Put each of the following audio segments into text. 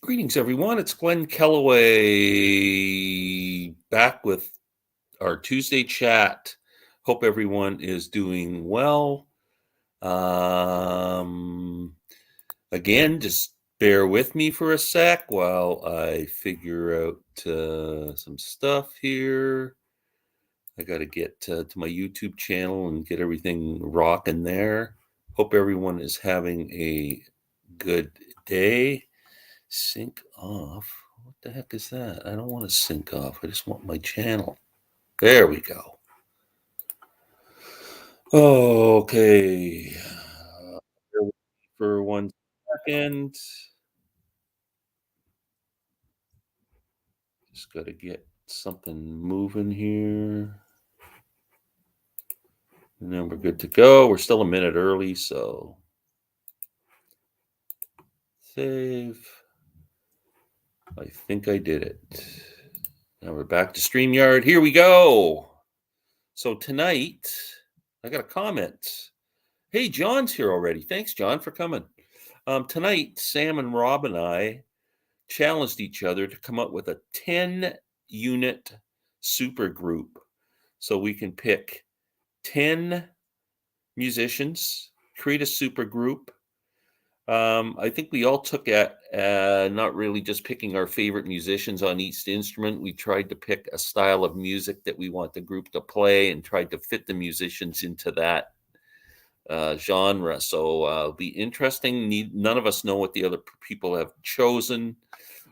Greetings, everyone. It's Glenn Kellaway back with our Tuesday chat. Hope everyone is doing well. Again, just bear with me for a sec while I figure out some stuff here. I got to get to my YouTube channel and get everything rocking there. Hope everyone is having a good day. Sync off. What the heck is that? I don't want to sync off. I just want my channel. There we go. Okay. Bear with me for 1 second. Just got to get something moving here. And then we're good to go. We're still a minute early, so save. I think I did it. Now we're back to StreamYard. Here we go. So tonight, I got a comment. Hey, John's here already. Thanks, John, for coming. Tonight, Sam and Rob and I challenged each other to come up with a 10-unit supergroup. So we can pick 10 musicians, create a supergroup. I think we all took at not really just picking our favorite musicians on each instrument. We tried to pick a style of music that we want the group to play and tried to fit the musicians into that genre. So it'll be interesting. None of us know what the other people have chosen.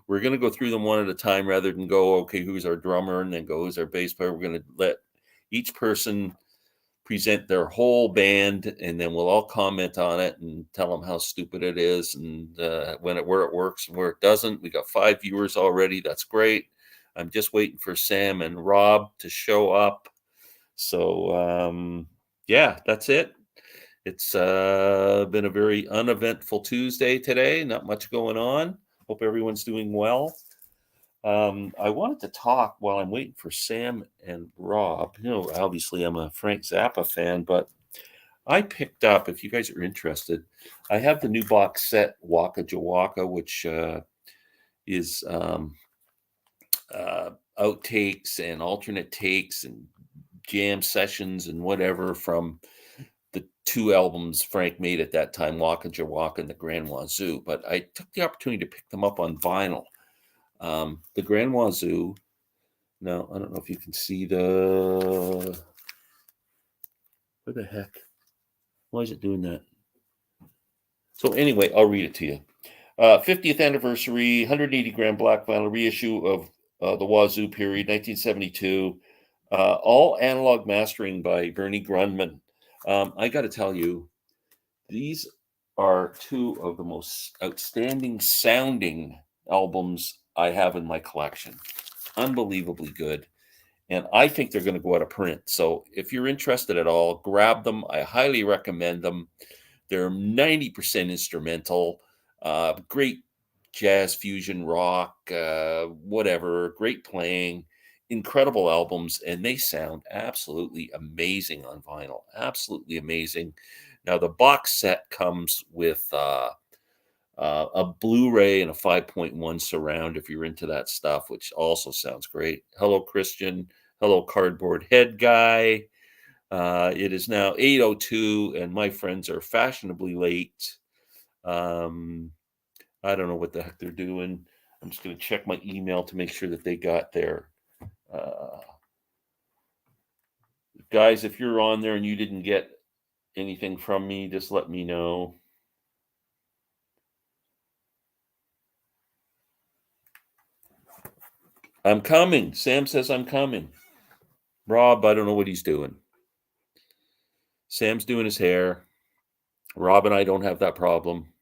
We're going to go through them one at a time rather than go, okay, who's our drummer and then go, who's our bass player. We're going to let each person present their whole band, and then we'll all comment on it and tell them how stupid it is and where it works and where it doesn't. We got 5 viewers already. That's great. I'm just waiting for Sam and Rob to show up. So yeah, that's it. It's been a very uneventful Tuesday today. Not much going on. Hope everyone's doing well. I wanted to talk while I'm waiting for Sam and Rob. You know, obviously I'm a Frank Zappa fan, but I picked up, if you guys are interested, I have the new box set Waka Jawaka, which is outtakes and alternate takes and jam sessions and whatever from the 2 albums Frank made at that time, Waka Jawaka and the Grand Wazoo. But I took the opportunity to pick them up on vinyl. The Grand Wazoo. Now, I don't know if you can see the... What the heck? Why is it doing that? So anyway, I'll read it to you. 50th anniversary, 180-gram black vinyl reissue of the Wazoo period, 1972. All analog mastering by Bernie Grundman. I got to tell you, these are 2 of the most outstanding sounding albums I have in my collection. Unbelievably good. And I think they're going to go out of print. So if you're interested at all, grab them. I highly recommend them. They're 90% instrumental, great jazz, fusion, rock, whatever, great playing, incredible albums, and they sound absolutely amazing on vinyl. Absolutely amazing. Now, the box set comes with a Blu-ray and a 5.1 surround if you're into that stuff, which also sounds great. Hello, Christian. Hello, Cardboard Head Guy. It is now 8:02, and my friends are fashionably late. I don't know what the heck they're doing. I'm just going to check my email to make sure that they got their... guys, if you're on there and you didn't get anything from me, just let me know. I'm coming. Sam says I'm coming. Rob, I don't know what he's doing. Sam's doing his hair. Rob and I don't have that problem.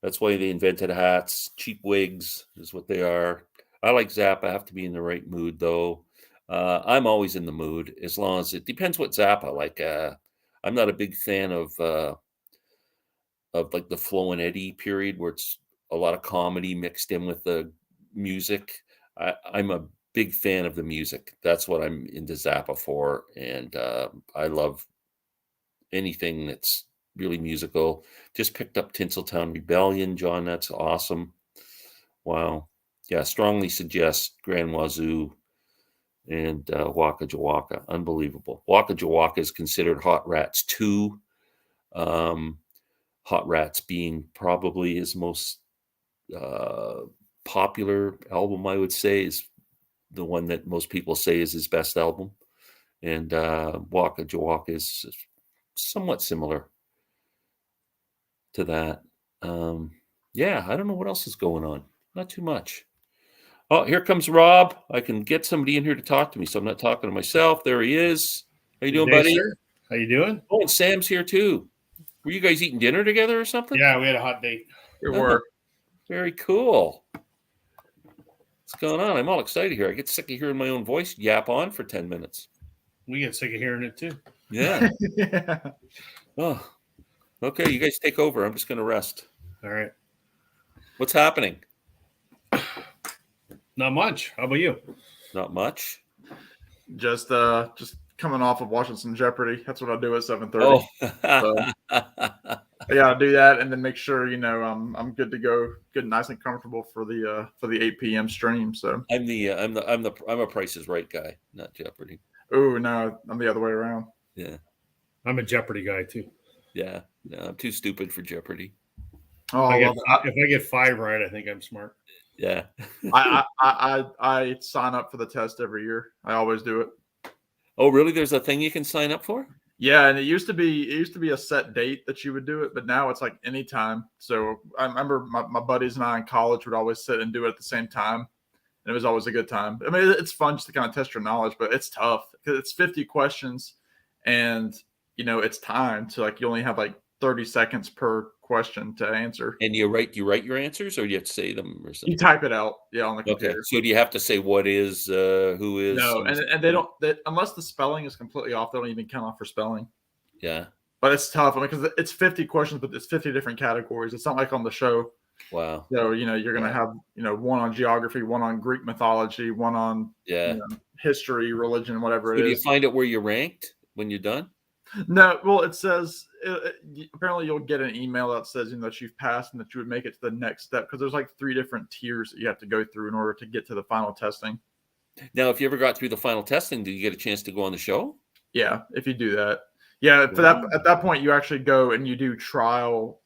That's why they invented hats. Cheap wigs is what they are. I like Zappa. I have to be in the right mood, though. I'm always in the mood, as long as it depends what Zappa. Like, I'm not a big fan of like the Flo and Eddie period, where it's a lot of comedy mixed in with the music. I'm a big fan of the music. That's what I'm into Zappa for, and I love anything that's really musical. Just picked up Tinseltown Rebellion, John. That's awesome. Wow. Yeah, strongly suggest Grand Wazoo and Waka Jawaka. Unbelievable. Waka Jawaka is considered Hot Rats 2. Hot Rats being probably his most popular album, I would say, is the one that most people say is his best album. And Waka Jawaka is somewhat similar to that. Yeah, I don't know what else is going on. Not too much. Oh, here comes Rob. I can get somebody in here to talk to me, so I'm not talking to myself. There he is. How you doing, buddy? Sir. How you doing? Oh, and Sam's here too. Were you guys eating dinner together or something? Yeah, we had a hot date. It worked. Very cool. What's going on? I'm all excited here. I get sick of hearing my own voice yap on for 10 minutes. We get sick of hearing it too. Yeah. Yeah. Oh, okay. You guys take over. I'm just going to rest. All right. What's happening? Not much. How about you? Not much. Just coming off of watching some Jeopardy. That's what I do at 7:30. Oh. So, I gotta do that and then make sure I'm good to go, good, nice and comfortable for the 8 p.m. stream. So I'm a Price is Right guy, not Jeopardy. Oh no, I'm the other way around. Yeah. I'm a Jeopardy guy too. Yeah. No, I'm too stupid for Jeopardy. Oh, if I get 5 right, I think I'm smart. Yeah. I sign up for the test every year. I always do it. Oh, really? There's a thing you can sign up for? Yeah, and it used to be a set date that you would do it, but now it's like anytime. So I remember my buddies and I in college would always sit and do it at the same time, and it was always a good time. I mean, it's fun just to kind of test your knowledge, but it's tough because it's 50 questions, and it's timed. So like you only have like 30 seconds per question to answer. And you write your answers, or do you have to say them or something? You type it out, on the computer. Okay. So do you have to say what is, who is? No, and they don't. Unless the spelling is completely off, they don't even count off for spelling. Yeah. But it's tough. I mean, because it's 50 questions, but it's 50 different categories. It's not like on the show. Wow. So you're gonna have one on geography, one on Greek mythology, one on history, religion, whatever it is. Do you find out where you're ranked when you're done? No, well, it says apparently you'll get an email that says that you've passed and that you would make it to the next step because there's like 3 different tiers that you have to go through in order to get to the final testing. Now, if you ever got through the final testing, do you get a chance to go on the show? Yeah, if you do that. Yeah, for that at that point you actually go and you do trial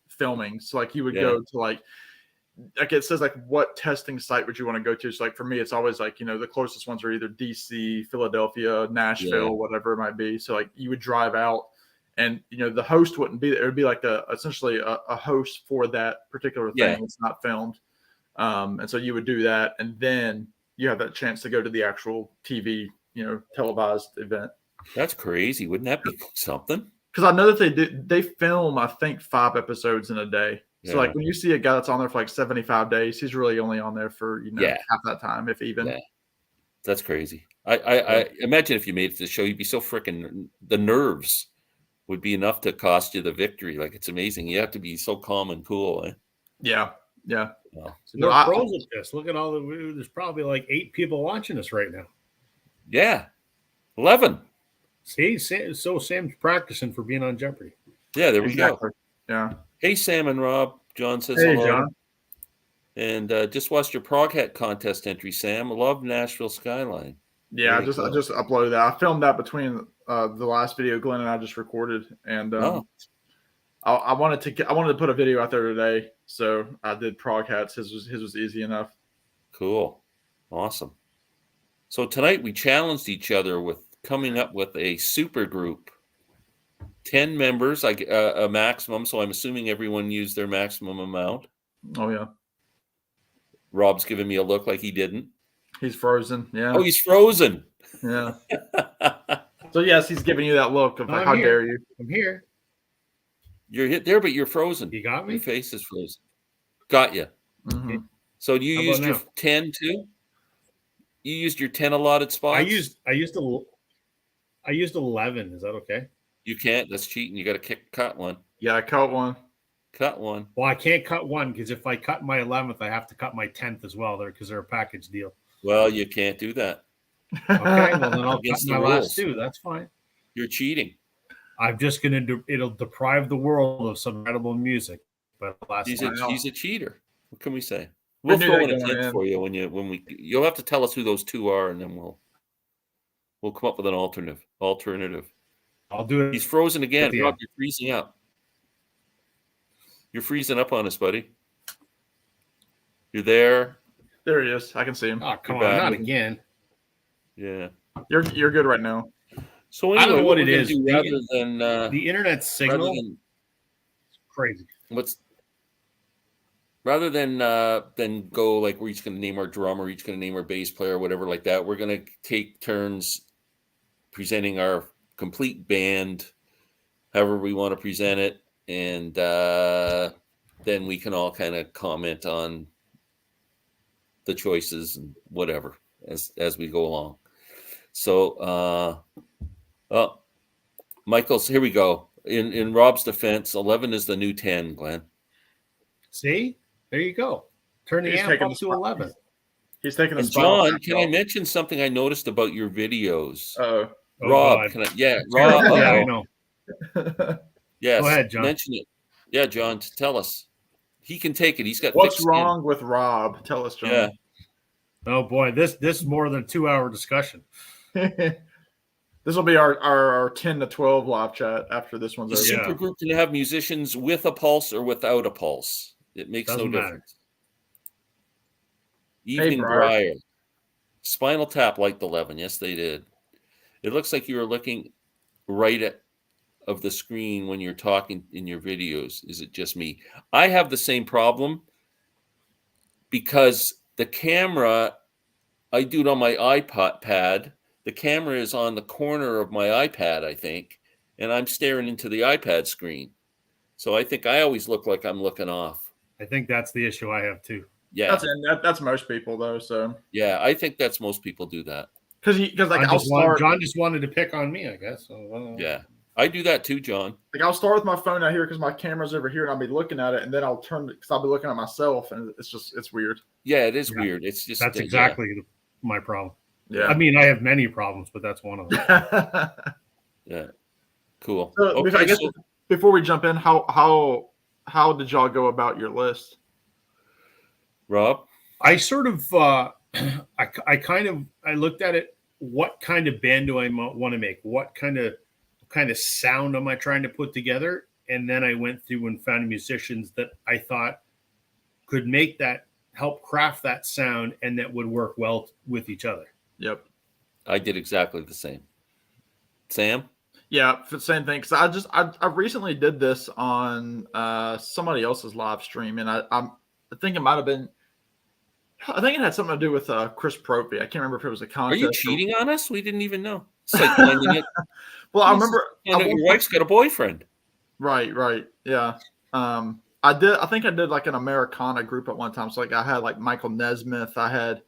filming. So like you would go to like it says like what testing site would you want to go to? So like for me, it's always like the closest ones are either DC, Philadelphia, Nashville, whatever it might be. So like you would drive out, and the host wouldn't be there. It would be like essentially a host for that particular thing. Yeah. It's not filmed, and so you would do that, and then you have that chance to go to the actual TV, televised event. That's crazy. Wouldn't that be something? Because I know that they film, I think, 5 episodes in a day. So like when you see a guy that's on there for like 75 days, he's really only on there for half that time, if even. Yeah. That's crazy. I imagine if you made it to the show, you'd be so freaking, the nerves would be enough to cost you the victory. Like it's amazing. You have to be so calm and cool. Eh? Yeah. Yeah. Wow. So we're pros at this. Look at all there's probably like 8 people watching us right now. Yeah. 11. See, so Sam's practicing for being on Jeopardy. Yeah, there we go. Yeah. Hey, Sam and Rob. John says hey, hello. John. And just watched your Prog Hat contest entry, Sam. I love Nashville Skyline. Yeah, I just uploaded that. I filmed that between the last video Glenn and I just recorded, and I wanted to put a video out there today, so I did Prog Hats. His was easy enough. Cool, awesome. So tonight we challenged each other with coming up with a super group. 10 members, like a maximum. So I'm assuming everyone used their maximum amount. Oh yeah. Rob's giving me a look like he didn't. He's frozen. Yeah. Oh, he's frozen. Yeah. So yes, he's giving you that look of like, how dare you? I'm here. You're hit there, but you're frozen. You got me. Your face is frozen. Got you. Mm-hmm. So you used your 10 too? You used your 10 allotted spots? I used 11. Is that okay? You can't. That's cheating. You got to cut one. Yeah, I cut one. Cut one. Well, I can't cut one because if I cut my 11th, I have to cut my 10th as well. Because they're a package deal. Well, you can't do that. Okay, well then I'll cut my last 2. That's fine. You're cheating. I'm just gonna it'll deprive the world of some edible music, But last He's time, a cheater. What can we say? We We'll knew throw that in a going tenth in. for you you'll have to tell us who those two are, and then we'll come up with an alternative. I'll do it. He's frozen again. the Rob, end. you're freezing up. You're freezing up on us, buddy. You're there. There he is. I can see him. Oh, come You're on, back. not again. Yeah. You're good right now. So I don't anyway, know what we're it gonna is. do rather than The internet signal crazy. rather than go like we're each going to name our drummer, each going to name our bass player, whatever like that. We're going to take turns presenting our complete band, however we want to present it, and then we can all kind of comment on the choices and whatever as we go along. So, Michael's here we go. In Rob's defense, 11 is the new 10, Glenn. See, there you go. Turn the He's amp taking up the to spot. 11. He's taking a And spot. John, can I mention something I noticed about your videos? Oh, Rob, God. can I? Yeah, Rob. Yeah, I know. Yes, Go ahead, John. mention it. Yeah, John, tell us. He can take it. He's got what's thick skin. wrong with Rob? Tell us, John. Yeah. Oh boy, this is more than a 2-hour discussion. This will be our 10 to 12 live chat after this one's The over. Supergroup can have musicians with a pulse or without a pulse. It makes Doesn't no matter. difference. Evening Briar. Spinal Tap liked 11. Yes, they did. It looks like you were looking right of the screen when you're talking in your videos. Is it just me? I have the same problem because the camera, I do it on my iPad. The camera is on the corner of my iPad, I think, and I'm staring into the iPad screen. So I think I always look like I'm looking off. I think that's the issue I have too. Yeah. That's most people though. So yeah, I think that's most people do that. because like John just wanted to pick on me, I guess. So, yeah, I do that too, John. Like I'll start with my phone out here because my camera's over here and I'll be looking at it, and then I'll turn because I'll be looking at myself, and it's weird. Yeah, it is weird. It's just that's exactly my problem. Yeah, I mean, I have many problems, but that's one of them. Yeah, cool. So, Okay, I guess before we jump in, how did y'all go about your list, Rob? I sort of I looked at it. What kind of band do I want to make? What kind of sound am I trying to put together? And then I went through and found musicians that I thought could make that, help craft that sound, and that would work well with each other. Yep. I did exactly the same. Sam? Yeah, same thing. Because I recently did this on somebody else's live stream, and I think it might have been. I think it had something to do with Chris Propey. I can't remember if it was a contest. Are you cheating on us? We didn't even know. It's like finding it. Well, I remember your wife's got a boyfriend. Right. Yeah. I think I did like an Americana group at one time. So like I had like Michael Nesmith. I had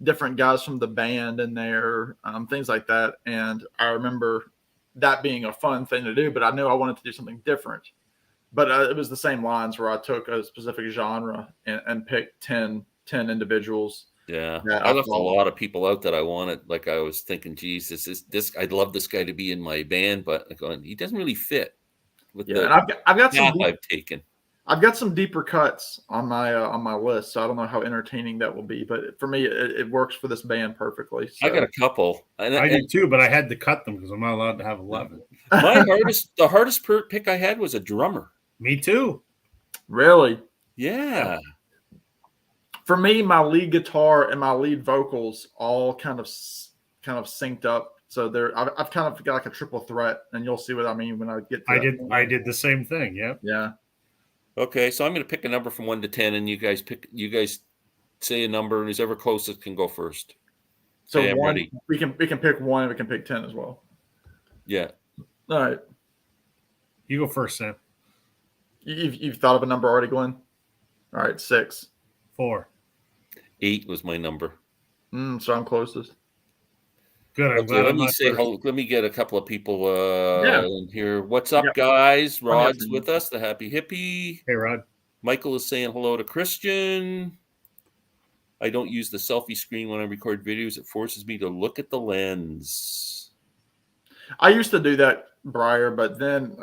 different guys from the band in there, things like that. And I remember that being a fun thing to do, but I knew I wanted to do something different. But it was the same lines where I took a specific genre and picked 10 individuals. Yeah, I left a lot of people out that I wanted. Like I was thinking, geez, this I'd love this guy to be in my band, but he doesn't really fit with the and I've got path I've taken. I've got some deeper cuts on my list, so I don't know how entertaining that will be, but for me, it works for this band perfectly. So. I got a couple. I did too, but I had to cut them because I'm not allowed to have 11. The hardest pick I had was a drummer. Me too. Really? Yeah. For me, my lead guitar and my lead vocals all kind of synced up. So I've kind of got like a triple threat, and you'll see what I mean when I get to I did the same thing. Yep. Yeah. Okay, so I'm going to pick a number from 1 to 10, and you guys say a number, and whoever closest can go first. So okay, I'm ready. We can pick 1, we can pick 10 as well. Yeah. All right. You go first, Sam. You've thought of a number already, Glenn? All right, 6. 4. 8 was my number. So I'm closest. Good. Okay, let me get a couple of people in here. What's up, guys? Rod's with us, the happy hippie. Hey, Rod. Michael is saying hello to Christian. I don't use the selfie screen when I record videos. It forces me to look at the lens. I used to do that, Briar, but then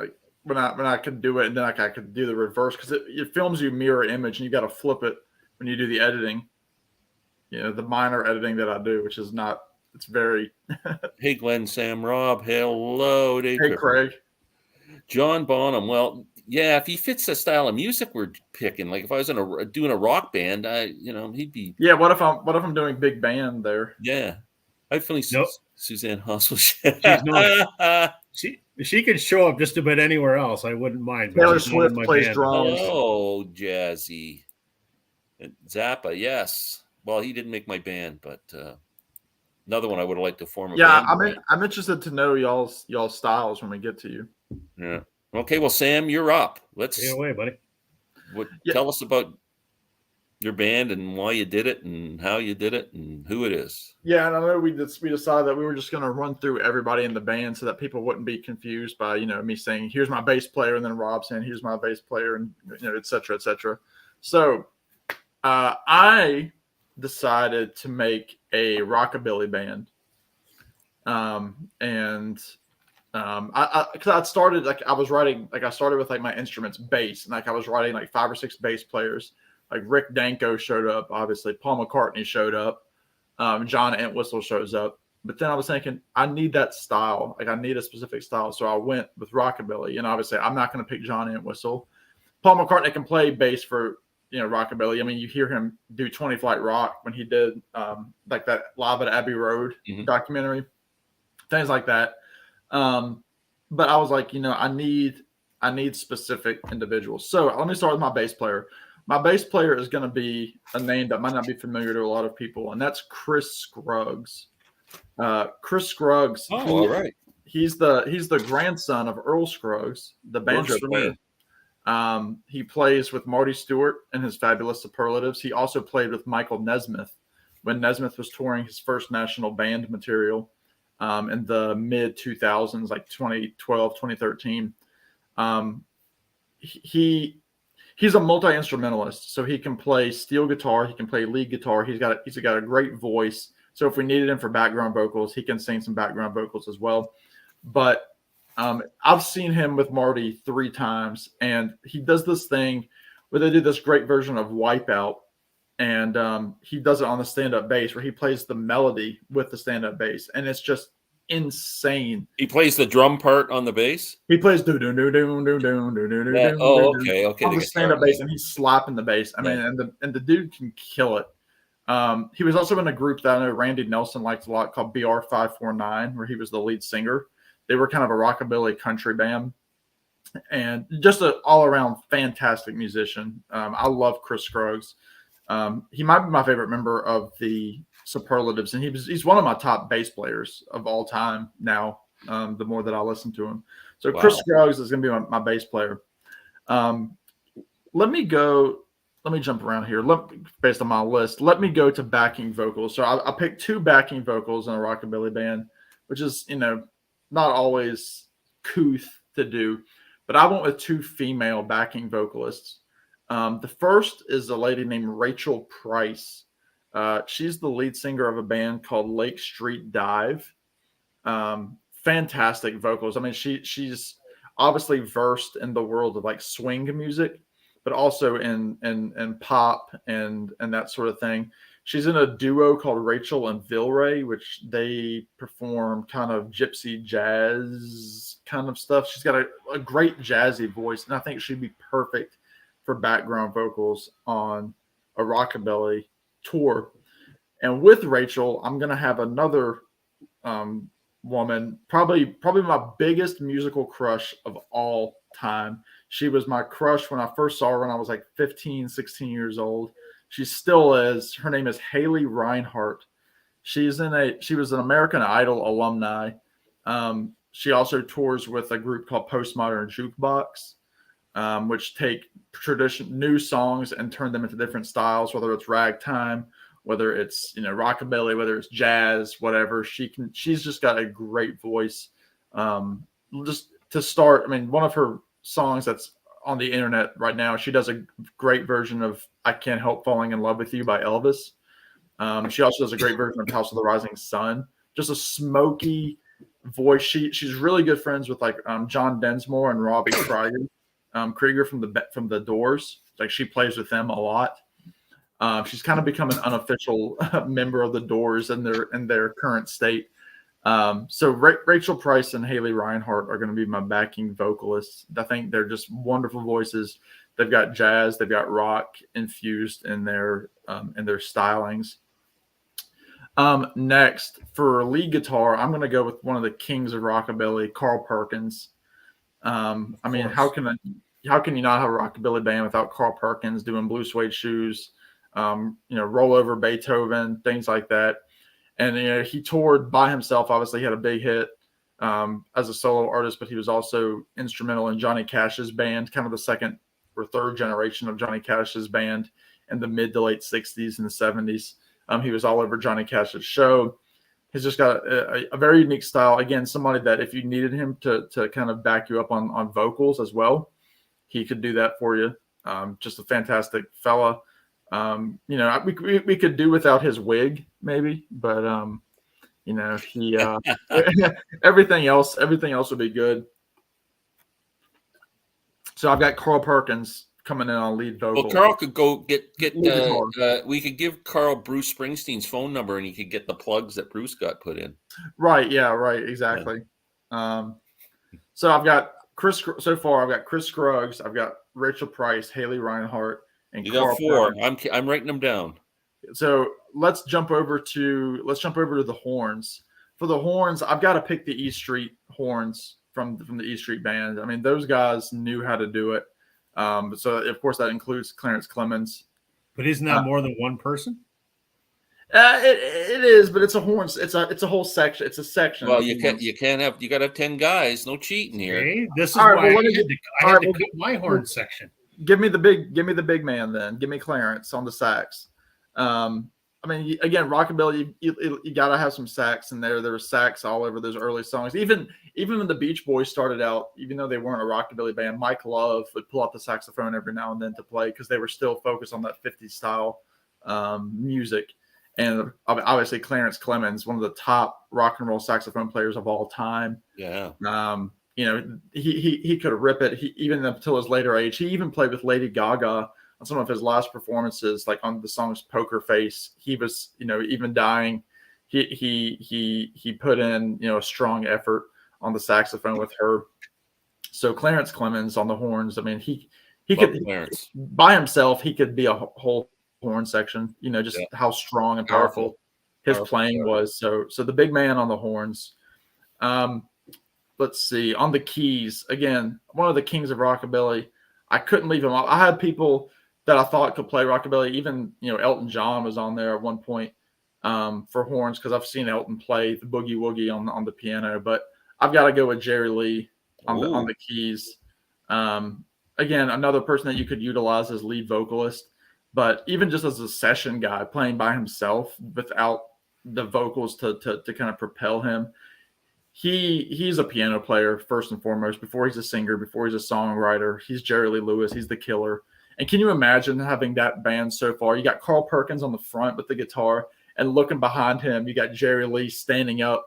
when I could do it, and then I could do the reverse, because it films you mirror image, and you got to flip it when you do the editing. The minor editing that I do, which is not. It's very. Hey, Glenn, Sam, Rob, hello, Dave. Hey, Craig. John Bonham. Well, yeah, if he fits the style of music we're picking, like if I was doing a rock band, he'd be. Yeah, what if I'm doing big band there? Yeah, I'd feel Suzanne Hassel. She's not. She could show up just about anywhere else. I wouldn't mind. Taylor Swift plays drums. Oh, Jazzy. Zappa, yes. Well, he didn't make my band, but another one I would have liked to form a band. I'm interested to know y'all's styles when we get to you. Yeah. Okay, well, Sam, you're up. Let's get away, buddy. Tell us about your band and why you did it and how you did it and who it is. Yeah, and I know we decided that we were just going to run through everybody in the band so that people wouldn't be confused by me saying here's my bass player and then Rob saying here's my bass player and et cetera, et cetera. So I decided to make a rockabilly band, because I started I started with my instruments, bass, and I was writing 5 or 6 bass players. Rick Danko showed up, obviously Paul McCartney showed up, John Entwistle shows up. But then I was thinking I need that style, I need a specific style, so I went with rockabilly. And obviously I'm not going to pick John Entwistle. Paul McCartney can play bass for rockabilly. I mean, you hear him do 20 Flight Rock when he did that Live at Abbey Road documentary, things like that. But I was like, I need specific individuals. So let me start with my bass player. My bass player is going to be a name that might not be familiar to a lot of people, and that's Chris Scruggs. Chris Scruggs. All right. He's the grandson of Earl Scruggs, the banjo player. He plays with Marty Stewart and his Fabulous Superlatives. He also played with Michael Nesmith when Nesmith was touring his first national band material in the mid 2000s, 2012, 2013. He's a multi-instrumentalist, so he can play steel guitar, he can play lead guitar. He's got a great voice. So if we needed him for background vocals, he can sing some background vocals as well. But I've seen him with Marty 3 times, and he does this thing where they do this great version of Wipeout, and he does it on the stand-up bass where he plays the melody with the stand-up bass, and it's just insane. He plays the drum part on the bass? He plays do do do do do do do do do. Oh, okay. On the stand-up bass, and he's slapping the bass. I mean, and the dude can kill it. He was also in a group that I know Randy Nelson liked a lot called BR549, where he was the lead singer. They were kind of a rockabilly country band, and just an all-around fantastic musician. I love Chris Scruggs. He might be my favorite member of the Superlatives, and he's one of my top bass players of all time now, the more that I listen to him. So wow. Chris Scruggs is going to be my bass player. Let me jump around here. Based on my list, let me go to backing vocals. So I picked 2 backing vocals in a rockabilly band, which is, not always couth to do, but I went with 2 female backing vocalists. The first is a lady named Rachel Price. She's the lead singer of a band called Lake Street Dive. Fantastic vocals. I mean, she's obviously versed in the world of swing music, but also in pop and that sort of thing. She's in a duo called Rachel and Vilray, which they perform kind of gypsy jazz kind of stuff. She's got a great jazzy voice, and I think she'd be perfect for background vocals on a rockabilly tour. And with Rachel, I'm going to have another woman, probably my biggest musical crush of all time. She was my crush when I first saw her when I was 15, 16 years old. She still is. Her name is Haley Reinhart. She was an American Idol alumni. She also tours with a group called Postmodern Jukebox, which take new songs and turn them into different styles, whether it's ragtime, whether it's rockabilly, whether it's jazz, whatever. She's just got a great voice. Just to start, I mean, one of her songs that's on the internet right now, she does a great version of I Can't Help Falling in Love with You by Elvis. She also does a great version of House of the Rising Sun. Just a smoky, voice. She's really good friends with like John Densmore and Robbie Krieger from the Doors. Like she plays with them a lot. She's kind of become an unofficial member of the Doors in their current state. So Rachel Price and Haley Reinhart are going to be my backing vocalists. I think they're just wonderful voices. They've got jazz, they've got rock infused in their stylings. Next, for lead guitar, I'm going to go with one of the kings of rockabilly, Carl Perkins. I mean, how can you not have a rockabilly band without Carl Perkins doing Blue Suede Shoes, Roll Over Beethoven, things like that. And he toured by himself. Obviously, he had a big hit as a solo artist, but he was also instrumental in Johnny Cash's band, kind of the second or third generation of Johnny Cash's band in the mid to late 60s and the 70s. He was all over Johnny Cash's show. He's just got a very unique style. Again, somebody that if you needed him to kind of back you up on vocals as well, he could do that for you. Just a fantastic fella. We could do without his wig maybe, but he everything else would be good. So I've got Carl Perkins coming in on lead vocal. Well, Carl could go get we could give Carl Bruce Springsteen's phone number and he could get the plugs that Bruce got put in. Right. Yeah. Right. Exactly. Yeah. So I've got Chris Scruggs. I've got Rachel Price, Haley Reinhart, and you Carl got four. Perkins. I'm writing them down. So let's jump over to the horns. For the horns, I've got to pick the E Street horns from the E Street band. I mean, those guys knew how to do it. So of course that includes Clarence Clemens. But isn't that more than one person? It is, but it's a horns. It's a whole section. It's a section. Well, you got to have 10 guys. No cheating here. Okay. This is why I had to cut my horn section. Give me the big man then. Give me Clarence on the sax. I mean, again, rockabilly, you got to have some sax in there. There was sax all over those early songs. Even when the Beach Boys started out, even though they weren't a rockabilly band, Mike Love would pull out the saxophone every now and then to play because they were still focused on that 50s style music. And obviously Clarence Clemens, one of the top rock and roll saxophone players of all time. Yeah. He could rip it. Even until his later age, he even played with Lady Gaga on some of his last performances, like on the songs Poker Face. He was, even dying, he put in, a strong effort on the saxophone with her. So Clarence Clemens on the horns. I mean, he could by himself, he could be a whole horn section, how strong and powerful his playing was. So the big man on the horns. Let's see, on the keys, again, one of the kings of rockabilly. I couldn't leave him off. I had people that I thought could play rockabilly. Even, Elton John was on there at one point for horns because I've seen Elton play the boogie woogie on the piano. But I've got to go with Jerry Lee on the keys. Again, another person that you could utilize as lead vocalist. But even just as a session guy playing by himself without the vocals to kind of propel him, he's a piano player first and foremost. Before he's a singer, before he's a songwriter, he's Jerry Lee Lewis. He's the killer. And can you imagine having that band so far? You got Carl Perkins on the front with the guitar, and looking behind him, you got Jerry Lee standing up,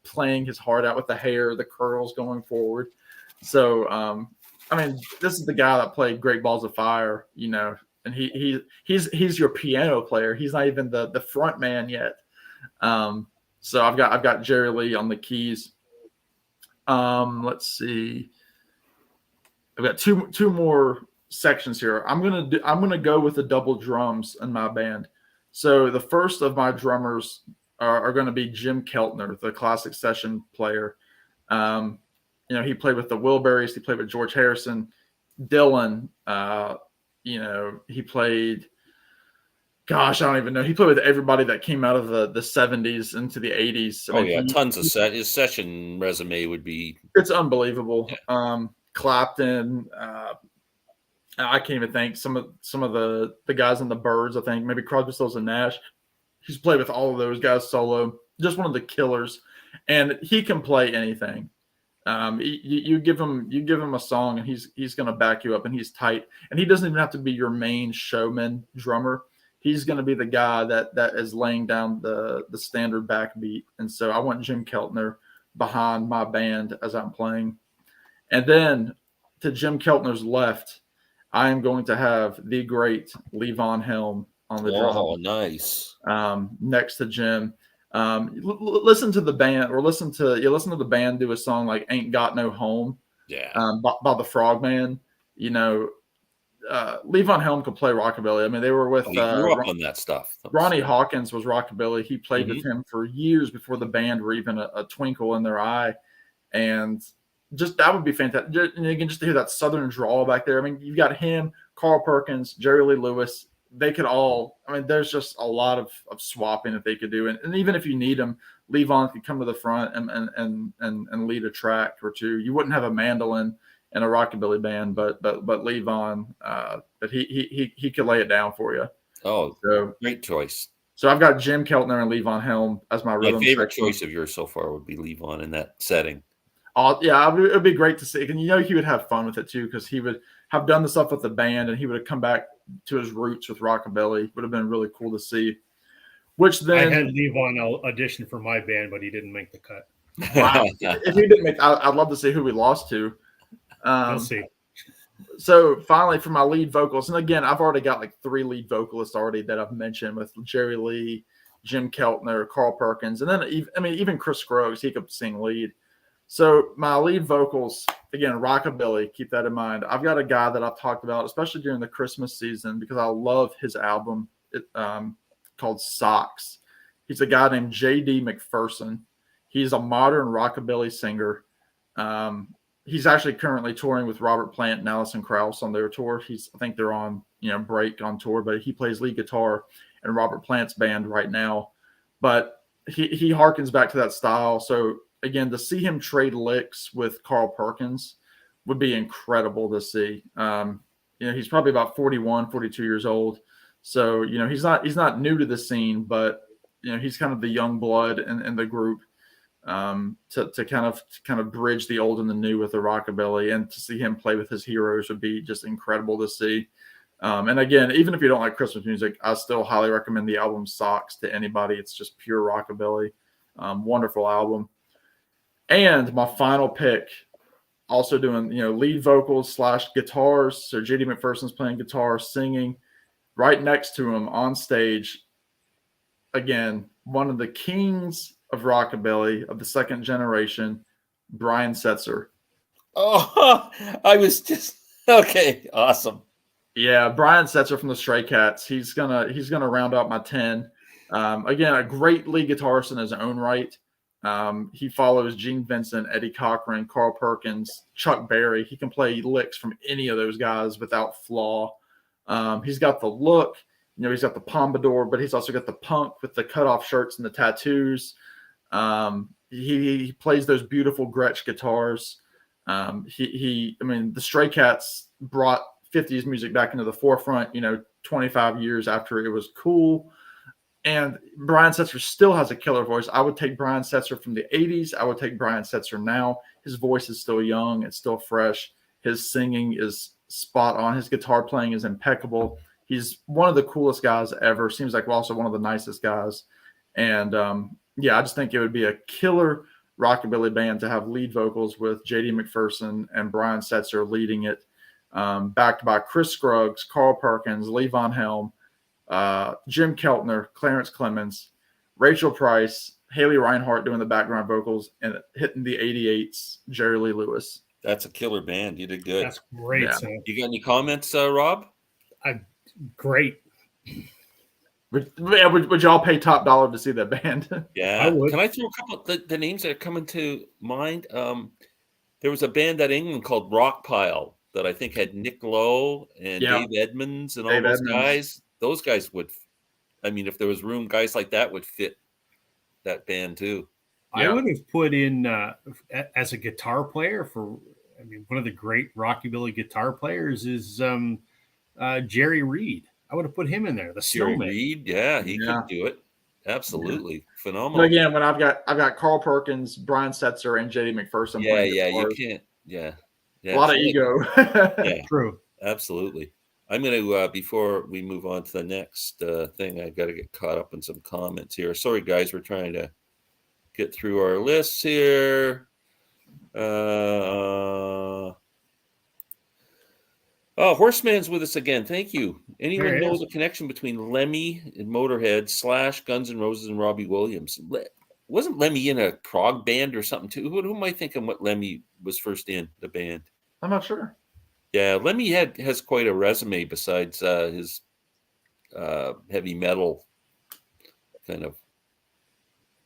playing his heart out with the hair, the curls going forward. So, I mean, this is the guy that played Great Balls of Fire, and he's your piano player. He's not even the front man yet. So I've got Jerry Lee on the keys. Let's see. I've got two more sections here. I'm gonna go with the double drums in my band. So the first of my drummers are going to be Jim Keltner, the classic session player. He played with the Wilburys. He played with George Harrison, Dylan. He played. Gosh, I don't even know. He played with everybody that came out of the 70s into the 80s. Tons of his session resume would be. It's unbelievable. Yeah. Clapton. I can't even think some of the guys in the Byrds. I think maybe Crosby, Stills and Nash. He's played with all of those guys solo. Just one of the killers, and he can play anything. You give him a song, and he's going to back you up, and he's tight. And he doesn't even have to be your main showman drummer. He's going to be the guy that is laying down the standard backbeat. And so I want Jim Keltner behind my band as I'm playing. And then to Jim Keltner's left, I am going to have the great Levon Helm on the drum. Oh, nice. Next to Jim. Listen to the band, or listen to the band do a song like "Ain't Got No Home," by the Frogman. You know, Levon Helm could play rockabilly. I mean, they were with he grew up on that stuff. Ronnie Hawkins was rockabilly. He played with him for years before the band were even a twinkle in their eye, and just that would be fantastic. And again, just to hear that southern drawl back there. I mean, you've got him, Carl Perkins, Jerry Lee Lewis. They could all. I mean, there's just a lot of swapping that they could do, and even if you need them, Levon could come to the front and lead a track or two. You wouldn't have a mandolin in a rockabilly band, but Levon, but he could lay it down for you. Oh, so great choice. So I've got Jim Keltner and Levon Helm as my rhythm favorite section. choice of yours so far would be Levon in that setting. Yeah, it would be great to see. And he would have fun with it too, because he would have done the stuff with the band and he would have come back to his roots with rockabilly. Would have been really cool to see. Which then I had Levon audition for my band, but he didn't make the cut. Wow. If he didn't make, I'd love to see who we lost to. We'll see. So finally, for my lead vocals, and again, I've already got like 3 lead vocalists already that I've mentioned with Jerry Lee, Jim Keltner, Carl Perkins, and then even Chris Scruggs, he could sing lead. So my lead vocals, again, rockabilly, keep that in mind. I've got a guy that I've talked about, especially during the Christmas season, because I love his album called Socks. He's a guy named J.D. McPherson. He's a modern rockabilly singer. He's actually currently touring with Robert Plant and Alison Krauss on their tour. I think they're on, break on tour, but he plays lead guitar in Robert Plant's band right now. But he harkens back to that style. So again, to see him trade licks with Carl Perkins would be incredible to see. He's probably about 41, 42 years old. So, he's not new to the scene, but he's kind of the young blood in the group. To kind of bridge the old and the new with the rockabilly, and to see him play with his heroes would be just incredible to see. And again, even if you don't like Christmas music, I still highly recommend the album Socks to anybody. It's just pure rockabilly. Wonderful album. And my final pick, also doing, lead vocals / guitars. So J.D. McPherson's playing guitar, singing. Right next to him on stage, again, one of the kings of rockabilly of the second generation, Brian Setzer. Oh, I was just okay. Awesome. Yeah, Brian Setzer from the Stray Cats. He's gonna round out my 10. Again, a great lead guitarist in his own right. He follows Gene Vincent, Eddie Cochran, Carl Perkins, Chuck Berry. He can play licks from any of those guys without flaw. He's got the look. He's got the pompadour, but he's also got the punk with the cutoff shirts and the tattoos. He plays those beautiful Gretsch guitars. The Stray Cats brought 50s music back into the forefront, 25 years after it was cool. And Brian Setzer still has a killer voice. I would take Brian Setzer from the 80s. I would take Brian Setzer now. His voice is still young. It's still fresh. His singing is spot on. His guitar playing is impeccable. He's one of the coolest guys ever. Seems like also one of the nicest guys. And, I just think it would be a killer rockabilly band to have lead vocals with J.D. McPherson and Brian Setzer leading it, backed by Chris Scruggs, Carl Perkins, Levon Helm, Jim Keltner, Clarence Clemens, Rachel Price, Haley Reinhart doing the background vocals, and hitting the 88s, Jerry Lee Lewis. That's a killer band. You did good. That's great. Yeah. You got any comments, Rob? Great. Would y'all pay top dollar to see that band? Yeah. I would. Can I throw a couple of the names that are coming to mind? There was a band out of England called Rockpile that I think had Nick Lowe and Dave Edmonds and all those guys. Those guys would, if there was room, guys like that would fit that band too. I would have put in as a guitar player one of the great rockabilly guitar players is Jerry Reed. I would have put him in there. The Jerry Snowman. Reed, he could do it. Absolutely phenomenal. But again, when I've got Carl Perkins, Brian Setzer, and J.D. McPherson. You can't. Yeah, a lot of ego. Yeah, true. Absolutely. I'm going to before we move on to the next thing, I've got to get caught up in some comments here. Sorry, guys, we're trying to get through our lists here. Horseman's with us again. Thank you. Anyone know the connection between Lemmy and Motorhead / Guns N' Roses and Robbie Williams? Wasn't Lemmy in a prog band or something too? Who am I thinking what Lemmy was first in the band? I'm not sure. Yeah, Lemmy has quite a resume besides his heavy metal kind of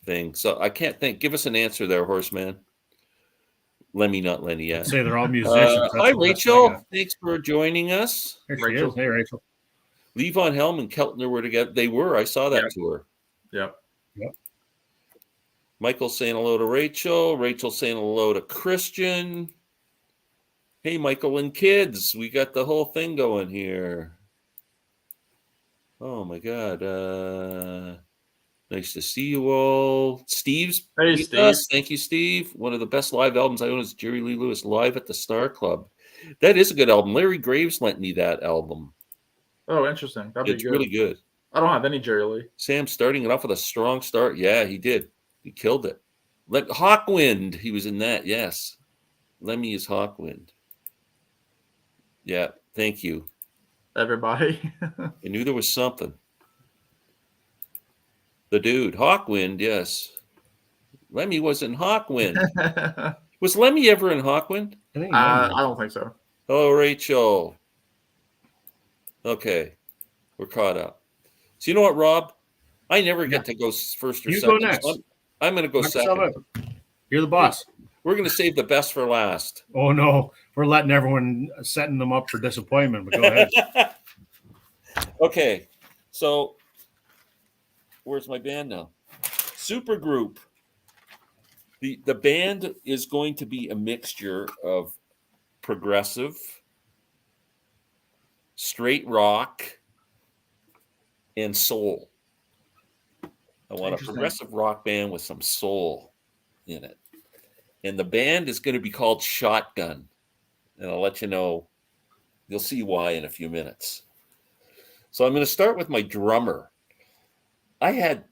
thing. So I can't think. Give us an answer there, Horseman. Lemmy, not Lenny. Yeah. I'd say they're all musicians. Hi, Rachel. Thanks for joining us. There she is. Hey, Rachel. Levon Helm and Keltner were together. They were. I saw that tour. Yep. Michael saying hello to Rachel. Rachel saying hello to Christian. Hey, Michael and kids. We got the whole thing going here. Oh, my God. Nice to see you all. Steve's. Hey, Steve. Thank you, Steve. One of the best live albums I own is Jerry Lee Lewis Live at the Star Club. That is a good album. Larry Graves lent me that album. Oh, interesting. It's really good. I don't have any Jerry Lee. Sam starting it off with a strong start. Yeah, he did. He killed it. Hawkwind. He was in that. Yes. Lemmy is Hawkwind. Yeah. Thank you. Everybody. I knew there was something. The dude. Hawkwind. Yes. Lemmy was in Hawkwind. Was Lemmy ever in Hawkwind? I don't think so. Hello, Rachel. Okay. We're caught up. So you know what, Rob? I never get to go first or you second. You go next. So I'm going to go second. You're the boss. We're going to save the best for last. Oh, no. We're letting everyone, setting them up for disappointment, but go ahead. Okay. So where's my band now? Supergroup. The band is going to be a mixture of progressive, straight rock, and soul. I want a progressive rock band with some soul in it. And the band is going to be called Shotgun. And I'll let you know. You'll see why in a few minutes. So I'm going to start with my drummer. I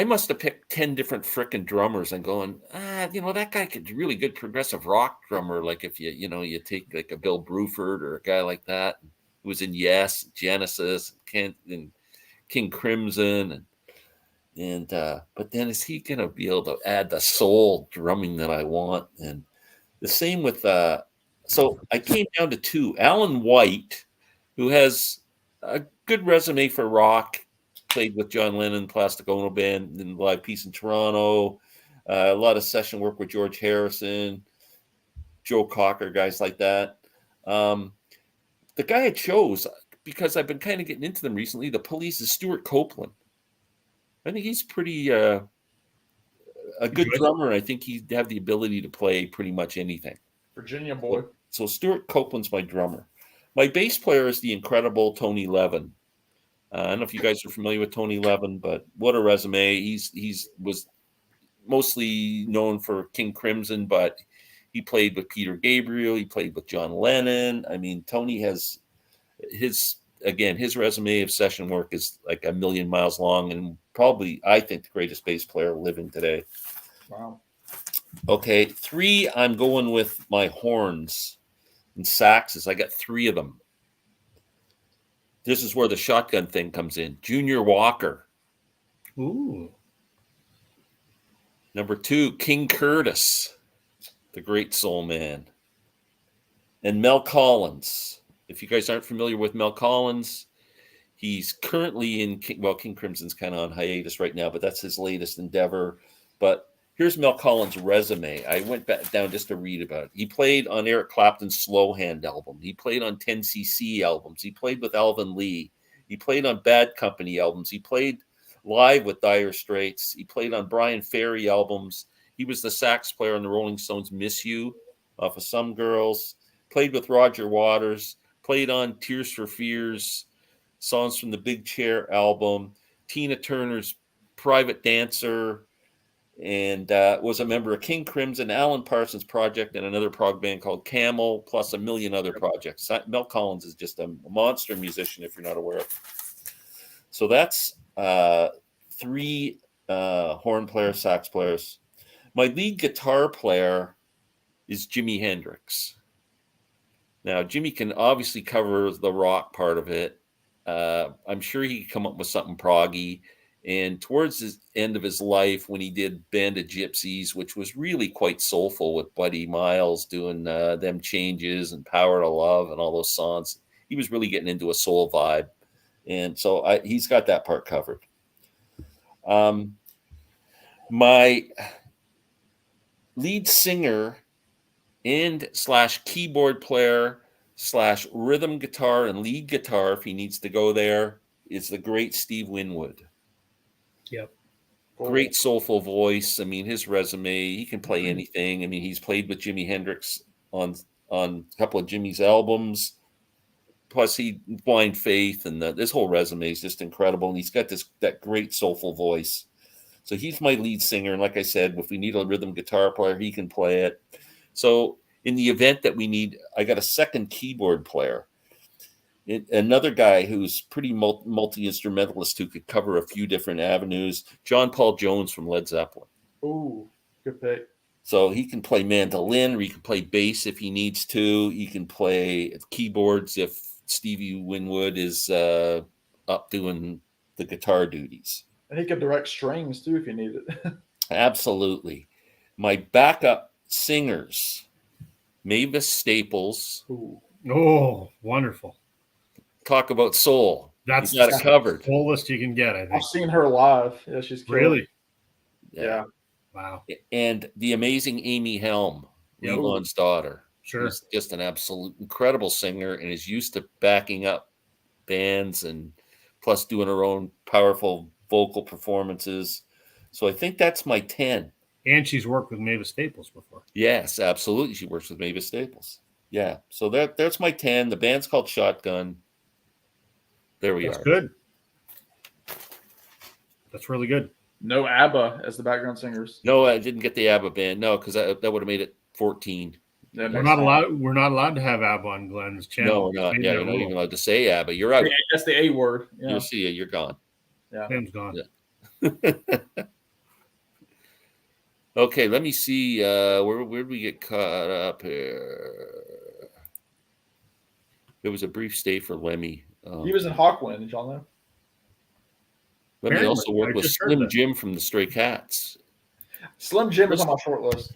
must have picked 10 different frickin' drummers and going, that guy could really good progressive rock drummer. Like if you take like a Bill Bruford or a guy like that who was in Yes, Genesis, and King Crimson, but then is he going to be able to add the soul drumming that I want? And the same with so I came down to two. Alan White, who has a good resume for rock. Played with John Lennon, Plastic Ono Band, and Live Peace in Toronto. A lot of session work with George Harrison, Joe Cocker, guys like that. The guy I chose, because I've been kind of getting into them recently, the Police, is Stuart Copeland. I think he's pretty a good drummer, and I think he'd have the ability to play pretty much anything. Virginia boy. So Stuart Copeland's my drummer. My bass player is the incredible Tony Levin. I don't know if you guys are familiar with Tony Levin, but what a resume. He's was mostly known for King Crimson, but he played with Peter Gabriel. He played with John Lennon. I mean, Tony has his resume of session work is like a million miles long, and probably, I think, the greatest bass player living today. Wow. Okay, 3, I'm going with my horns and saxes. I got 3 of them. This is where the shotgun thing comes in. Junior Walker. Ooh. Number 2, King Curtis, the great soul man. And Mel Collins. If you guys aren't familiar with Mel Collins, he's currently in King Crimson's kind of on hiatus right now, but that's his latest endeavor. But here's Mel Collins' resume. I went back down just to read about it. He played on Eric Clapton's Slow Hand album. He played on 10cc albums. He played with Alvin Lee. He played on Bad Company albums. He played live with Dire Straits. He played on Brian Ferry albums. He was the sax player on the Rolling Stones' Miss You off of Some Girls. Played with Roger Waters. Played on Tears for Fears, songs from the Big Chair album. Tina Turner's Private Dancer. And was a member of King Crimson, Alan Parsons Project, and another prog band called Camel, plus a million other projects. Mel Collins is just a monster musician, if you're not aware of. So that's 3 horn player, sax players. My lead guitar player is Jimi Hendrix. Now, Jimmy can obviously cover the rock part of it. I'm sure he could come up with something proggy. And towards the end of his life, when he did Band of Gypsies, which was really quite soulful with Buddy Miles doing Them Changes and Power to Love and all those songs, he was really getting into a soul vibe. And so he's got that part covered. My lead singer and / keyboard player / rhythm guitar and lead guitar, if he needs to go there, is the great Steve Winwood. Yep. Great soulful voice. I mean, his resume, he can play anything. I mean, he's played with Jimi Hendrix on a couple of Jimmy's albums. Plus, Blind Faith, and this whole resume is just incredible. And he's got that great soulful voice. So he's my lead singer. And like I said, if we need a rhythm guitar player, he can play it. So in the event that we need, I got a second keyboard player. Another guy who's pretty multi-instrumentalist who could cover a few different avenues, John Paul Jones from Led Zeppelin. Ooh, good pick. So he can play mandolin, or he can play bass if he needs to. He can play keyboards if Stevie Winwood is up doing the guitar duties. And he could direct strings too if you need it. Absolutely. My backup singers, Mavis Staples. Ooh. Oh, wonderful. Talk about soul. That's got it covered. Coolest you can get, I think. I've seen her live. Yeah, she's cool. Really? Yeah. Wow. And the amazing Amy Helm, Levon's daughter. Sure. She's just an absolute incredible singer and is used to backing up bands and plus doing her own powerful vocal performances. So I think that's my 10. And she's worked with Mavis Staples before. Yes, absolutely. She works with Mavis Staples. Yeah. So that's my 10. The band's called Shotgun. There we are. That's good. That's really good. No ABBA as the background singers. No, I didn't get the ABBA band. No, because that would have made it 14. Yeah, We're not allowed to have ABBA on Glenn's channel. No, we're not. Yeah, you're not even allowed to say ABBA. You're out. That's the A word. Yeah. You'll see it. You're gone. Yeah. Tim's gone. Yeah. Okay, let me see. Where did we get caught up here? There was a brief stay for Lemmy. He was in Hawkwind. Did y'all know? Lemmy Apparently, also worked I with just heard Slim that. Jim from the Stray Cats. Slim Jim is on my short list.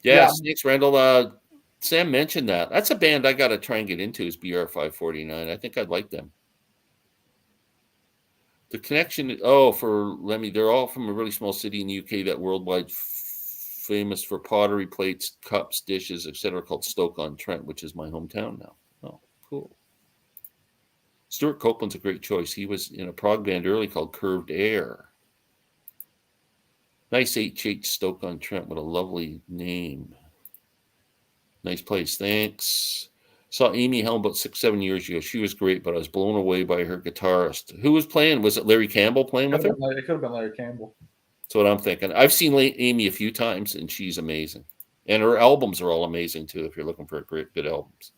Yeah. Snakes Randall. Sam mentioned that. That's a band I got to try and get into is BR 549. I think I'd like them. The connection, for Lemmy, they're all from a really small city in the UK that worldwide famous for pottery, plates, cups, dishes, etc., called Stoke-on-Trent, which is my hometown now. Oh, cool. Stuart Copeland's a great choice. He was in a prog band early called Curved Air. Nice HH Stoke-on-Trent. What a lovely name. Nice place. Thanks. Saw Amy Helm about 6-7 years ago. She was great, but I was blown away by her guitarist. Who was playing? Was it Larry Campbell playing with her? It could have been Larry Campbell. That's what I'm thinking. I've seen Amy a few times, and she's amazing. And her albums are all amazing, too, if you're looking for good albums.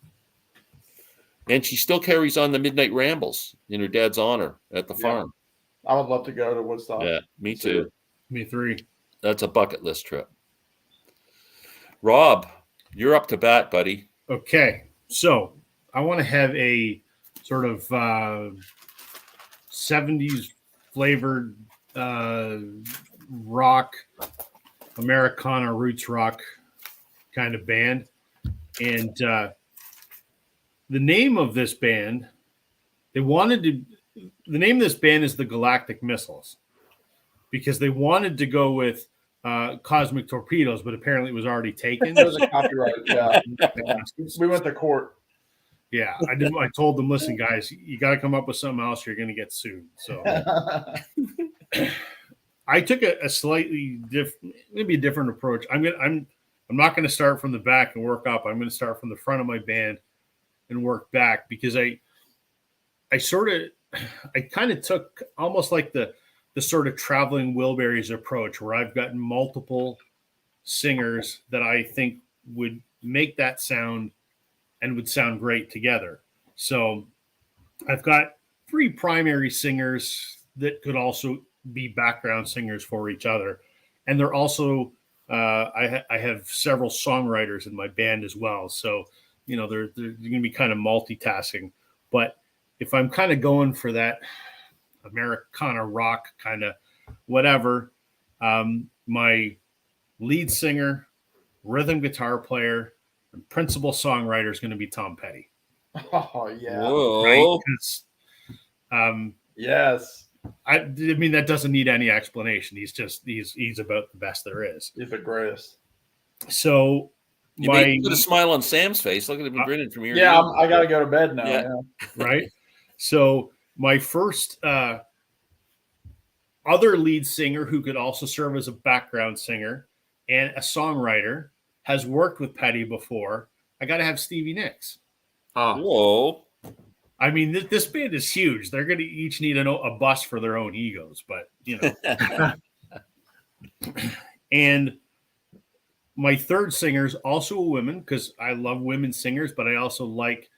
And she still carries on the Midnight Rambles in her dad's honor at the farm. I would love to go to Woodstock. Yeah, me too. Me three. That's a bucket list trip. Rob, you're up to bat, buddy. Okay. So I want to have a sort of 70s flavored rock, Americana roots rock kind of band. And the name of this band, the name of this band is the Galactic Missiles because they wanted to go with Cosmic Torpedoes, but apparently it was already taken. It was a copyright. Yeah. We went to court. Yeah, I told them, listen, guys, you got to come up with something else. You're going to get sued. So I took a slightly different approach. I'm not going to start from the back and work up. I'm going to start from the front of my band and work back because I kind of took almost like the sort of traveling Wilburys approach where I've got multiple singers that I think would make that sound and would sound great together. So I've got 3 primary singers that could also be background singers for each other. And they're also, I have several songwriters in my band as well. So, they're going to be kind of multitasking. But if I'm kind of going for that Americana rock kind of whatever, my lead singer, rhythm guitar player, and principal songwriter is going to be Tom Petty. Oh, yeah. Whoa. Right? Yes. I mean, that doesn't need any explanation. He's about the best there is. He's the greatest. So You made put a smile on Sam's face. Look at him grinning from ear to ear. Yeah, I got to go to bed now. Yeah. Right. So my first other lead singer who could also serve as a background singer and a songwriter has worked with Petty before. I got to have Stevie Nicks. Oh. Whoa. I mean, this band is huge. They're going to each need a bus for their own egos, but And my third singer is also a woman because I love women singers, but I also like,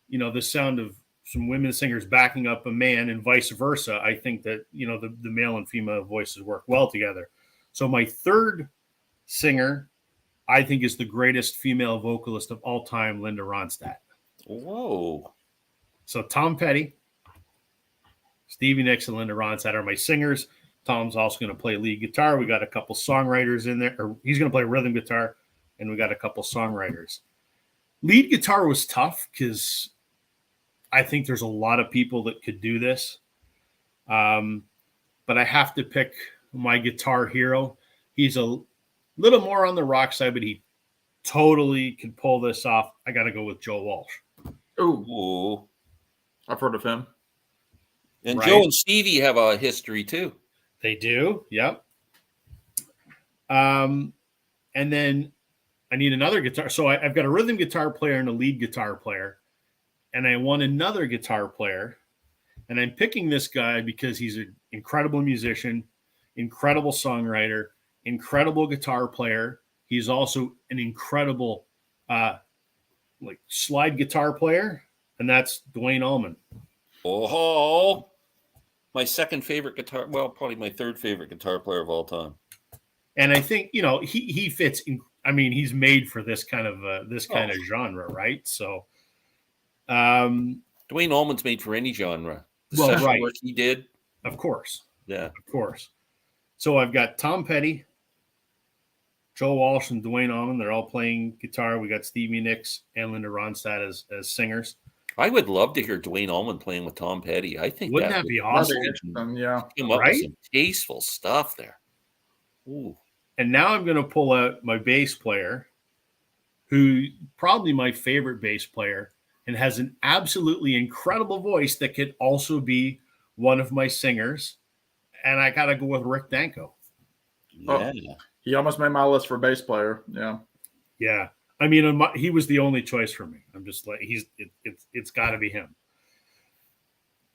the sound of some women singers backing up a man and vice versa. I think that, the male and female voices work well together. So my third singer, I think, is the greatest female vocalist of all time, Linda Ronstadt. Whoa. So Tom Petty, Stevie Nicks, and Linda Ronstadt are my singers. Tom's also going to play lead guitar. We got a couple songwriters in there, or he's going to play rhythm guitar, and we got a couple songwriters. Lead guitar was tough because I think there's a lot of people that could do this. But I have to pick my guitar hero. He's a little more on the rock side, but he totally can pull this off. I got to go with Joe Walsh. Ooh. I've heard of him. And Right. Joe and Stevie have a history too. They do. Yep. And then I need another guitar. So I've got a rhythm guitar player and a lead guitar player. And I want another guitar player. And I'm picking this guy because he's an incredible musician, incredible songwriter, incredible guitar player. He's also an incredible slide guitar player. And that's Duane Allman. Oh, my second favorite guitar. Well, probably my third favorite guitar player of all time. And I think, he fits in. I mean, he's made for this kind of genre, right? So, Duane Allman's made for any genre. The Well, session right. work he did. of course, Yeah. of course. So I've got Tom Petty, Joe Walsh, and Duane Allman. They're all playing guitar. We got Stevie Nicks and Linda Ronstadt as singers. I would love to hear Duane Allman playing with Tom Petty. I think Wouldn't that be awesome? Yeah. Come up Right? with some tasteful stuff there. Ooh. And now I'm going to pull out my bass player, who probably my favorite bass player, and has an absolutely incredible voice that could also be one of my singers. And I got to go with Rick Danko. Yeah. He almost made my list for bass player. Yeah. Yeah. I mean, he was the only choice for me. I'm just like, it's got to be him.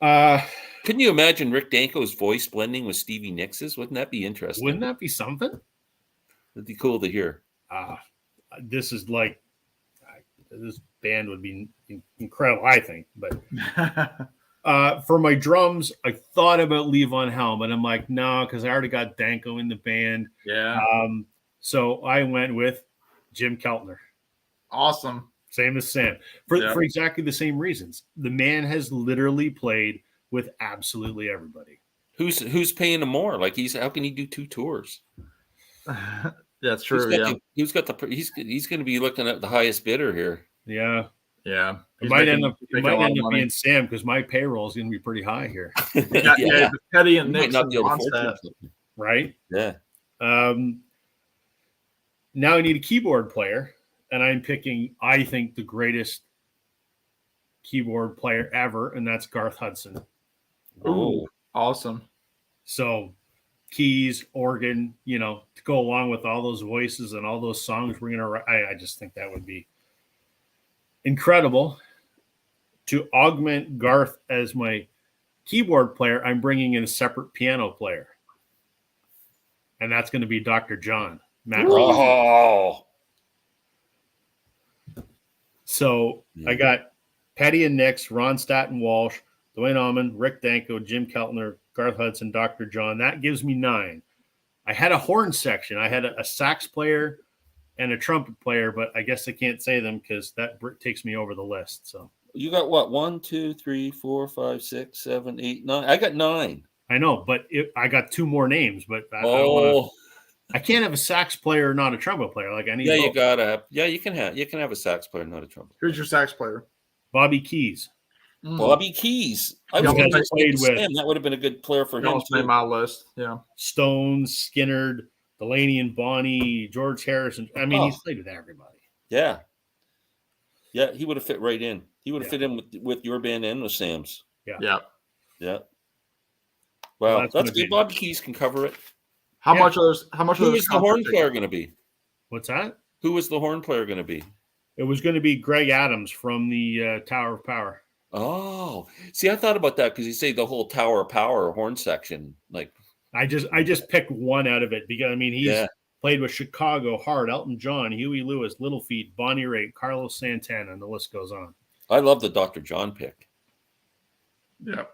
Couldn't you imagine Rick Danko's voice blending with Stevie Nicks's? Wouldn't that be interesting? Wouldn't that be something? It'd be cool to hear. This is like, this band would be incredible, I think. But for my drums, I thought about Levon Helm, but I'm like, no, because I already got Danko in the band. Yeah. So I went with Jim Keltner. Awesome. Same as Sam. For exactly the same reasons. The man has literally played with absolutely everybody. Who's paying him more? Like how can he do 2 tours? That's true. He's going to be looking at the highest bidder here. Yeah. Yeah. It might end up being Sam because my payroll is going to be pretty high here. Yeah. Petty and Nicks not be able to and afford Ronstadt. Right? Yeah. Now I need a keyboard player, and I'm picking, I think, the greatest keyboard player ever, and that's Garth Hudson. Ooh, awesome. So keys, organ, to go along with all those voices and all those songs we're going to write. I just think that would be incredible. To augment Garth as my keyboard player, I'm bringing in a separate piano player. And that's going to be Dr. John. Matt. Oh. So I got Petty and Nicks, Ronstadt and Walsh, Duane Allman, Rick Danko, Jim Keltner, Garth Hudson, Dr. John. That gives me 9. I had a horn section. I had a sax player and a trumpet player, but I guess I can't say them because that takes me over the list. So you got what? 1, 2, 3, 4, 5, 6, 7, 8, 9. I got 9. I know, but I got 2 more names. But I can't have a sax player, not a trumpet player. Like I need. Yeah, both. you gotta have. Yeah, you can have a sax player, not a trumpet. Who's your sax player? Bobby Keys. Bobby Keys. I was going to say Sam. That would have been a good player for him. Made my list. Yeah. Stones, Skinnerd, Delaney and Bonnie, George Harrison. I mean, he's played with everybody. Yeah. Yeah, he would have fit right in. He would have fit in with your band and with Sam's. Yeah. Well, that's good. Bobby Keys can cover it. How much of those? Who is the horn player going to be? What's that? Who was the horn player going to be? It was going to be Greg Adams from the Tower of Power. Oh, see, I thought about that because you say the whole Tower of Power horn section. Like, I just picked one out of it because I mean he's played with Chicago, Hart, Elton John, Huey Lewis, Little Feat, Bonnie Raitt, Carlos Santana, and the list goes on. I love the Dr. John pick. Yeah.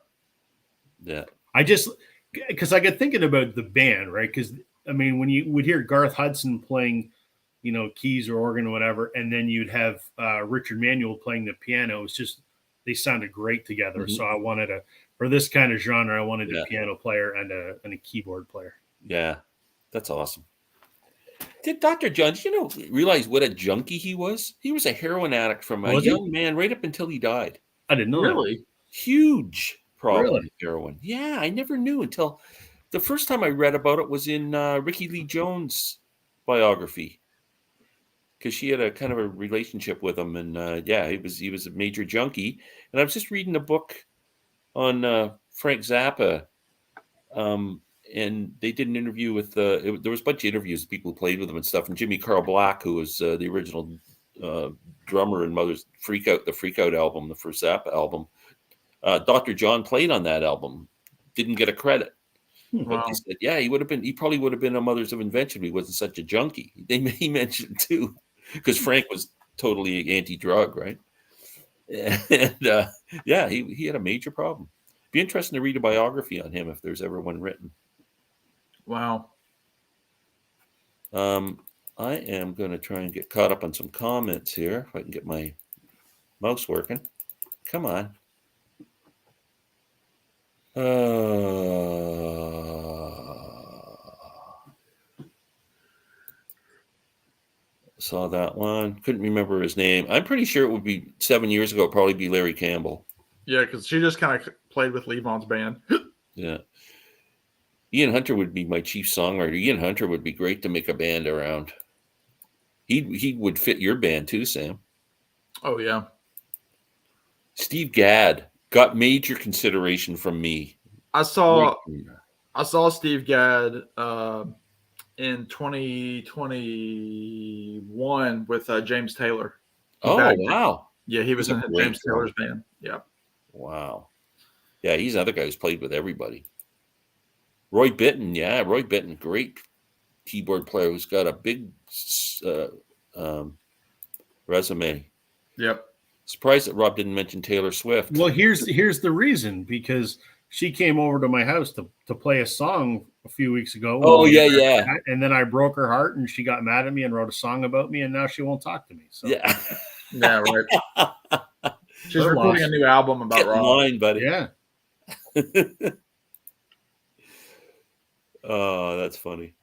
Because I get thinking about the band, right? Because I mean, when you would hear Garth Hudson playing, keys or organ or whatever, and then you'd have Richard Manuel playing the piano. It's just they sounded great together. Mm-hmm. So I wanted for this kind of genre, I wanted a piano player and a keyboard player. Yeah, that's awesome. Did Dr. John, realize what a junkie he was? He was a heroin addict from a young man right up until he died. I didn't know. Really? That. Huge problem with heroin. Yeah, I never knew until the first time I read about it was in Ricky Lee Jones' biography. Because she had a kind of a relationship with him, and he was a major junkie. And I was just reading a book on Frank Zappa, and they did an interview with there was a bunch of interviews of people who played with him and stuff. And Jimmy Carl Black, who was the original drummer in Mother's the Freak Out album, the first Zappa album, Dr. John played on that album, didn't get a credit. But he said, he probably would have been a Mother's of Invention if he wasn't such a junkie. He mentioned too. Because Frank was totally anti-drug, right? And he had a major problem. Be interesting to read a biography on him if there's ever one written. Wow. I am going to try and get caught up on some comments here if I can get my mouse working. Come on. Saw that one. Couldn't remember his name. I'm pretty sure it would be 7 years ago. It'd probably be Larry Campbell. Yeah, because she just kind of played with Levon's band. Yeah. Ian Hunter would be my chief songwriter. Ian Hunter would be great to make a band around. He would fit your band too, Sam. Oh, yeah. Steve Gadd got major consideration from me. I saw Steve Gadd in 2021 with James Taylor. Wow. Yeah, he was in James Taylor's band. Yeah. Wow. Yeah, he's another guy who's played with everybody. Roy Bittan, great keyboard player who's got a big resume. Yep. Surprised that Rob didn't mention Taylor Swift. Well, here's the reason, because she came over to my house to play a song a few weeks ago. Oh, yeah. And then I broke her heart, and she got mad at me and wrote a song about me, and now she won't talk to me. So. Yeah. Yeah, right. She's recording a new album about Rob. Line, buddy. Yeah. Oh, that's funny.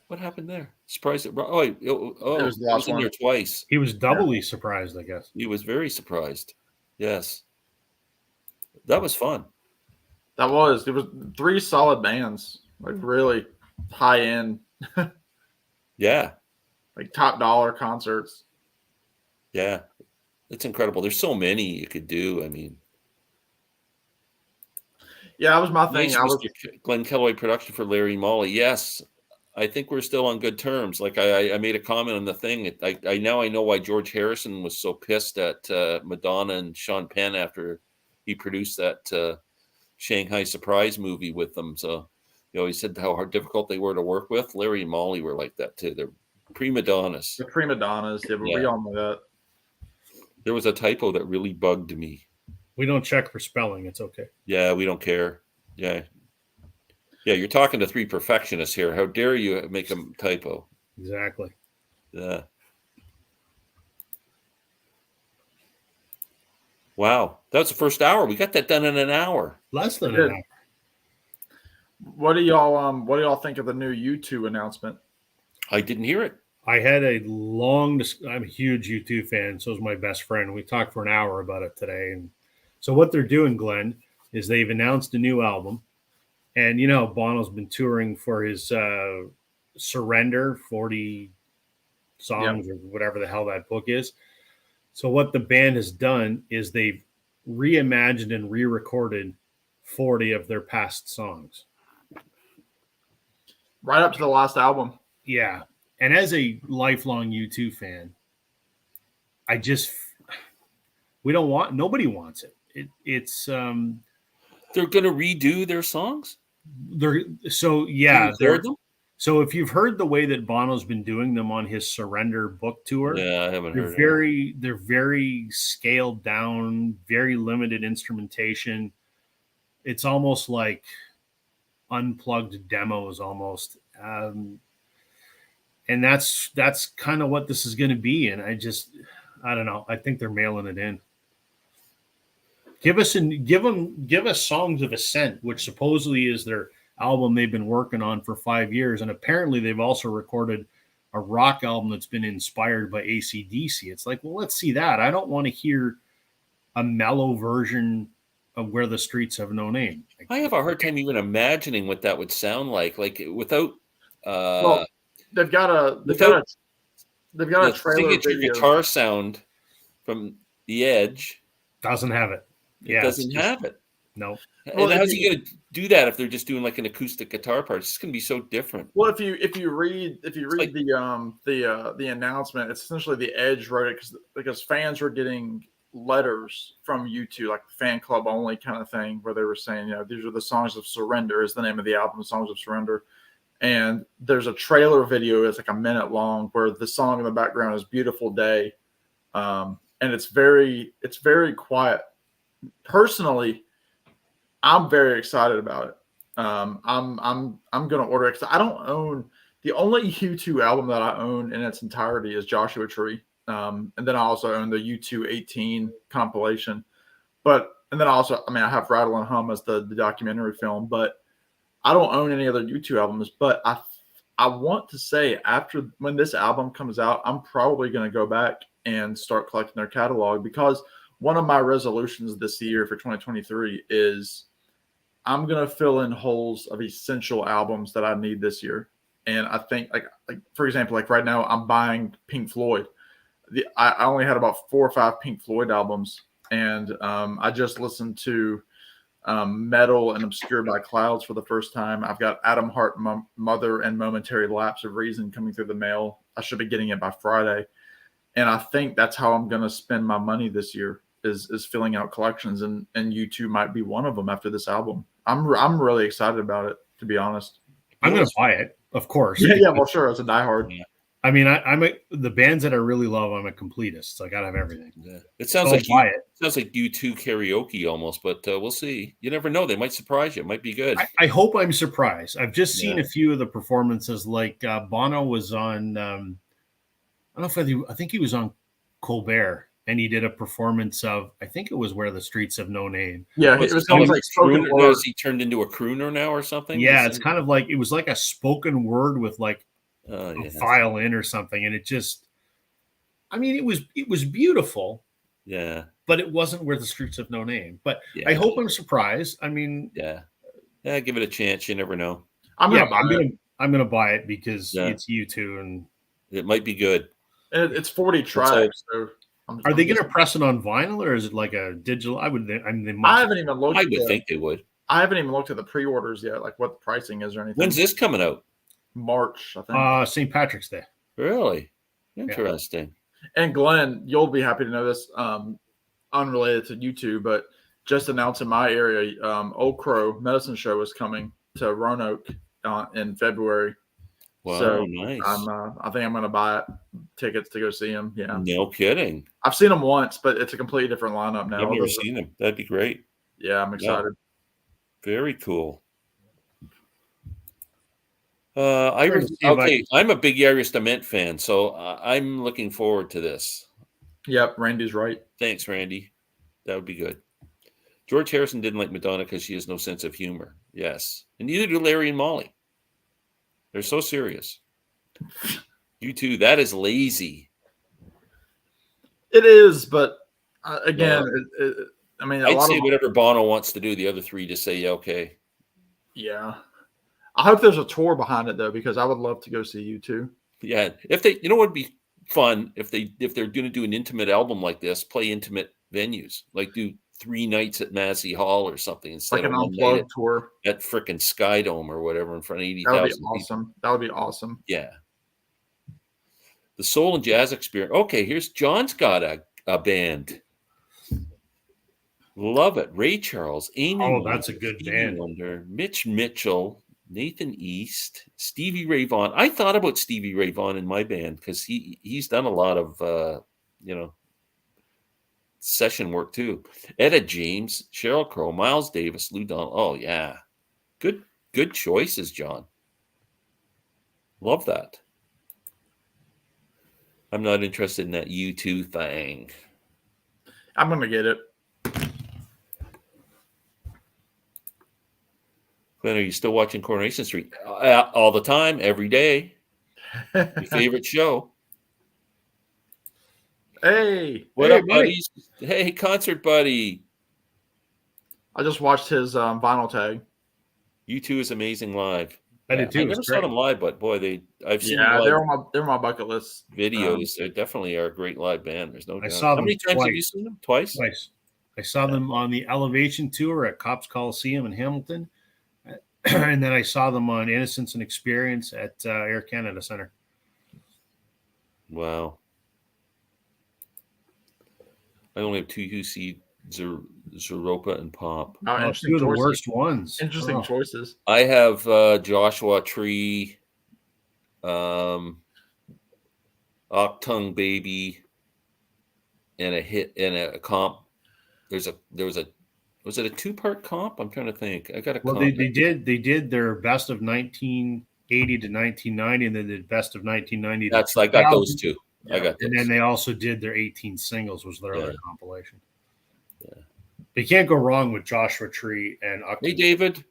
What happened there? Surprised that Rob. He was in there twice. He was doubly surprised, I guess. He was very surprised. Yes. That was fun. There was 3 solid bands, like really high end. Yeah. Like top dollar concerts. Yeah. It's incredible. There's so many you could do. I mean. Yeah, that was my thing. Glenn Kelloy production for Larry Molly. Yes. I think we're still on good terms. Like I made a comment on the thing. I now know why George Harrison was so pissed at Madonna and Sean Penn after he produced that Shanghai Surprise movie with them. So, he said how difficult they were to work with. Larry and Molly were like that too. They're prima donnas. The prima donnas. Yeah, but we all know that. There was a typo that really bugged me. We don't check for spelling. It's okay. Yeah, we don't care. Yeah. Yeah, you're talking to three perfectionists here. How dare you make a typo? Exactly. Yeah. Wow. That was the first hour. We got that done in an hour. Less than an hour. What do y'all think of the new U2 announcement? I didn't hear it. I had a long. I'm a huge U2 fan. So is my best friend. We talked for an hour about it today. And so what they're doing, Glenn, is they've announced a new album. And you know, Bono's been touring for his Surrender 40 songs or whatever the hell that book is. So what the band has done is they've reimagined and re-recorded 40 of their past songs. Right up to the last album. Yeah. And as a lifelong U2 fan, nobody wants it. It's they're going to redo their songs. So if you've heard the way that Bono's been doing them on his Surrender book tour, yeah, I haven't heard. They're very scaled down, very limited instrumentation. It's almost like unplugged demos, almost. And that's kind of what this is going to be. And I don't know. I think they're mailing it in. Give us Songs of Ascent, which supposedly is their album they've been working on for 5 years. And apparently they've also recorded a rock album that's been inspired by AC/DC. It's like, well, let's see that. I don't want to hear a mellow version of Where the Streets Have No Name. I have a hard time even imagining what that would sound like without. Well, they've got a trailer signature video. Guitar sound from The Edge. Doesn't have it. It doesn't have it. No. And how's he going to do that if they're just doing like an acoustic guitar part? It's going to be so different. Well, if you read like, the announcement, it's essentially The Edge wrote it because fans were getting letters from U2, like fan club only kind of thing, where they were saying, you know, these are the Songs of Surrender is the name of the album, Songs of Surrender. And there's a trailer video, it's like a minute long, where the song in the background is Beautiful Day. And it's very quiet. Personally, I'm very excited about it. I'm gonna order it because I don't own the only U2 album that I own in its entirety is Joshua Tree. And then I also own the U2 18 compilation. And then I have Rattle and Hum as the documentary film, but I don't own any other U2 albums. But I want to say when this album comes out, I'm probably going to go back and start collecting their catalog, because one of my resolutions this year for 2023 is I'm going to fill in holes of essential albums that I need this year. And I think like for example, like right now I'm buying Pink Floyd. I only had about 4 or 5 Pink Floyd albums, and I just listened to Metal and Obscured by Clouds for the first time. I've got Adam Hart, Mother, and Momentary Lapse of Reason coming through the mail. I should be getting it by Friday. And I think that's how I'm going to spend my money this year is filling out collections, and U2 might be one of them after this album. I'm really excited about it, to be honest. I'm going to buy it, of course. Yeah, well, sure, as a diehard. Yeah. I mean, the bands that I really love, I'm a completist, so I got to have everything. Yeah. It sounds like U2 karaoke almost, but we'll see. You never know; they might surprise you. It might be good. I hope I'm surprised. I've just seen a few of the performances. Like Bono was on. I think he was on Colbert, and he did a performance of. I think it was Where the Streets Have No Name. Yeah, it was almost like spoken word. Was he turned into a crooner now or something? Yeah, it's kind of like it was like a spoken word with like. A violin or something, and it just it was beautiful, but it wasn't Where the Streets Have No Name. But I hope I'm surprised. I mean, give it a chance. You never know. I'm gonna buy it because it's U2 and it might be good. And it's 40 tracks. So are they gonna press it on vinyl, or is it like a digital? I haven't even looked. I would think they would. I haven't even looked at the pre-orders yet, like what the pricing is or anything. When's this coming out? March, I think. St. Patrick's Day. Really? Interesting. Yeah. And Glenn, you'll be happy to know this, unrelated to U2, but just announced in my area, Old Crow Medicine Show is coming to Roanoke in February. Wow, So nice. I think I'm going to buy tickets to go see him. Yeah. No kidding. I've seen him once, but it's a completely different lineup now. I've never seen him. That'd be great. Yeah, I'm excited. Very cool. Okay, I'm a big Yaris Dement fan, so I'm looking forward to this. Yep, Randy's right. Thanks, Randy. That would be good. George Harrison didn't like Madonna because she has no sense of humor. Yes. And neither do Larry and Molly. They're so serious. You too. That is lazy. It is, but again, I mean, I'd say whatever Bono wants to do, the other three just say, yeah, okay. Yeah. I hope there's a tour behind it, though, because I would love to go see U2. Yeah. If they, what would be fun if they're going to do an intimate album like this, play intimate venues, like do 3 nights at Massey Hall or something instead like of an unplugged tour at frickin' Skydome or whatever in front of 80,000 That would be awesome. People. That would be awesome. Yeah. The Soul and Jazz Experience. Okay, here's John's got a band. Love it. Ray Charles, Amy. Oh, that's a good Stevie band. Wonder, Mitch Mitchell, Nathan East, Stevie Ray Vaughan. I thought about Stevie Ray Vaughan in my band because he's done a lot of session work too. Etta James, Sheryl Crow, Miles Davis, Lou Donald. Oh yeah, good choices, John. Love that. I'm not interested in that U2 thing. I'm gonna get it. Glenn, are you still watching Coronation Street? All the time, every day. Your favorite show. Hey. What up, buddies? Hey, concert buddy. I just watched his vinyl tag. U2 is amazing live. I did too. I never saw them live, but boy, I've seen they're on my bucket list. Videos. They definitely are a great live band. There's no doubt. Saw them How many times have you seen them? Twice? Twice. I saw them on the Elevation tour at Cops Coliseum in Hamilton. And then I saw them on Innocence and Experience at Air Canada Center. Wow. I only have 2 UC, Zeropa and Pop. Oh, 2 of the worst ones. Interesting choices. I have Joshua Tree, Octung Baby, and a hit and a comp. There was a was it a 2-part comp? I'm trying to think. I got a comp. Well, they did their best of 1980 to 1990, and then did best of 1990. That's I got those 2. Yeah. I got those. And then they also did their 18 singles, was their other compilation. Yeah. But you can't go wrong with Joshua Tree and Octung. Hey, David.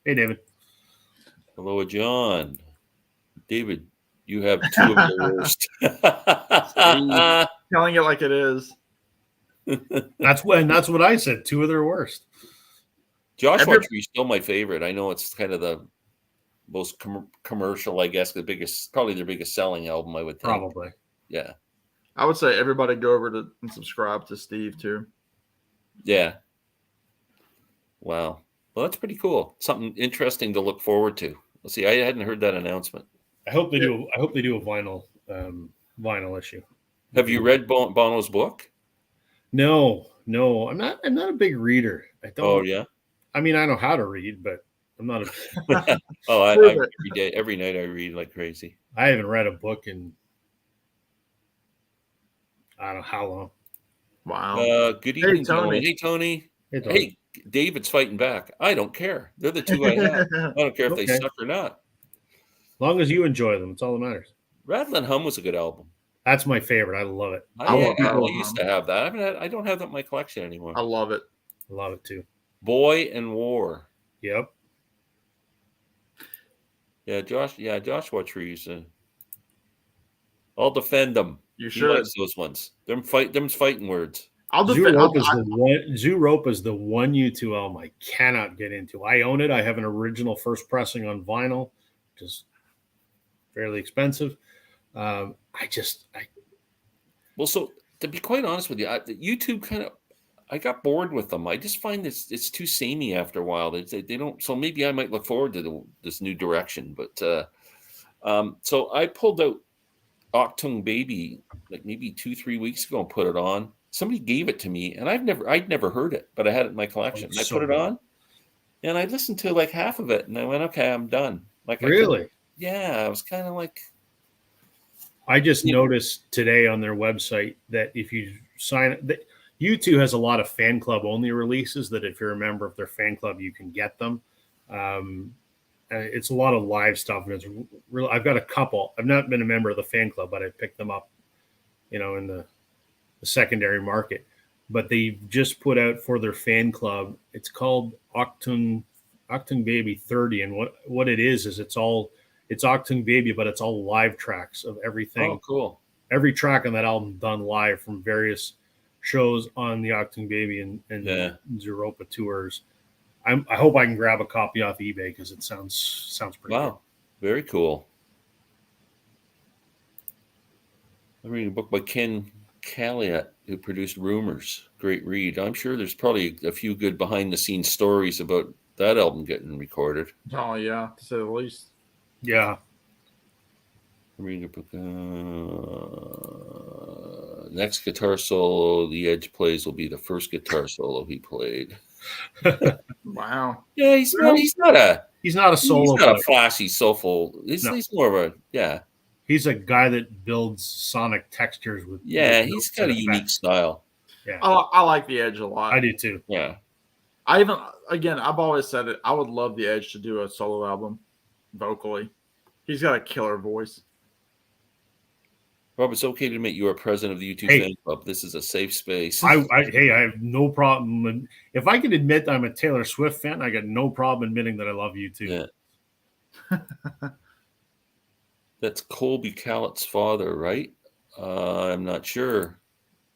Hey, David. Hello, John. David, you have 2 of the worst. Telling it like it is. That's what I said. 2 of their worst. Joshua Tree is still my favorite. I know it's kind of the most commercial, I guess, probably their biggest selling album, I would think. Probably. Yeah. I would say everybody go over and subscribe to Steve too. Yeah. Wow. Well, that's pretty cool. Something interesting to look forward to. Let's see. I hadn't heard that announcement. I hope they do. I hope they do a vinyl issue. Have you read Bono's book? No. I'm not a big reader. I don't. Oh yeah. I mean, I know how to read, but I'm not a. Every night I read like crazy. I haven't read a book in I don't know how long. Wow. Good evening, Tony. Hey, Tony. Hey, David's fighting back. I don't care. They're the 2 I have. I don't care if they suck or not. As long as you enjoy them, it's all that matters. Rattle and Hum was a good album. That's my favorite. I love it. I used to have that. I don't have that in my collection anymore. I love it. I love it too. Boy and War. Yep. Yeah, Joshua Trees. I'll defend them. You should. He likes those ones. Them's fighting words. Zooropa is the one U2 album I cannot get into. I own it. I have an original first pressing on vinyl, which is fairly expensive. So to be quite honest with you, YouTube kind of, I got bored with them. I just find it's too samey after a while. They don't. So maybe I might look forward to this new direction. But so I pulled out Octung Baby like maybe 2-3 weeks ago and put it on. Somebody gave it to me, and I'd never heard it, but I had it in my collection. I put it on, and I listened to like half of it, and I went, okay, I'm done. Like really? yeah, I was kind of like, I just noticed today on their website that if you sign that U2 has a lot of fan club only releases that if you're a member of their fan club, you can get them. It's a lot of live stuff, and it's real. I've got a couple. I've not been a member of the fan club, but I picked them up, in the secondary market. But they just put out for their fan club. It's called Octung Baby 30, and what it is it's Octung Baby, but it's all live tracks of everything. oh, cool. Every track on that album done live from various shows on the Octung Baby and Zeropa tours. I hope I can grab a copy off eBay because it sounds pretty good. Very cool. I'm reading a book by Ken Calliot, who produced Rumors. Great read. I'm sure there's probably a few good behind-the-scenes stories about that album getting recorded. Oh, yeah, to say the least. Yeah. I'm reading a book. Next guitar solo The Edge plays will be the first guitar solo he played. Wow. Yeah, he's not a solo. He's not a flashy, soulful. He's more of a He's a guy that builds sonic textures with. He's got a unique style. Yeah, I like the Edge a lot. I do too. Yeah, I've always said it. I would love the Edge to do a solo album, vocally. He's got a killer voice. Rob, it's okay to admit you are president of the U2 fan club. This is a safe space. I have no problem. If I can admit I'm a Taylor Swift fan, I got no problem admitting that I love U2. Yeah. That's Colby Callett's father, right? I'm not sure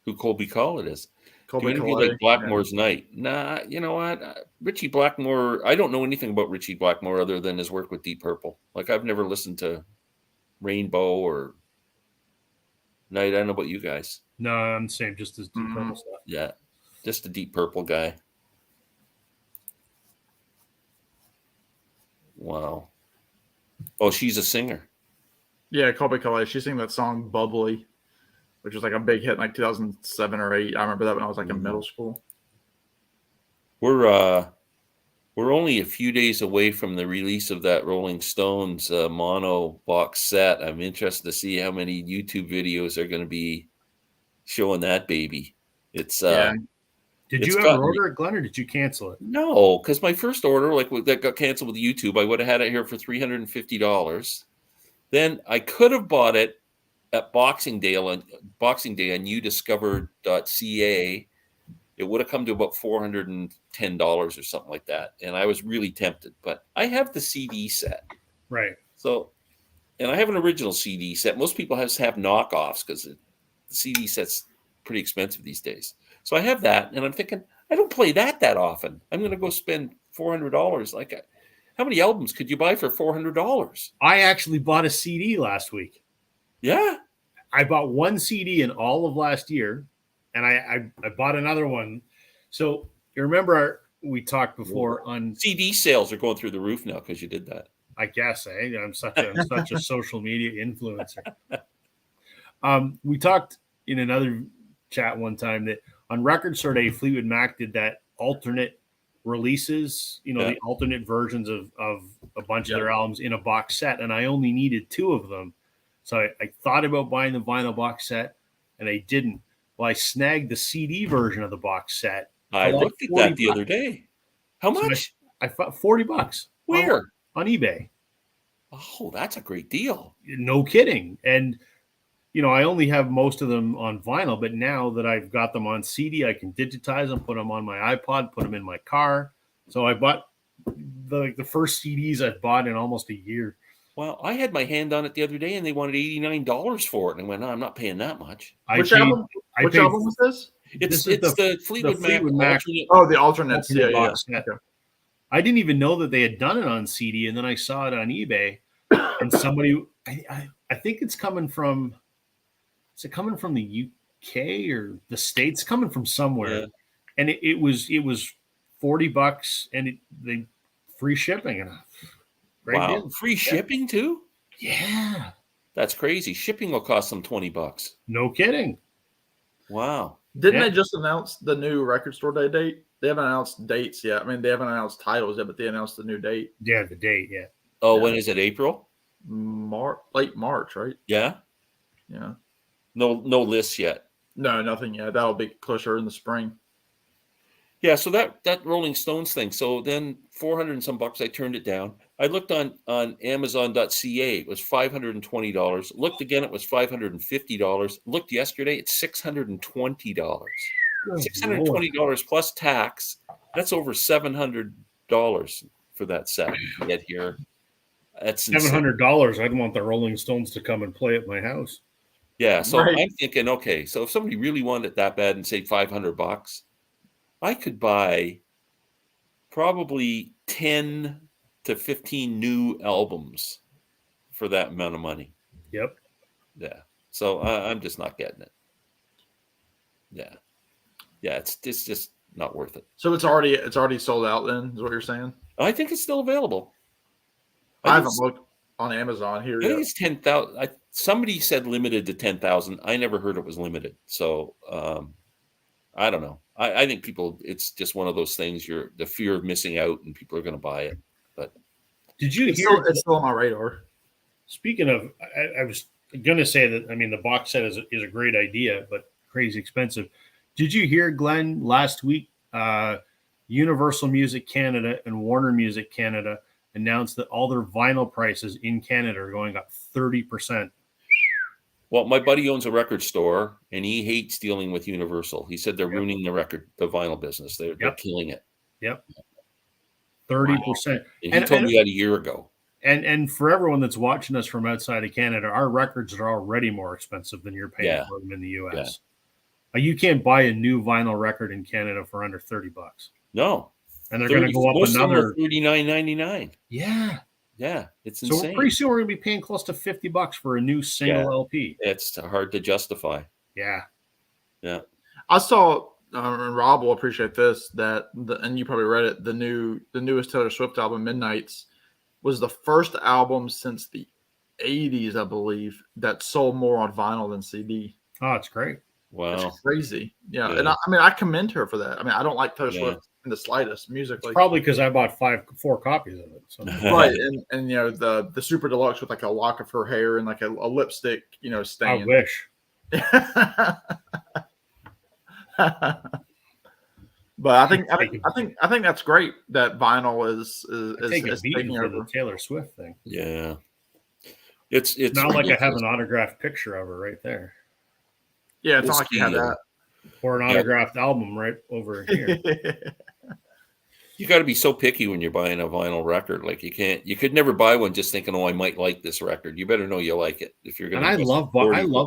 who Colby Collett is. Colby Do you like Blackmore's Night? Nah, you know what? Richie Blackmore, I don't know anything about Richie Blackmore other than his work with Deep Purple. Like, I've never listened to Rainbow or Night. I don't know about you guys. No, I'm the same, just as Deep Purple stuff. Yeah, just a Deep Purple guy. Wow. Oh, she's a singer. Yeah, Colby Collett. She sang that song "Bubbly," which was like a big hit in like 2007 or 8. I remember that when I was like in middle school. We're only a few days away from the release of that Rolling Stones mono box set. I'm interested to see how many YouTube videos are going to be showing that baby. It's Did you ever order it, Glenn, or did you cancel it? No, because my first order, that got canceled with YouTube, I would have had it here for $350. Then I could have bought it at Boxing Day on udiscover.ca. It would have come to about $410 or something like that. And I was really tempted, but I have the CD set. Right. So, and I have an original CD set. Most people have knockoffs because the CD set's pretty expensive these days. So I have that, and I'm thinking, I don't play that often. I'm going to go spend $400. How many albums could you buy for $400? I actually bought a CD last week. Yeah. I bought one CD in all of last year, and I bought another one. So you remember we talked before on CD sales are going through the roof now because you did that. I guess I'm such a social media influencer. We talked in another chat one time that on Record Store Day, Fleetwood Mac did that alternate releases, the alternate versions of a bunch of their albums in a box set, and I only needed 2 of them. So I thought about buying the vinyl box set, and I didn't. Well, I snagged the CD version of the box set. I looked at that the other day. How much? I thought $40. Where? On eBay. Oh, that's a great deal. No kidding. And I only have most of them on vinyl, but now that I've got them on CD, I can digitize them, put them on my iPod, put them in my car. So I bought the first CDs I've bought in almost a year. Well, I had my hand on it the other day, and they wanted $89 for it, and I went, "No, I'm not paying that much." Which album was this? It's the Fleetwood Mac. Oh, the alternates. Yeah. Okay. I didn't even know that they had done it on CD, and then I saw it on eBay, and somebody, I think it's coming from. Is it coming from the UK or the States? Coming from somewhere, yeah. And it was $40, and they free shipping. And wow, deal. Free shipping too? Yeah, that's crazy. Shipping will cost them $20. No kidding. Wow. Didn't they just announce the new Record Store Day date? They haven't announced dates yet. I mean, they haven't announced titles yet, but they announced the new date. Yeah, the date. Yeah. Oh, when is it? April? late March, right? Yeah. Yeah. No lists yet. No, nothing yet. That'll be closer in the spring. Yeah, so that Rolling Stones thing. So then 400 and some bucks, I turned it down. I looked on Amazon.ca. It was $520. Looked again, it was $550. Looked yesterday, it's $620. $620 plus tax. That's over $700 for that set to get here. That's $700. I'd want the Rolling Stones to come and play at my house. Yeah, so Right. I'm thinking, okay, so if somebody really wanted it that bad and say $500, I could buy probably 10 to 15 new albums for that amount of money. Yep. Yeah. So I'm just not getting it. Yeah. Yeah, it's just not worth it. So it's already sold out then, is what you're saying? I think it's still available. I haven't looked on Amazon here I think yet. it's 10,000. Somebody said limited to 10,000. I never heard it was limited. So I don't know. I think people, it's just one of those things, the fear of missing out and people are going to buy it. But did you It's hear? still on my radar. Speaking of, I was going to say that, I mean, the box set is a great idea, but crazy expensive. Did you hear, Glenn, last week, Universal Music Canada and Warner Music Canada announced that all their vinyl prices in Canada are going up 30%. Well, my buddy owns a record store, and he hates dealing with Universal. He said they're ruining the vinyl business. They're killing it. Yep. 30%. Wow. And he told me that a year ago. And for everyone that's watching us from outside of Canada, our records are already more expensive than you're paying for them in the U.S. Yeah. You can't buy a new vinyl record in Canada for under $30. No. And they're going to go up another $39.99. Yeah. Yeah, it's insane. So pretty soon we're going to be paying close to $50 for a new single LP. It's hard to justify. Yeah. Yeah. I saw, and Rob will appreciate this, and you probably read it, the newest Taylor Swift album, Midnights, was the first album since the 80s, I believe, that sold more on vinyl than CD. Oh, it's great. Wow. It's crazy. Yeah. And I commend her for that. I mean, I don't like Taylor Swift in the slightest musically. It's probably because I bought 4 copies of it. So. Right. And you know, the super deluxe with like a lock of her hair and like a lipstick, stain. I wish. But I think that's great that vinyl is taking over the Taylor Swift thing. Yeah. It's not like I have an autographed picture of her right there. Yeah, it's not like you have that. Or an autographed album right over here. You got to be so picky when you're buying a vinyl record. Like you could never buy one just thinking, oh, I might like this record. You better know you like it if you're going to. And I love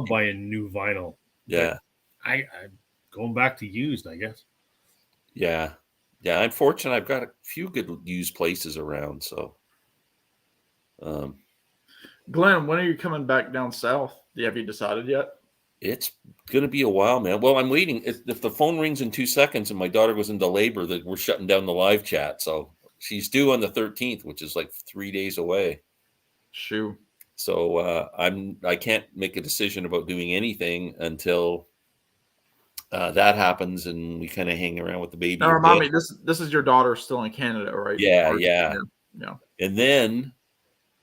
buying new vinyl. Yeah. I going back to used, I guess. Yeah. Yeah. I'm fortunate. I've got a few good used places around. So, Glenn, when are you coming back down south? Have you decided yet? It's going to be a while, man. Well, I'm waiting. If the phone rings in 2 seconds and my daughter goes into labor, that we're shutting down the live chat. So she's due on the 13th, which is like 3 days away. Shoo. So I can't make a decision about doing anything until that happens, and we kind of hang around with the baby. Now, remind me, this is your daughter still in Canada, right? Yeah. Yeah. And then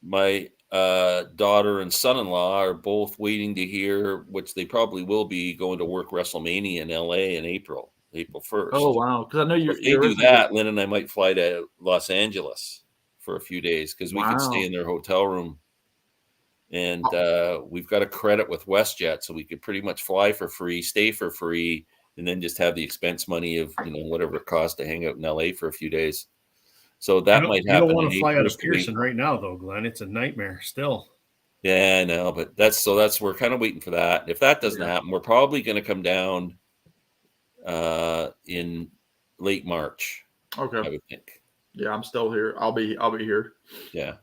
my daughter and son-in-law are both waiting to hear, which they probably will be, going to work WrestleMania in LA in April 1st. Oh wow! Because I know if they do that, Lynn and I might fly to Los Angeles for a few days because we could stay in their hotel room, and we've got a credit with WestJet, so we could pretty much fly for free, stay for free, and then just have the expense money of whatever it costs to hang out in LA for a few days. So that might happen. You don't want to fly out of Pearson right now, though, Glenn. It's a nightmare still. Yeah, I know, but we're kind of waiting for that. If that doesn't happen, we're probably going to come down in late March. Okay, I would think. Yeah, I'm still here. I'll be here. Yeah.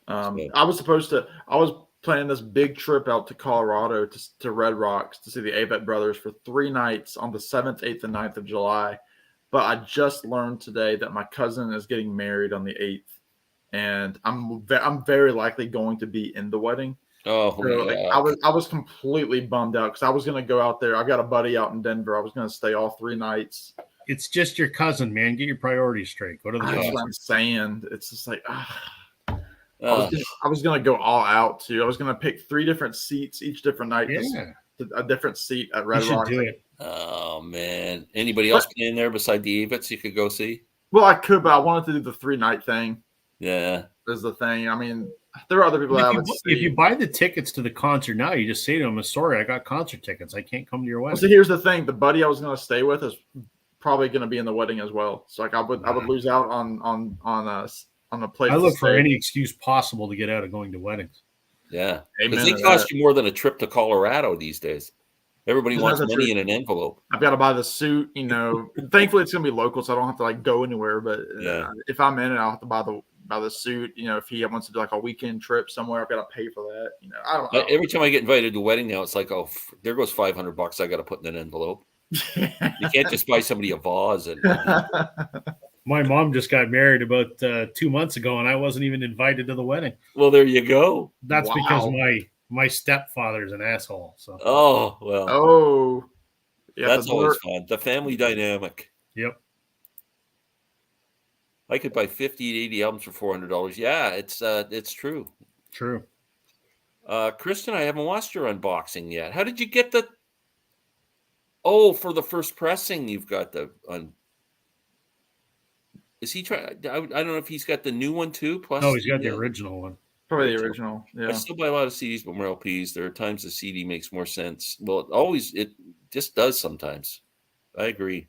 I was planning this big trip out to Colorado to Red Rocks to see the Avett Brothers for 3 nights on the 7th, 8th, and 9th of July. But I just learned today that my cousin is getting married on the 8th, and I'm very likely going to be in the wedding. Oh, so, I was completely bummed out because I was going to go out there. I've got a buddy out in Denver. I was going to stay all 3 nights. It's just your cousin, man. Get your priorities straight. Go to the. That's what I'm saying. It's just like. I was gonna go all out too. I was gonna pick 3 different seats each different night. Yeah. A different seat at You Red should Rock. do it. Oh man! Anybody else playing there beside the Avits you could go see? Well, I could, but I wanted to do the 3-night thing. Yeah, Is the thing. I mean, there are other people that I would see. If you buy the tickets to the concert now, you just say to them, "Sorry, I got concert tickets. I can't come to your wedding." So here's the thing: the buddy I was going to stay with is probably going to be in the wedding as well. So like I would lose out on a place. I look for any excuse possible to get out of going to weddings. yeah, because they cost you more than a trip to Colorado these days. Everybody wants money in an envelope. I've got to buy the suit, you know. Thankfully, it's gonna be local, so I don't have to like go anywhere. But if I'm in it, I'll have to buy the suit. You know, if he wants to do like a weekend trip somewhere, I've got to pay for that. You know, I don't. Every time I get invited to a wedding now, it's like, oh, there goes $500 I got to put in an envelope. You can't just buy somebody a vase. And my mom just got married about 2 months ago, and I wasn't even invited to the wedding. Well, there you go. That's because my stepfather's an asshole. So. Oh well. Oh, yeah, that's always fun. The family dynamic. Yep. I could buy 50 to 80 albums for $400. Yeah, it's true. True. Kristen, I haven't watched your unboxing yet. How did you get the? Oh, for the first pressing, you've got the. Is he trying? I don't know if he's got the new one too. Plus, no, he's got the original one. Probably the original. Yeah. I still buy a lot of CDs, but more LPs. There are times the CD makes more sense. Well, it just does sometimes. I agree.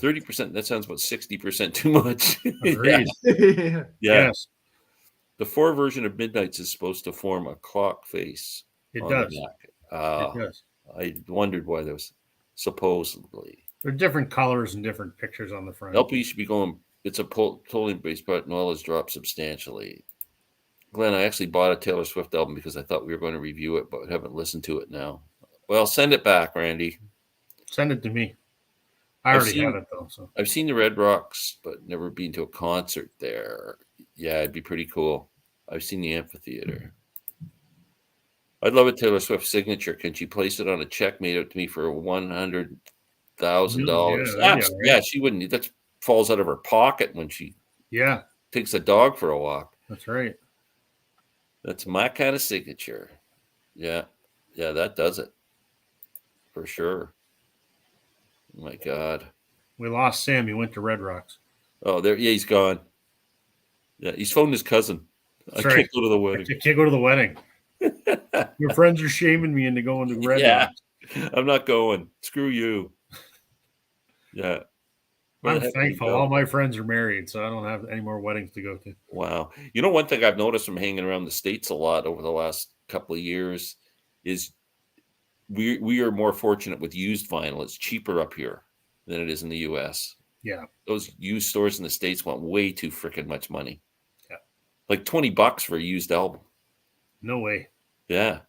30%. That sounds about 60% too much. Agreed. Yeah. Yes. The 4 version of Midnight's is supposed to form a clock face. It does. It does. I wondered why there was supposedly. There are different colors and different pictures on the front. LP should be going. It's a totally based part, and all has dropped substantially. Glenn, I actually bought a Taylor Swift album because I thought we were going to review it, but haven't listened to it now. Well, send it back, Randy. Send it to me. I already have it, though. So I've seen the Red Rocks, but never been to a concert there. Yeah, it'd be pretty cool. I've seen the amphitheater. I'd love a Taylor Swift signature. Can she place it on a check made out to me for $100,000? Yeah, she wouldn't. That falls out of her pocket when she takes a dog for a walk. That's right. That's my kind of signature. Yeah, that does it for sure. Oh my God, we lost Sam. He went to Red Rocks. Oh, there. Yeah, he's gone. Yeah, he's phoned his cousin. That's I can't go to the wedding. I can't go to the wedding. Your friends are shaming me into going to Red Rocks. I'm not going. Screw you. Yeah. I'm thankful. All my friends are married, so I don't have any more weddings to go to. Wow. You know, one thing I've noticed from hanging around the States a lot over the last couple of years is we are more fortunate with used vinyl. It's cheaper up here than it is in the U.S. Yeah. Those used stores in the States want way too freaking much money. Yeah. Like $20 for a used album. No way. Yeah.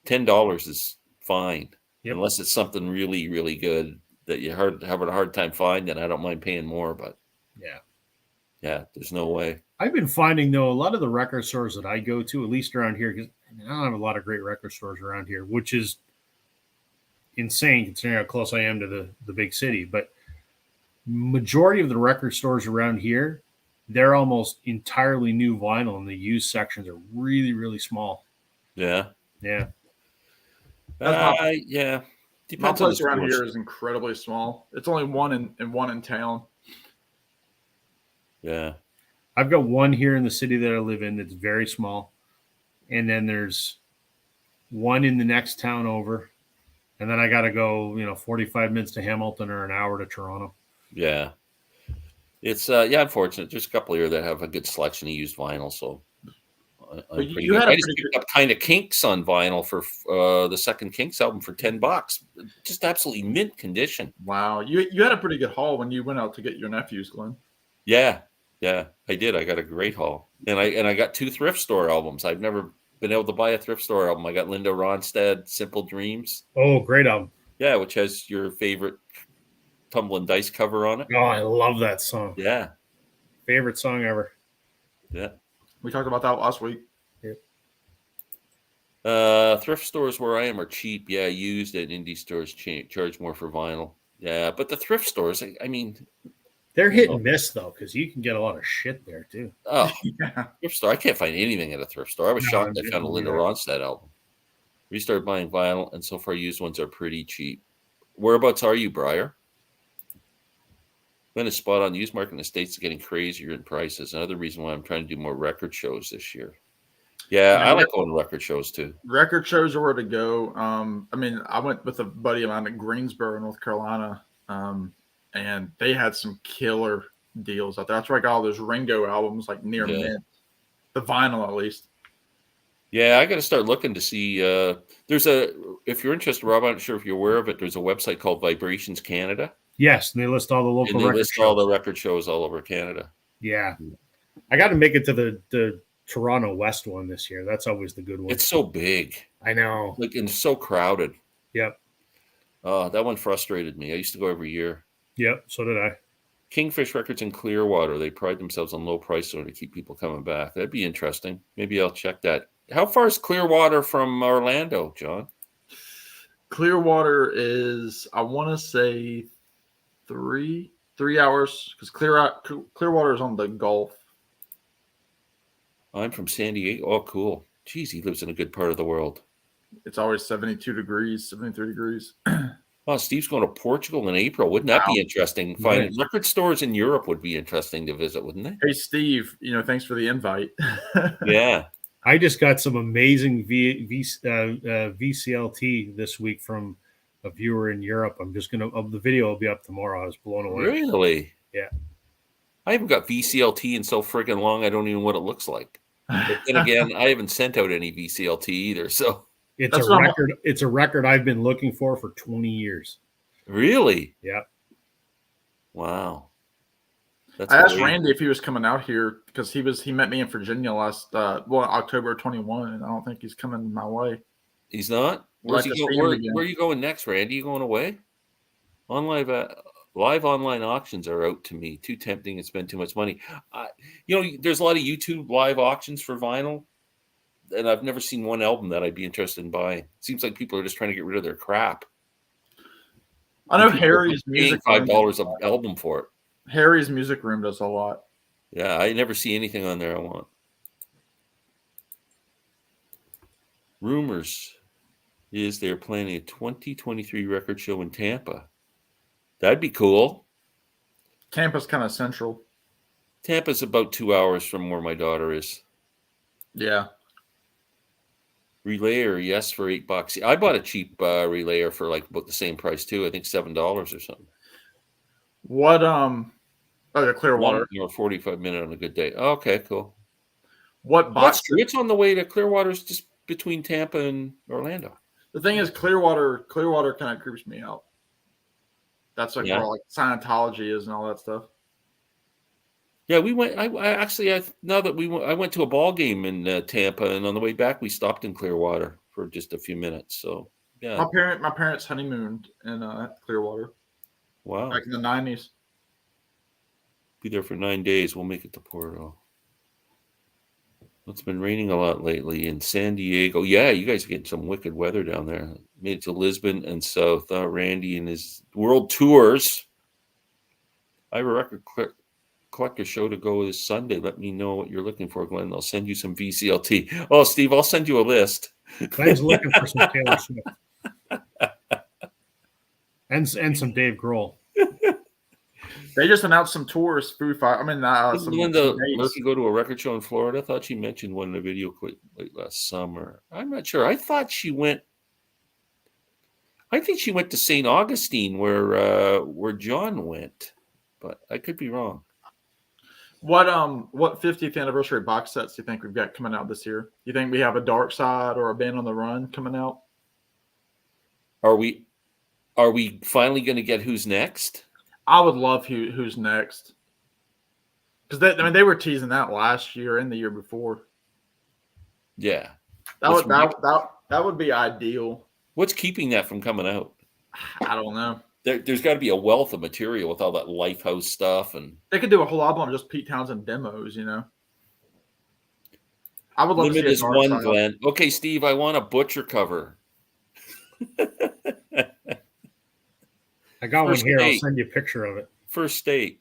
$10 is fine. Yep. Unless it's something really, really good that you have a hard time finding. I don't mind paying more, but yeah, there's no way. I've been finding, though, a lot of the record stores that I go to, at least around here, because I don't have a lot of great record stores around here, which is insane considering how close I am to the big city. But majority of the record stores around here, they're almost entirely new vinyl, and the used sections are really, really small. Yeah. Yeah. Yeah. Depends. My place around here is incredibly small. It's only one in town. Yeah. I've got one here in the city that I live in that's very small. And then there's one in the next town over. And then I got to go, 45 minutes to Hamilton or an hour to Toronto. Yeah. It's, unfortunate. There's a couple here that have a good selection of used vinyl. So I just picked up Kind of Kinks on vinyl for the second Kinks album for $10. Just absolutely mint condition. Wow. You had a pretty good haul when you went out to get your nephews, Glenn. Yeah, I did. I got a great haul, and I got 2 thrift store albums. I've never been able to buy a thrift store album. I got Linda Ronstadt, Simple Dreams. Oh, great album! Yeah, which has your favorite Tumbling Dice cover on it. Oh, I love that song. Yeah, favorite song ever. Yeah, we talked about that last week. Yep. Thrift stores where I am are cheap. Yeah, used at indie stores charge more for vinyl. Yeah, but the thrift stores, I mean. They're hit and miss though, because you can get a lot of shit there too. Oh, Yeah. thrift store. I can't find anything at a thrift store. I was shocked I found a Linda Ronstadt album. Restarted buying vinyl, and so far used ones are pretty cheap. Whereabouts are you, Briar? Been a spot on the used market in the States is getting crazier in prices. Another reason why I'm trying to do more record shows this year. Yeah, I like going to record shows too. Record shows are where to go. I mean, I went with a buddy of mine at Greensboro, North Carolina, and they had some killer deals out there. That's where I got all those Ringo albums, like near mint, the vinyl at least. Yeah, I got to start looking to see. If you're interested, Rob, I'm not sure if you're aware of it. There's a website called Vibrations Canada. Yes, and they list all the local record shows. All the record shows all over Canada. Yeah, I got to make it to the Toronto West one this year. That's always the good one. It's so big. I know. Like, and so crowded. Yep. That one frustrated me. I used to go every year. Yep, so did I. Kingfish Records in Clearwater. They pride themselves on low price to keep people coming back. That'd be interesting. Maybe I'll check that. How far is Clearwater from Orlando, John? Clearwater is, I want to say, 3 hours, because Clearwater is on the Gulf. I'm from San Diego. Oh, cool. Geez, he lives in a good part of the world. It's always 72 degrees, 73 degrees. Oh, Steve's going to Portugal in April. Wouldn't that be interesting? Finding record stores in Europe would be interesting to visit, wouldn't it? Hey, Steve, thanks for the invite. Yeah. I just got some amazing VCLT this week from a viewer in Europe. The video will be up tomorrow. I was blown away. Really? Yeah. I haven't got VCLT in so friggin' long, I don't even know what it looks like. But then again, I haven't sent out any VCLT either, so. It's a record I've been looking for 20 years. Really? Yeah. Wow. I asked Randy if he was coming out here because he met me in Virginia last October 21, and I don't think he's coming my way. He's not? Where are you going next, Randy? You going away? Live online auctions are out to me. Too tempting and spend too much money. There's a lot of YouTube live auctions for vinyl, and I've never seen one album that I'd be interested in buying. It seems like people are just trying to get rid of their crap. I know Harry's music $5 an album for it. Harry's Music Room does a lot. Yeah, I never see anything on there I want. Rumors is they're planning a 2023 record show in Tampa. That'd be cool. Tampa's kind of central. Tampa's about 2 hours from where my daughter is. Yeah. Relayer, yes, for $8. I bought a cheap relayer for like about the same price too. I think $7 or something. What the Clearwater. 45-minute on a good day. Oh, okay, cool. What box? It's on the way to Clearwater's just between Tampa and Orlando. The thing is, Clearwater kind of creeps me out. That's like where like Scientology is and all that stuff. Yeah, we went. I went to a ball game in Tampa, and on the way back, we stopped in Clearwater for just a few minutes. So yeah, my parents honeymooned in Clearwater. Wow, back in the 90s. Be there for 9 days. We'll make it to Porto. It's been raining a lot lately in San Diego. Yeah, you guys are getting some wicked weather down there. Made it to Lisbon and south. Randy and his world tours. I have a record collector show to go this Sunday. Let me know what you're looking for, Glenn. I'll send you some VCLT. Oh, Steve, I'll send you a list. Glenn's looking for some Taylor Swift. And some Dave Grohl. They just announced some tours. Linda Murphy go to a record show in Florida? I thought she mentioned one in a video clip late last summer. I'm not sure. I think she went to St. Augustine where John went, but I could be wrong. What 50th anniversary box sets do you think we've got coming out this year? You think we have a Dark Side or a Band on the Run coming out? Are we finally going to get Who's Next? I would love Who's Next, because they were teasing that last year and the year before. Yeah, that would be ideal. What's keeping that from coming out? I don't know. There's got to be a wealth of material with all that Lifehouse stuff, and they could do a whole album of just Pete Townsend demos. I would love Limit to see is one, Glenn. Okay, Steve, I want a Butcher cover. I got one here. I'll send you a picture of it. First State.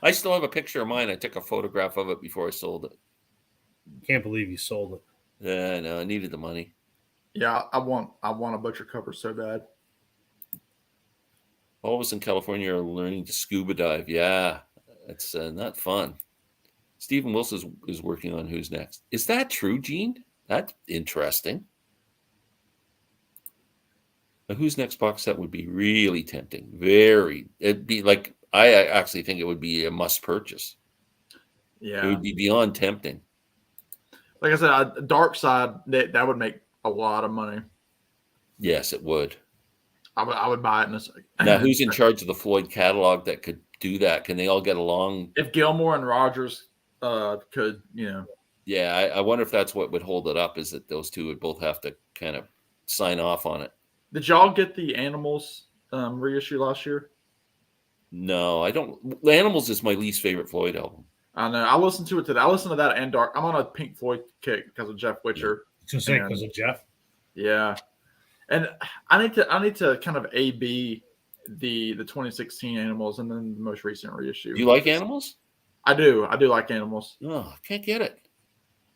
I still have a picture of mine. I took a photograph of it before I sold it. Can't believe you sold it. Yeah, no, I needed the money. Yeah, I want a butcher cover so bad. All of us in California are learning to scuba dive. Yeah, it's not fun. Stephen Wilson is working on Who's Next. Is that true, Gene? That's interesting. A Who's Next box set would be really tempting. It'd be like, I actually think it would be a must purchase. Yeah. It would be beyond tempting. Like I said, Dark Side, that would make a lot of money. Yes, it would. I would buy it in a second. Now, who's in charge of the Floyd catalog that could do that? Can they all get along? If Gilmore and Rogers could, Yeah, I wonder if that's what would hold it up, is that those two would both have to kind of sign off on it. Did y'all get the Animals reissue last year? No, I don't. Animals is my least favorite Floyd album. I know. I listened to it today. I listened to that and Dark. I'm on a Pink Floyd kick because of Jeff Witcher. To say because of Jeff. Yeah, and I need to kind of A/B the 2016 Animals and then the most recent reissue. Do you like Animals? I do. I do like Animals. Oh, I can't get it.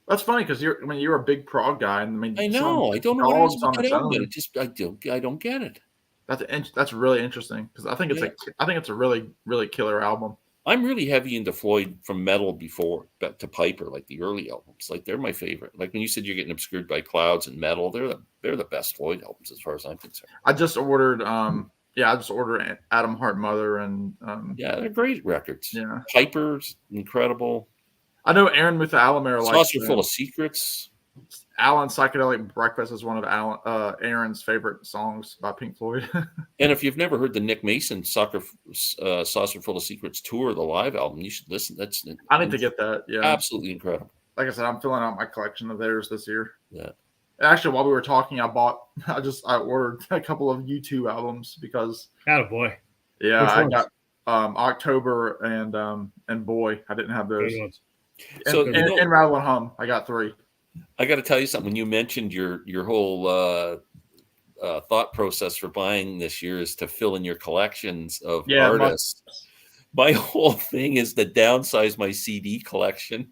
That's funny because you're a big prog guy, and I know. I don't know what it is about that album, but I don't get it. That's really interesting because I think it's a really, really killer album. I'm really heavy into Floyd from metal before to Piper, like the early albums. Like they're my favorite. Like when you said you're getting obscured by clouds and metal, they're the best Floyd albums as far as I'm concerned. I just ordered Adam Hart Mother and yeah, they're great records. Yeah, Piper's incredible. I know Aaron Muth Alamere likes Saucer Full of Secrets. Alan's Psychedelic Breakfast is one of Aaron's favorite songs by Pink Floyd. And if you've never heard the Nick Mason Saucer Full of Secrets tour, the live album, you should listen. I need to get that. Yeah, absolutely incredible. Like I said, I'm filling out my collection of theirs this year. Yeah. Actually, while we were talking, I ordered a couple of U2 albums because. Attaboy. Yeah, I got October and Boy. I didn't have those. And Rattle and Hum. I got 3. I got to tell you something. When you mentioned your whole thought process for buying this year is to fill in your collections of artists, my whole thing is to downsize my CD collection.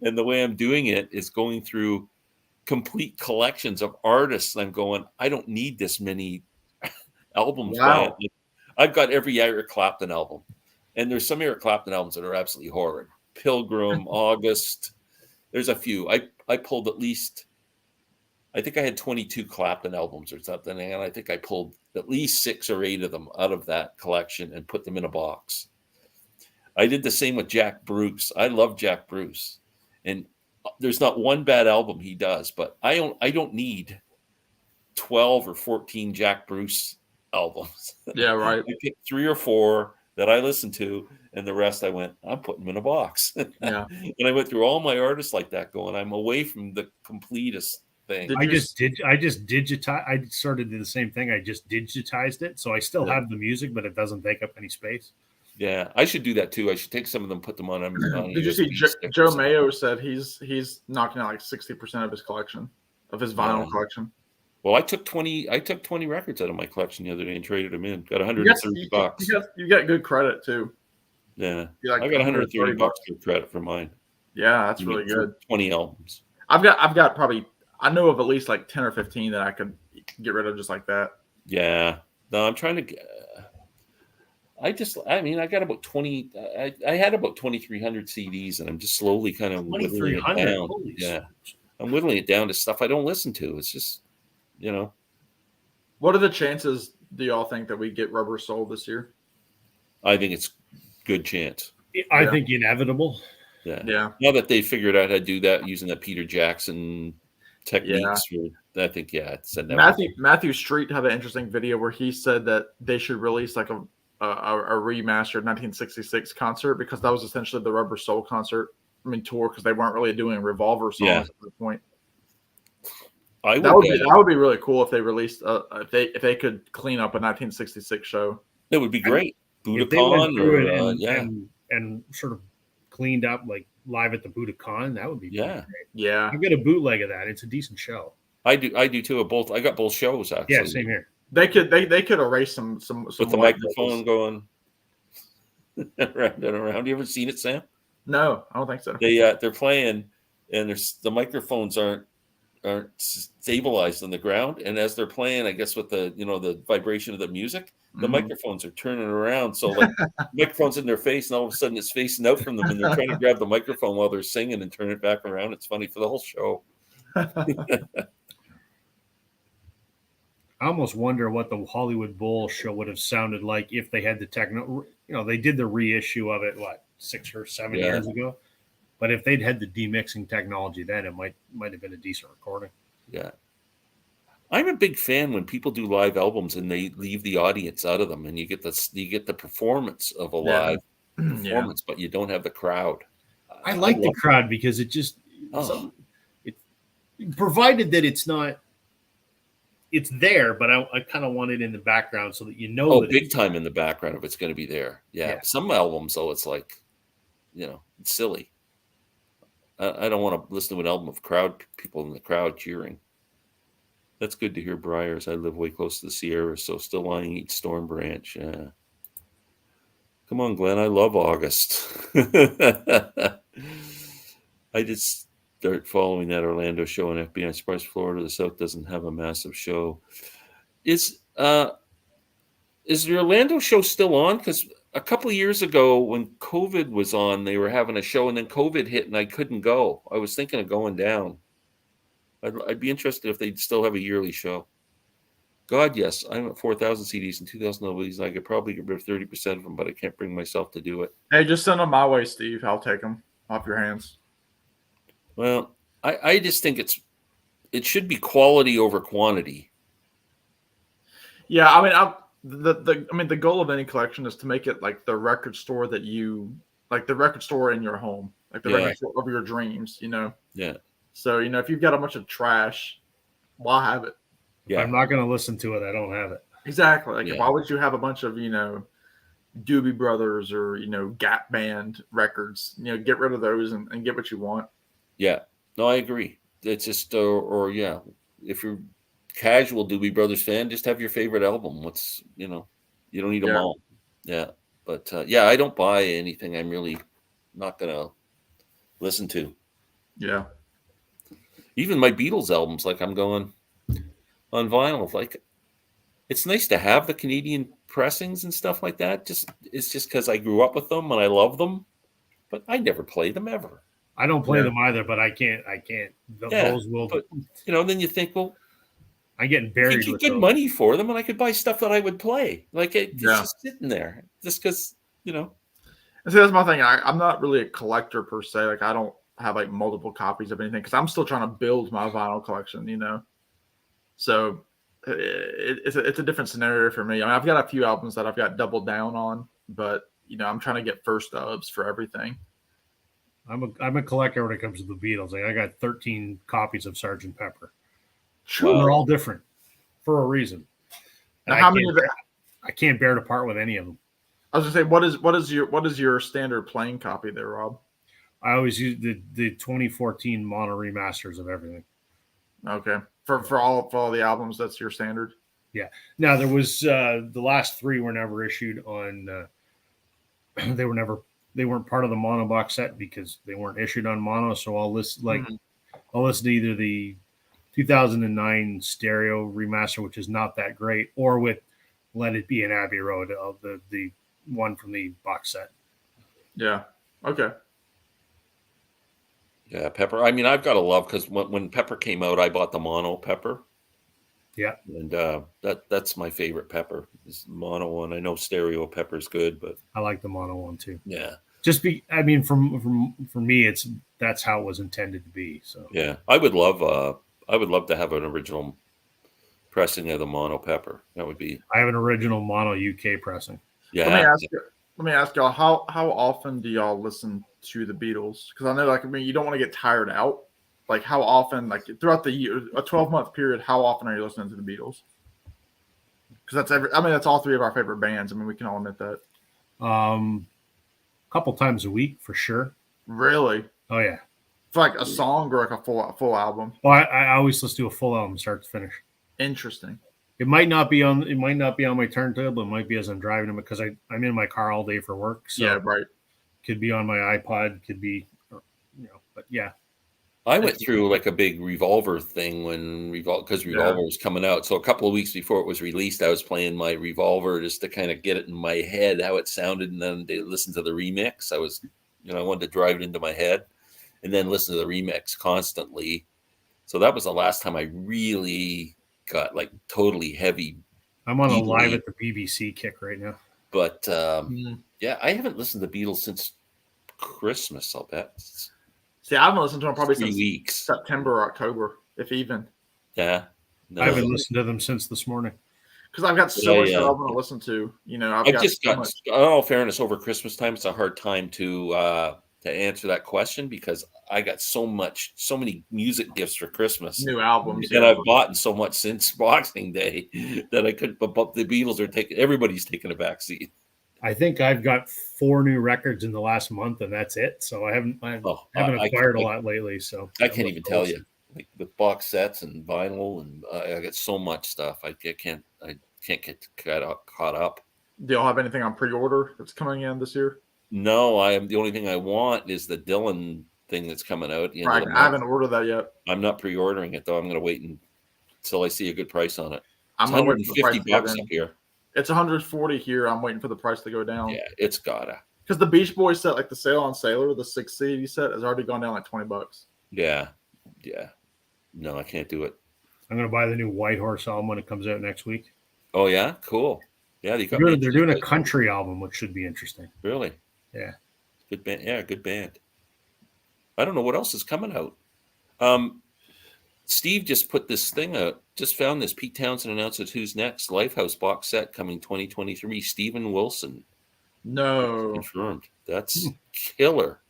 And the way I'm doing it is going through complete collections of artists. And I'm going, I don't need this many albums. Wow. I've got every Eric Clapton album. And there's some Eric Clapton albums that are absolutely horrid. Pilgrim, August. There's a few. I pulled at least, I think I had 22 Clapton albums or something, and I think I pulled at least 6 or 8 of them out of that collection and put them in a box. I did the same with Jack Bruce. I love Jack Bruce, and there's not one bad album he does, but I don't need 12 or 14 Jack Bruce albums. Yeah, right. I picked 3 or 4 that I listened to, and the rest I went, I'm putting them in a box. Yeah. And I went through all my artists like that, going, I'm away from the completest thing. I just digitize. I started to do the same thing. I just digitized it, so I still have the music, but it doesn't take up any space. Yeah, I should do that too. I should take some of them, put them on. Did you see Joe Mayo said he's knocking out like 60% of his collection, of his vinyl collection? Well, I took 20 records out of my collection the other day and traded them in. Got $130. You got good credit too. Yeah, I got $130 for credit for mine. Yeah, that's really good. 20 albums. I've got probably, I know of at least like 10 or 15 that I could get rid of just like that. Yeah, no, I'm trying to get. I got about 20. I had about 2,300 CDs, and I'm just slowly kind of whittling it down. Yeah, I'm whittling it down to stuff I don't listen to. It's just, What are the chances, do y'all think, that we get Rubber Soul this year? I think it's good chance. I think inevitable. Yeah. Now that they figured out how to do that using that Peter Jackson techniques, I think it's Matthew Street had an interesting video where he said that they should release like a remastered 1966 concert because that was essentially the Rubber Soul tour because they weren't really doing Revolver songs at that point. That would be really cool if they released if they could clean up a 1966 show. That would be great. Budokan and sort of cleaned up like live at the Budokan. That would be great. Yeah. I've got a bootleg of that. It's a decent show. I do too. I got both shows actually. Yeah, same here. They could erase some with the microphone going. around and around. You ever seen it, Sam? No, I don't think so. They're playing, and the microphones aren't stabilized on the ground, and as they're playing, I guess with the vibration of the music, the microphones are turning around. So like microphones in their face, and all of a sudden it's facing out from them, and they're trying to grab the microphone while they're singing and turn it back around. It's funny for the whole show. I almost wonder what the Hollywood Bowl show would have sounded like if they had the techno. They did the reissue of it 6 or 7 years ago. But if they'd had the demixing technology then, it might have been a decent recording. Yeah. I'm a big fan when people do live albums and they leave the audience out of them, and you get the performance of a live performance, but you don't have the crowd. I like the crowd because it just it provided that it's there, but I kind of want it in the background so that that big time in the background if it's going to be there. Yeah. Some albums though, it's like, it's silly. I don't want to listen to an album of people in the crowd cheering. That's good to hear, Briars. I live way close to the Sierras, so still lying each storm branch. Come on, Glenn. I love August. I did start following that Orlando show on FB. I'm surprised Florida to the South doesn't have a massive show. Is the Orlando show still on? Because a couple of years ago when COVID was on, they were having a show, and then COVID hit and I couldn't go. I was thinking of going down. I'd be interested if they'd still have a yearly show. God, yes. I'm at 4,000 CDs and 2,000 LPs, and I could probably get rid of 30% of them, but I can't bring myself to do it. Hey, just send them my way, Steve. I'll take them off your hands. Well, I just think it should be quality over quantity. Yeah, I mean, the goal of any collection is to make it like the record store that the record store in your home, like the record store of your dreams, Yeah. So, if you've got a bunch of trash, why have it? Yeah. I'm not going to listen to it. I don't have it. Exactly. Like, why would you have a bunch of, Doobie Brothers or, Gap Band records? Get rid of those and get what you want. Yeah. No, I agree. It's just, if you're casual Doobie Brothers fan, just have your favorite album. You don't need them all. Yeah. But, I don't buy anything I'm really not going to listen to. Yeah. Even my Beatles albums, like I'm going on vinyl. Like, it's nice to have the Canadian pressings and stuff like that. It's just because I grew up with them and I love them, but I never play them ever. I don't play them either, but I can't. Those will. But then you think, well, I'm getting buried. You could get money for them, and I could buy stuff that I would play. Like it's just sitting there, just because And see, that's my thing. I'm not really a collector per se. Like, I don't have like multiple copies of anything because I'm still trying to build my vinyl collection. So it's a different scenario for me. I mean, I've got a few albums that I've got doubled down on, but I'm trying to get first dubs for everything. I'm a collector when it comes to the Beatles. Like, I got 13 copies of Sgt. Pepper. Sure, they're all different for a reason. Now, how many? I can't bear to part with any of them. I was gonna say, what is your standard playing copy there, Rob? I always use the 2014 mono remasters of everything. Okay, for all the albums, that's your standard. Yeah. Now there was the last 3 were never issued on. They weren't part of the mono box set because they weren't issued on mono. So I'll list I'll listen to either the 2009 stereo remaster, which is not that great, or with Let It Be in Abbey Road, the one from the box set. Yeah. Okay. Yeah, Pepper. I mean, I've got to love because when Pepper came out, I bought the mono Pepper. Yeah, and that's my favorite Pepper is the mono one. I know stereo Pepper's good, but I like the mono one too. Yeah, for me, that's how it was intended to be. So yeah, I would love to have an original pressing of the mono Pepper. That would be. I have an original mono UK pressing. Yeah. Let me ask y'all, how often do y'all listen to the Beatles? Because I know, you don't want to get tired out. Like, how often, like throughout the year, a 12-month period, how often are you listening to the Beatles? Because that's all 3 of our favorite bands. I mean, we can all admit that. A couple times a week for sure. Really? Oh yeah. For like a song or like a full album? Well, I always listen to a full album start to finish. Interesting. It might not be on my turntable. It might be as I'm driving them because I'm in my car all day for work. So Yeah, right. Could be on my iPod. Could be, But yeah. I went through like a big Revolver thing when because Revolver was coming out. So a couple of weeks before it was released, I was playing my Revolver just to kind of get it in my head how it sounded, and then they listen to the remix. I wanted to drive it into my head, and then listen to the remix constantly. So that was the last time I really got like totally heavy. I'm on a Live at the BBC kick right now. But yeah, I haven't listened to the Beatles since Christmas, I'll bet. See, I haven't listened to them probably 3 since weeks. September or October, if even. Yeah. No. I haven't listened to them since this morning. Because I've got so much that I want to listen to. I've just got in all fairness, over Christmas time, it's a hard time to answer that question because I got so many music gifts for Christmas. New albums. And I've bought so much since Boxing Day that I couldn't, but the Beatles everybody's taking a backseat. I think I've got 4 new records in the last month, and that's it. So I haven't acquired a lot lately. So I can't even tell you, like with box sets and vinyl, and I got so much stuff. I can't get caught up. Do y'all have anything on pre-order that's coming in this year? No, the only thing I want is the Dylan thing that's coming out. I haven't ordered that yet. I'm not pre-ordering it though. I'm going to wait until I see a good price on it. I'm going to wait for the price $150 up here. It's 140 here. I'm waiting for the price to go down. Yeah, it's gotta. Because the Beach Boys set, like the Sail on Sailor, the 6 CD set, has already gone down like $20. Yeah. No, I can't do it. I'm going to buy the new White Horse album when it comes out next week. Oh yeah, cool. Yeah, they're doing a country album, which should be interesting. Really? Yeah. Good band. Yeah, good band. I don't know what else is coming out. Steve just put this thing out. Just found this. Pete Townsend announces Who's Next Lifehouse box set coming 2023. Steven Wilson. No. Confirmed. That's killer.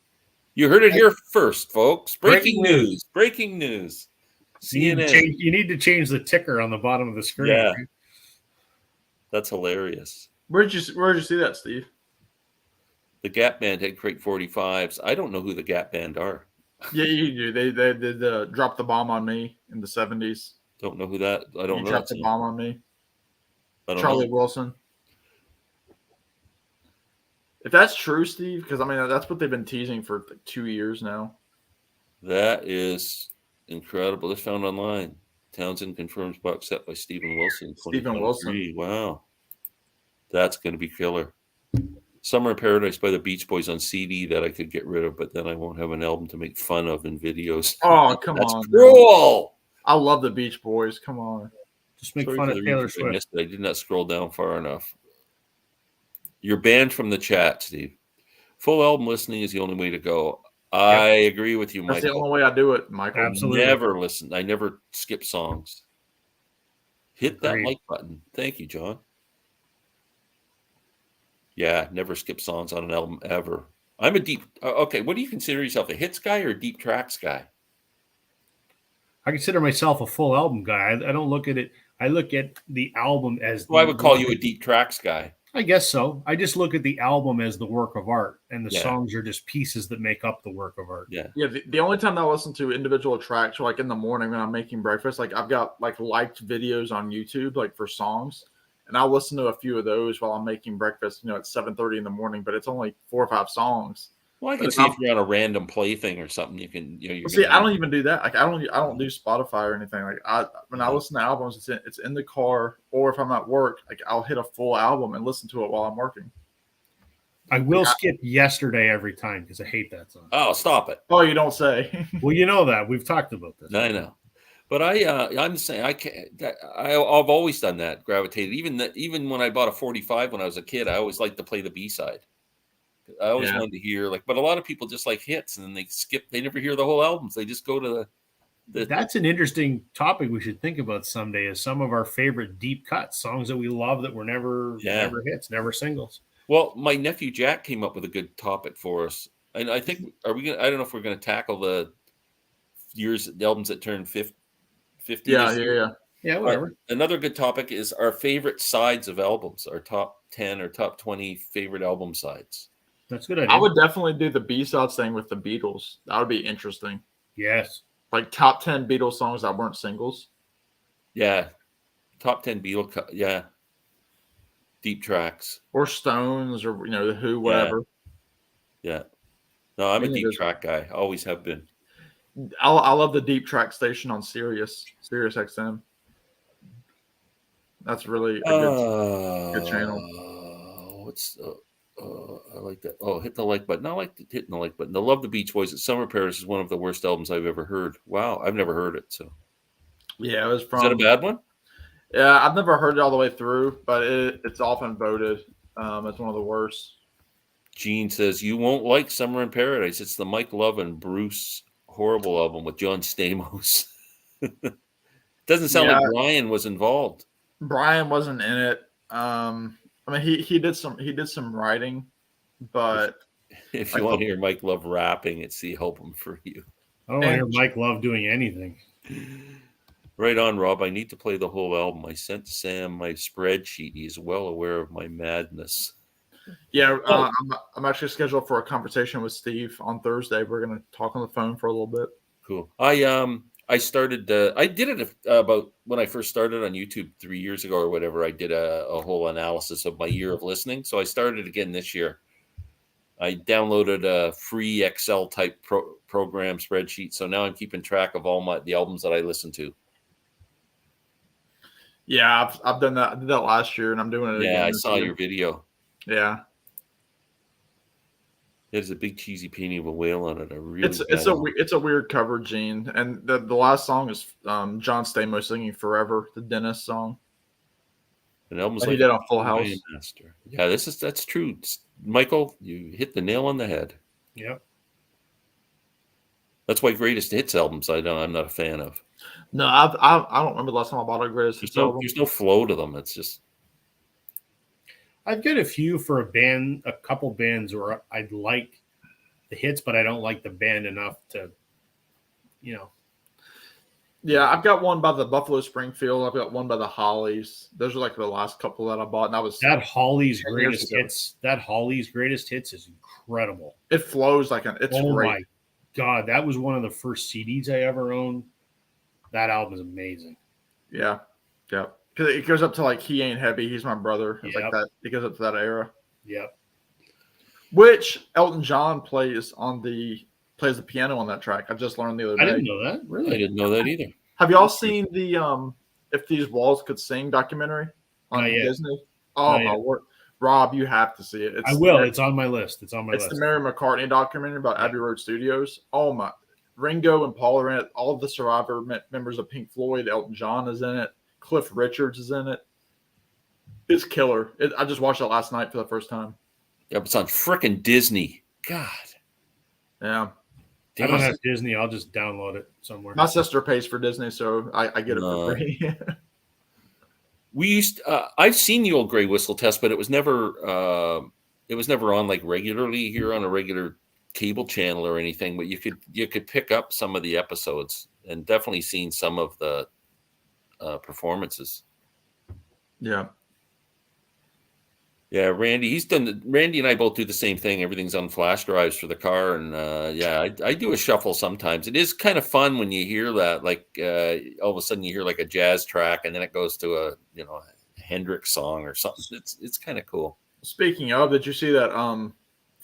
You heard it here first, folks. Breaking news. CNN. You need to change the ticker on the bottom of the screen. Yeah. Right? That's hilarious. Where'd you see that, Steve? The Gap Band had Crate 45s. I don't know who the Gap Band are. Yeah, you do. They did Drop the Bomb on Me in the 70s. Don't know who that. I don't know. Drop the Bomb on Me. Charlie Wilson. If that's true, Steve, because that's what they've been teasing for like 2 years now. That is incredible. It's found online. Townsend confirms box set by Steven Wilson. Steven Wilson. Wow. That's going to be killer. Summer in Paradise by the Beach Boys on CD that I could get rid of, but then I won't have an album to make fun of in videos. Oh, come on. That's cruel. I love the Beach Boys. Come on. Just make fun of Taylor Swift. I did not scroll down far enough. You're banned from the chat, Steve. Full album listening is the only way to go. I agree with you, Michael. That's the only way I do it, Michael. Absolutely. Never listen. I never skip songs. Hit that like button. Thank you, John. Yeah, never skip songs on an album ever. I'm a deep. Okay, what do you consider yourself, a hits guy or a deep tracks guy? I consider myself a full album guy. I don't look at it. I look at the album as. Well, I would call you a deep tracks guy. I guess so. I just look at the album as the work of art, and the songs are just pieces that make up the work of art. Yeah. Yeah. The only time that I listen to individual tracks, like in the morning when I'm making breakfast, like I've got like liked videos on YouTube, like for songs. And I'll listen to a few of those while I'm making breakfast, at 7:30 in the morning, but it's only 4 or 5 songs. Well, I can see if you're on a random play thing or something, you can, I don't even do that. Like I don't do Spotify or anything. Like when I listen to albums, it's in the car, or if I'm at work, like I'll hit a full album and listen to it while I'm working. I will skip Yesterday every time because I hate that song. Oh, stop it. Oh, you don't say. Well, you know that. We've talked about this. I know. But I'm saying I've always done that, gravitated. Even when I bought a 45 when I was a kid, I always liked to play the B-side. I always wanted to hear but a lot of people just like hits, and then they skip. They never hear the whole albums. They just go to the. That's an interesting topic we should think about someday. Is some of our favorite deep cuts, songs that we love that were never hits, never singles. Well, my nephew Jack came up with a good topic for us, and I think I don't know if we're going to tackle the albums that turned 50. Yeah, whatever. Another good topic is our favorite sides of albums, our top 10 or top 20 favorite album sides. That's a good idea. I would definitely do the B-sides thing with the Beatles. That would be interesting. Yes. Like top 10 Beatles songs that weren't singles. Yeah. top 10 Beatle. Yeah. Deep tracks. Or Stones or, the Who, whatever. Yeah. No, I'm a Any of deep those. track guy. Always have been. I love the deep track station on Sirius XM. That's really a good channel. What's I like that. Oh, hit the like button. I like hitting the like button. The Love the Beach Boys at Summer Paris is one of the worst albums I've ever heard. Wow, I've never heard it. So Yeah, it was is that a bad one? Yeah, I've never heard it all the way through, but it's often voted as one of the worst. Gene says you won't like Summer in Paradise. It's the Mike Love and Bruce Horrible album with John Stamos. Doesn't sound like Brian was involved. Brian wasn't in it. I mean, he did some writing, but if you want to hear Mike Love rapping, it's the album for you. I don't want to hear Mike Love doing anything. Right on, Rob. I need to play the whole album. I sent Sam my spreadsheet. He's well aware of my madness. Yeah, I'm actually scheduled for a conversation with Steve on Thursday. We're going to talk on the phone for a little bit. Cool. I started. I did it about when I first started on YouTube 3 years ago or whatever. I did a whole analysis of my year of listening. So I started again this year. I downloaded a free Excel type program spreadsheet. So now I'm keeping track of all the albums that I listen to. Yeah, I've done that. I did that last year, and I'm doing it again. Yeah, I saw your video. Yeah. There's a big cheesy painting of a whale on it. It's a weird cover, Gene. And the last song is John Stamos singing "Forever," the Dennis song. And almost he did on Full House. Master. Yeah, that's true. Michael, you hit the nail on the head. Yep. That's why greatest hits albums I'm not a fan of. No, I don't remember the last time I bought a greatest hits album. There's no flow to them. It's just. I've got a few for a couple bands where I'd like the hits, but I don't like the band enough to, Yeah, I've got one by the Buffalo Springfield. I've got one by the Hollies. Those are like the last couple that I bought, and that Hollies greatest hits. That Hollies greatest hits is incredible. It flows like it's great. My God, that was one of the first CDs I ever owned. That album is amazing. Yeah. Because it goes up to like He Ain't Heavy, He's My Brother. It's like that. It goes up to that era. Yep. Which Elton John plays the piano on that track. I just learned the other day. I didn't know that. Really? I didn't know that either. Have y'all seen the If These Walls Could Sing documentary on Disney? Oh my word. Rob, you have to see it. I will. It's on my list. It's the Mary McCartney documentary about Abbey Road Studios. Oh my. Ringo and Paul are in it. All of the Survivor members of Pink Floyd. Elton John is in it. Cliff Richards is in it. It's killer. I just watched it last night for the first time. Yeah, it's on frickin' Disney. God. Yeah. I don't have Disney. I'll just download it somewhere. My sister pays for Disney, so I get it for free. I've seen the old Grey Whistle Test, but it was never on like regularly here on a regular cable channel or anything. But you could pick up some of the episodes and definitely seen some of the performances. Yeah. Yeah, Randy and I both do the same thing. Everything's on flash drives for the car. And I do a shuffle sometimes. It is kind of fun when you hear that, like all of a sudden you hear like a jazz track and then it goes to a Hendrix song or something. It's kind of cool. Speaking of, did you see that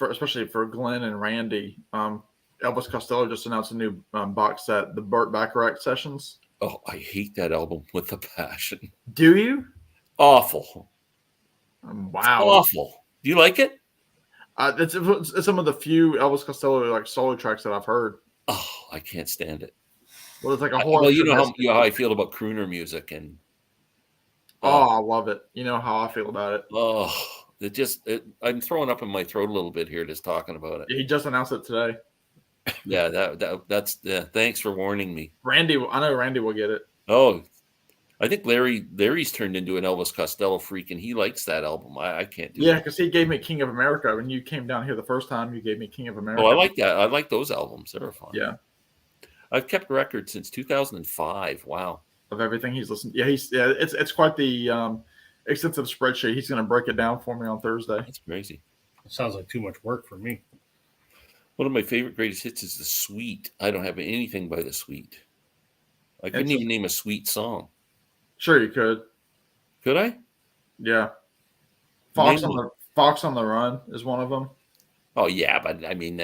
especially for Glenn and Randy, Elvis Costello just announced a new box set, the Burt Bacharach Sessions. Oh, I hate that album with a passion. Do you? Awful. Wow. It's awful. Do you like it? It's some of the few Elvis Costello like solo tracks that I've heard. Oh, I can't stand it. Well, it's like a whole. Well, you know how I feel about crooner music, and I love it. You know how I feel about it. Oh, I'm throwing up in my throat a little bit here just talking about it. He just announced it today. Yeah, that's thanks for warning me. I know Randy will get it. Oh, I think Larry's turned into an Elvis Costello freak, and he likes that album. I can't do that. Yeah, because he gave me King of America. When you came down here the first time, you gave me King of America. Oh, I like that. I like those albums. They're fun. Yeah. I've kept records since 2005. Wow. Of everything he's listened. Yeah, it's quite the extensive spreadsheet. He's going to break it down for me on Thursday. That's crazy. It sounds like too much work for me. One of my favorite greatest hits is The Sweet. I don't have anything by The Sweet. I couldn't even name a Sweet song. Sure, you could. Could I? Yeah. Name Fox on the Run is one of them. Oh yeah, but I mean,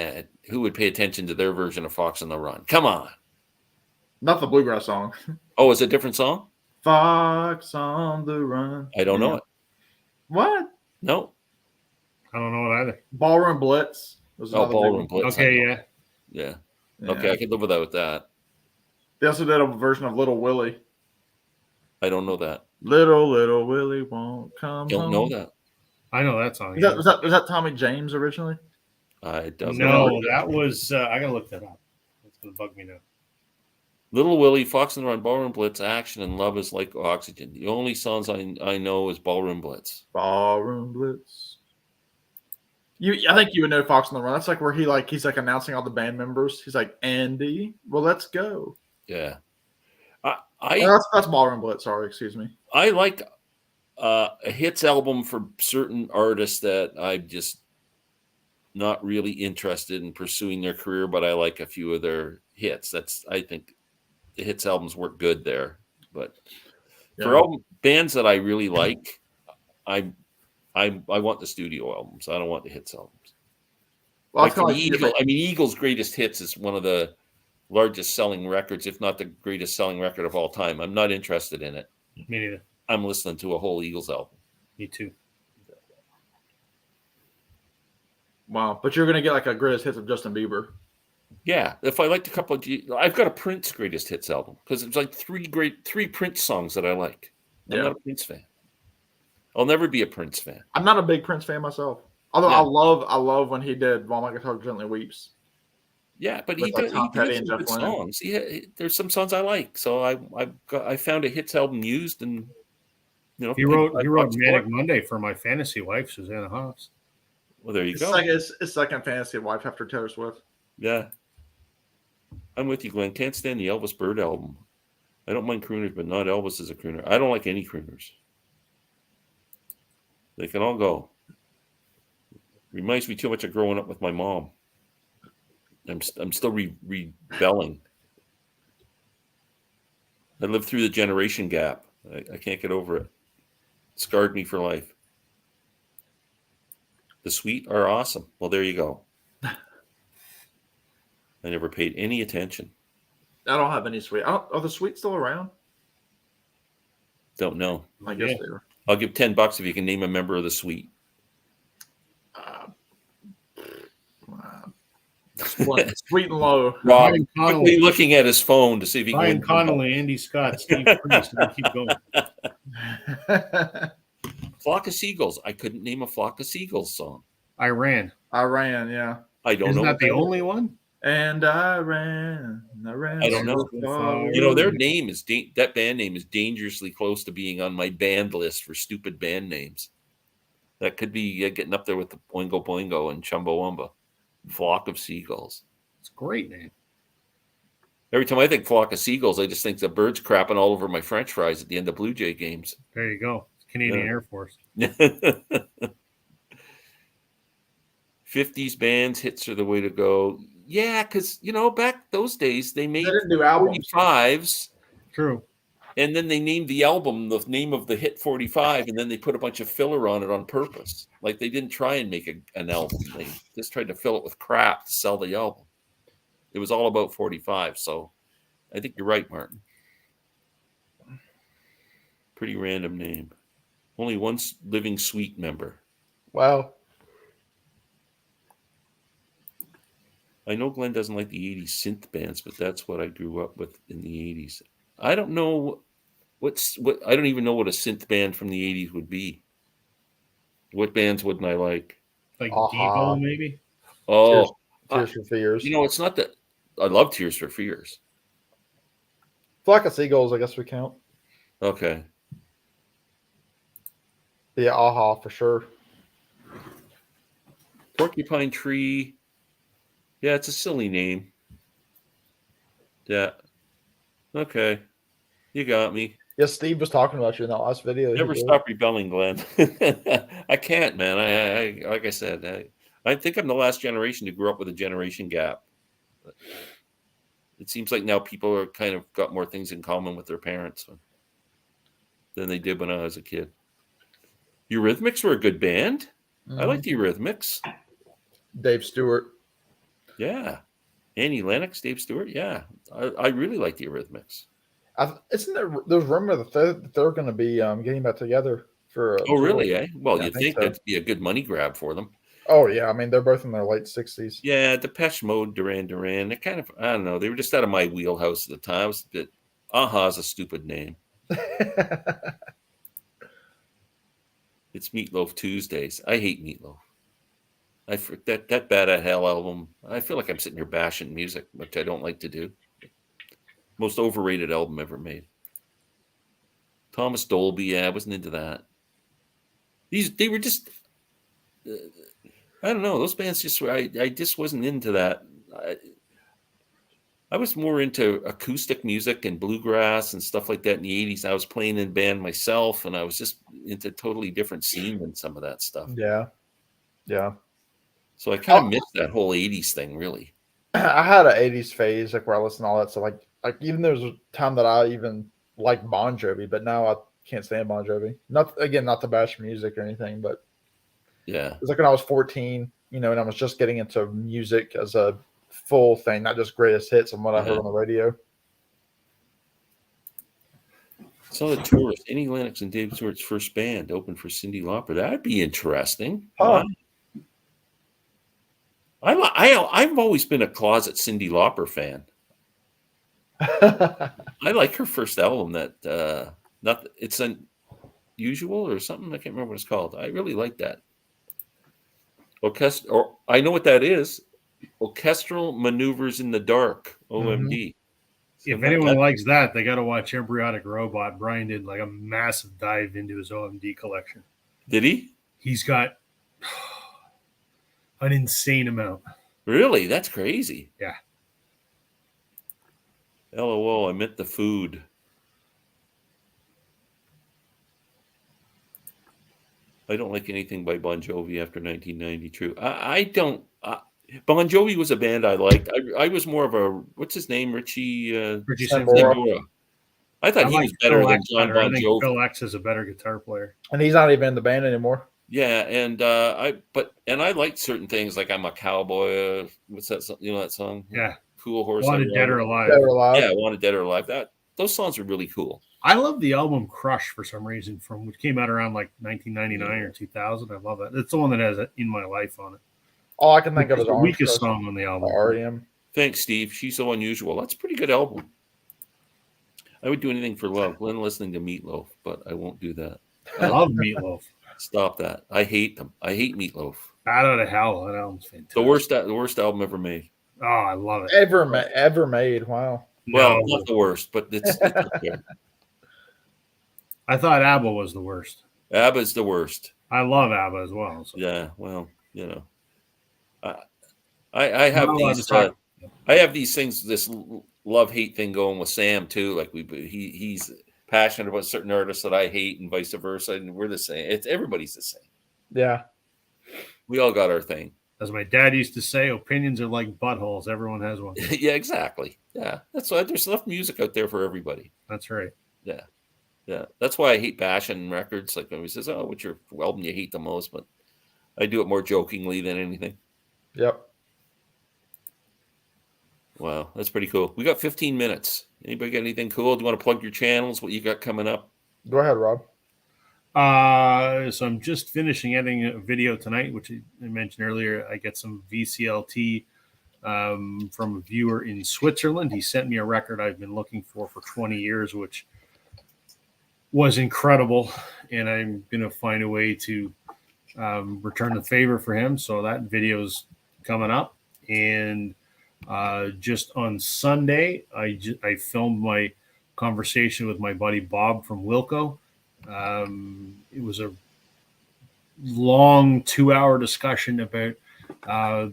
who would pay attention to their version of Fox on the Run? Come on. Not the bluegrass song. Oh, it's a different song? Fox on the Run. I don't know it. What? No. I don't know it either. Ballroom Blitz. Was Oh, Ballroom Blitz. Okay, yeah. Okay, I could live without that. They also did a version of Little Willie. I don't know that. Little Willie won't come Don't home. know that. I know that song. Was that Tommy James originally? I don't No, know. that was. I gotta look that up. It's gonna bug me now. Little Willie, Fox on the Run, Ballroom Blitz, Action, and Love is Like Oxygen. The only songs I know is Ballroom Blitz. Ballroom Blitz. I think you would know Fox on the Run. That's like where he's like announcing all the band members. He's like, Andy, well, let's go. Yeah. That's Ballroom Blitz. Sorry, excuse me. I like a hits album for certain artists that I'm just not really interested in pursuing their career, but I like a few of their hits. I think the hits albums work good there. But for bands that I really like, I want the studio albums. I don't want the hits albums. Well, like Eagles' Greatest Hits is one of the largest selling records, if not the greatest selling record of all time. I'm not interested in it. Me neither. I'm listening to a whole Eagles album. Me too. Wow, but you're gonna get like a greatest hits of Justin Bieber. Yeah, if I liked a couple of, I've got a Prince Greatest Hits album because it's like three Prince songs that I like. I'm not a Prince fan. I'll never be a Prince fan. I'm not a big Prince fan myself. Although I love when he did "While My Guitar Gently Weeps." Yeah, but he does some good songs. There's some songs I like, so I found a hits album used, and he wrote Manic Monday for my fantasy wife Susanna Hoffs. Well, there you go. Like his second fantasy wife after Taylor Swift. Yeah, I'm with you, Glenn. Can't stand the Elvis Bird album. I don't mind crooners, but not Elvis as a crooner. I don't like any crooners. They can all go. Reminds me too much of growing up with my mom. I'm still rebelling. I lived through the generation gap. I can't get over it. It scarred me for life. The Sweet are awesome. Well, there you go. I never paid any attention. I don't have any Sweet. Are the Sweet still around? Don't know. I guess they are. I'll give $10 if you can name a member of the Sweet. Sweet and Low. Rob quickly looking at his phone to see if he can. Ryan Connolly, Andy Scott, Steve Priest, and keep going. Flock of Seagulls. I couldn't name a Flock of Seagulls song. Iran, yeah. I don't know. Isn't that the only one? And I ran. I don't know. Their name is that band name is dangerously close to being on my band list for stupid band names. That could be getting up there with the Boingo Boingo and Chumbawamba. Flock of Seagulls. It's a great name. Every time I think Flock of Seagulls, I just think the birds crapping all over my French fries at the end of Blue Jay games. There you go. Canadian Air Force. 50s bands, hits are the way to go. Yeah, because, back those days, they made 45s. True. And then they named the album the name of the hit 45, and then they put a bunch of filler on it on purpose. Like they didn't try and make an album. They just tried to fill it with crap to sell the album. It was all about 45. So I think you're right, Martin. Pretty random name. Only one living Sweet member. Wow. I know Glenn doesn't like the 80s synth bands, but that's what I grew up with in the 80s. I don't know I don't even know what a synth band from the 80s would be. What bands wouldn't I like? Like Devo, maybe? Oh. Tears for Fears. It's not that I love Tears for Fears. Flock of Seagulls, I guess we count. Okay. Yeah, Aha for sure. Porcupine Tree. Yeah, it's a silly name. Yeah. Okay. You got me. Yes, Steve was talking about you in that last video. Never stop rebelling, Glenn. I can't, man. I like I said, I think I'm the last generation to grow up with a generation gap. But it seems like now people are kind of got more things in common with their parents. than they did when I was a kid. Eurythmics were a good band. I like the Eurythmics. Dave Stewart. Yeah. Annie Lennox, Dave Stewart. Yeah. I really like the Eurythmics. Isn't there's rumor that they're going to be getting back together for Oh, really? Eh? Well, yeah, you'd think so. that'd be a good money grab for them. Oh, yeah. I mean, they're both in their late 60s. Yeah, Depeche Mode, Duran Duran. They're kind of, I don't know. They were just out of my wheelhouse at the time. But Aha is a stupid name. It's Meatloaf Tuesdays. I hate Meatloaf. That Bad at Hell album. I feel like I'm sitting here bashing music, which I don't like to do. Most overrated album ever made. Thomas Dolby. Yeah, I wasn't into that. They were just. I don't know. Those bands just were. I just wasn't into that. I was more into acoustic music and bluegrass and stuff like that in the 80s. I was playing in band myself, and I was just into a totally different scene than some of that stuff. Yeah. Yeah. So I kind of missed that whole 80s thing, really. I had an 80s phase, like where I listened to all that stuff. Like even there was a time that I even liked Bon Jovi, but now I can't stand Bon Jovi. Not to bash music or anything, but yeah, it was like when I was 14, and I was just getting into music as a full thing, not just greatest hits and what I heard on the radio. So the Tourists, Annie Lennox and Dave Stewart's first band opened for Cyndi Lauper. That'd be interesting. Huh. I've always been a closet Cyndi Lauper fan. I like her first album. It's Unusual or something. I can't remember what it's called. I really like that. I know what that is. Orchestral Maneuvers in the Dark. OMD. If anyone likes that, they got to watch Embryonic Robot. Brian did like a massive dive into his OMD collection. Did he? He's got an insane amount. Really? That's crazy. Yeah. LOL, I meant the food. I don't like anything by Bon Jovi after 1990. True. I don't. Bon Jovi was a band I liked. I was more of a, what's his name? Richie Sambora. I thought he was better than John Bon Jovi. Phil X is a better guitar player. And he's not even in the band anymore. Yeah, and I liked certain things, like I'm a Cowboy. What's that song? You know that song? Yeah. Cool Horse. Wanted Dead or Alive. Yeah, Wanted Dead or Alive. Those songs are really cool. I love the album Crush for some reason, which came out around like 1999 or 2000. I love it. It's the one that has In My Life on it. All I can think of is the weakest song on the album. REM. Thanks, Steve. She's So Unusual. That's a pretty good album. I would do anything for love. Glenn listening to Meatloaf, but I won't do that. I love Meatloaf. Stop that. I hate them. I hate Meatloaf. Bad Out of Hell. That album's fantastic. The worst album ever made. Oh, I love it. Ever made. Wow. Well, not the worst, but it's okay. I thought ABBA was the worst. ABBA's the worst. I love ABBA as well. So. Yeah, well, I have these. I have these things. This love-hate thing going with Sam too. Like he's passionate about certain artists that I hate, and vice versa. And we're the same. Everybody's the same. Yeah, we all got our thing. As my dad used to say, opinions are like buttholes. Everyone has one. Yeah, exactly. Yeah, that's why there's enough music out there for everybody. That's right. Yeah. Yeah, that's why I hate bashing records. Like when he says, "Oh, what's your album you hate the most?" But I do it more jokingly than anything. Yep. Wow, that's pretty cool. We got 15 minutes. Anybody got anything cool? Do you want to plug your channels? What you got coming up? Go ahead, Rob. So I'm just finishing editing a video tonight, which I mentioned earlier. I get some VCLT from a viewer in Switzerland. He sent me a record I've been looking for 20 years, which was incredible, and I'm going to find a way to return the favor for him. So that video's coming up. And just on Sunday, I filmed my conversation with my buddy Bob from Wilco. It was a long 2-hour discussion about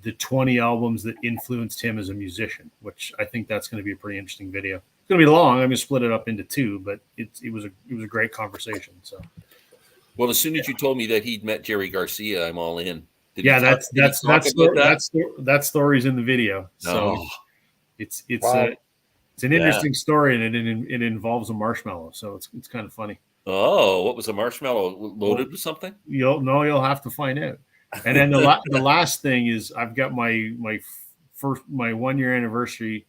the 20 albums that influenced him as a musician, which I think that's going to be a pretty interesting video. It's going to be long. I'm going to split it up into 2, but it was a great conversation. So, well, as soon as you told me that he'd met Jerry Garcia, I'm all in. That story's in the video. So it's wow. It's an interesting story, and it involves a marshmallow, so it's kind of funny. Oh, what was a marshmallow loaded with something? You'll have to find out. And then the last thing is I've got my 1 year anniversary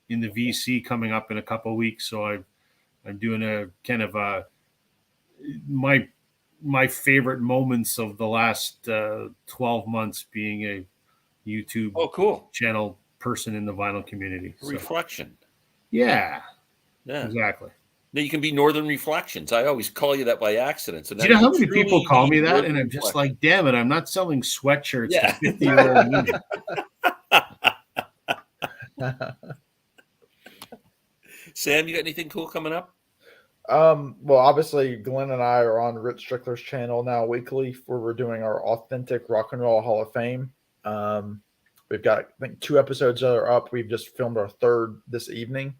in the VC coming up in a couple of weeks. So I'm doing a kind of my favorite moments of the last 12 months being a YouTube cool channel person in the vinyl community. Reflection. Yeah, exactly. Now you can be Northern Reflections. I always call you that by accident. So do you know how many people call me that? And I'm just like, damn it, I'm not selling sweatshirts to 50-year-old women. Sam, you got anything cool coming up? Well, obviously, Glenn and I are on Rich Strickler's channel now weekly, where we're doing our authentic rock and roll Hall of Fame. We've got, I think, 2 episodes that are up. We've just filmed our 3rd this evening.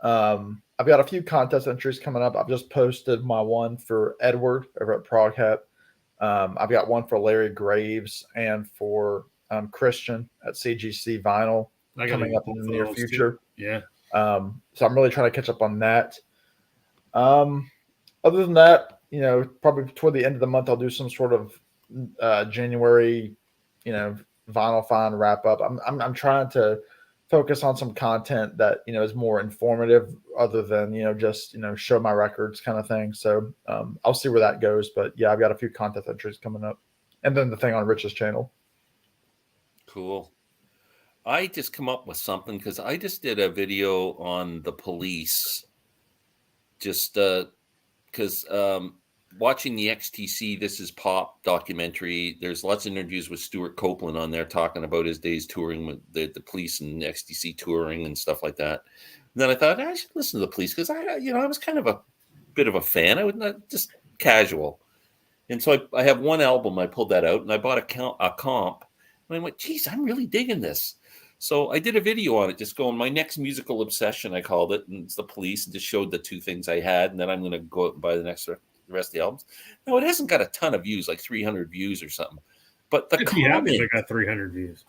I've got a few contest entries coming up. I've just posted my one for Edward over at Prog-Hat. I've got one for Larry Graves and for Christian at CGC Vinyl coming up in the near future. Too. Yeah. So I'm really trying to catch up on that. Other than that, probably toward the end of the month, I'll do some sort of January, vinyl find wrap up. I'm trying to focus on some content that is more informative, other than just show my records kind of thing. So I'll see where that goes. But yeah, I've got a few contest entries coming up, and then the thing on Rich's channel. Cool. I just come up with something because I just did a video on the Police. Just because watching the XTC This Is Pop documentary, there's lots of interviews with Stuart Copeland on there talking about his days touring with the Police and XTC touring and stuff like that. And then I thought I should listen to the Police because I was kind of a bit of a fan. I was not just casual. And so I have one album. I pulled that out and I bought a comp. And I went, geez, I'm really digging this. So I did a video on it, just going, my next musical obsession, I called it, and it's the Police, and just showed the 2 things I had, and then I'm going to go out and buy the rest of the albums. Now, it hasn't got a ton of views, like 300 views or something. But the comments, I got 300 views.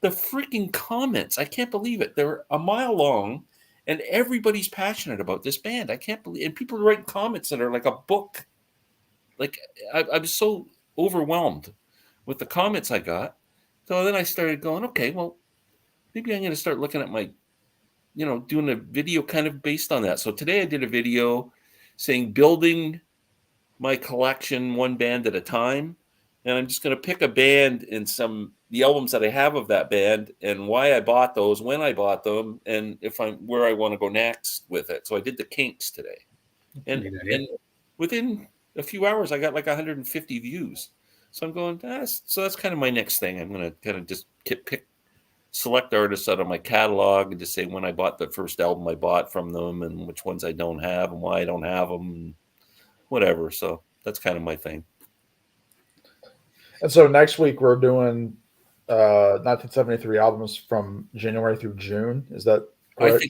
The freaking comments, I can't believe it. They're a mile long, and everybody's passionate about this band. I can't believe, and people are writing comments that are like a book. Like, I was so overwhelmed with the comments I got. So then I started going, okay, well, maybe I'm going to start looking at my, doing a video kind of based on that. So today I did a video saying building my collection one band at a time. And I'm just going to pick a band and the albums that I have of that band and why I bought those, when I bought them, and where I want to go next with it. So I did the Kinks today. And within a few hours, I got like 150 views. So I'm going, so that's kind of my next thing. I'm going to kind of just pick select artists out of my catalog and just say when I bought the first album I bought from them and which ones I don't have and why I don't have them and whatever. So that's kind of my thing. And so next week we're doing 1973 albums from January through June. Is that correct?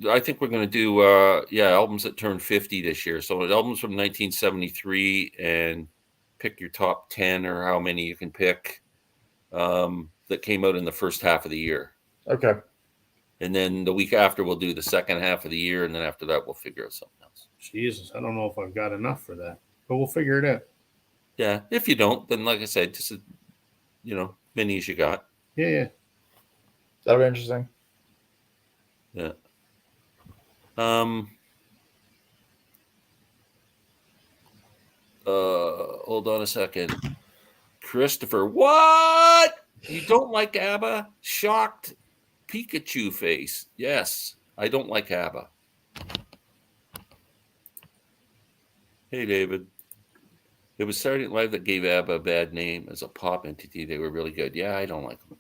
I think we're gonna do albums that turn 50 this year. So albums from 1973 and pick your top 10 or how many you can pick. That came out in the first half of the year. Okay. And then the week after, we'll do the second half of the year. And then after that, we'll figure out something else. Jesus, I don't know if I've got enough for that, but we'll figure it out. Yeah. If you don't, then like I said, just, many as you got. Yeah. That'll be interesting. Yeah. Hold on a second. Christopher, what? You don't like ABBA? Shocked Pikachu face. Yes, I don't like ABBA. Hey, David. It was Saturday Night Live that gave ABBA a bad name as a pop entity. They were really good. Yeah, I don't like them.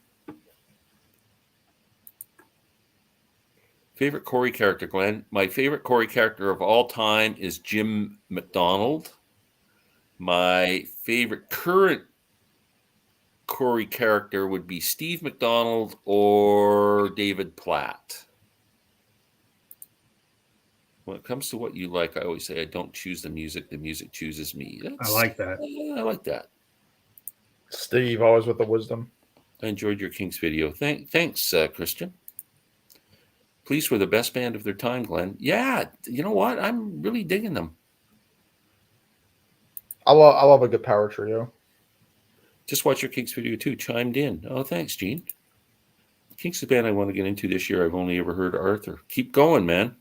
Favorite Corey character, Glenn? My favorite Corey character of all time is Jim McDonald. My favorite current Corey character would be Steve McDonald or David Platt. When it comes to what you like, I always say I don't choose the music chooses me. I like that. I like that. Steve, always with the wisdom. I enjoyed your Kinks video. Thanks, Christian. Police were the best band of their time, Glenn. Yeah, you know what? I'm really digging them. I love a good power trio. Just watch your Kinks video too. Chimed in. Oh, thanks, Gene. Kinks the band I want to get into this year. I've only ever heard Arthur. Keep going, man.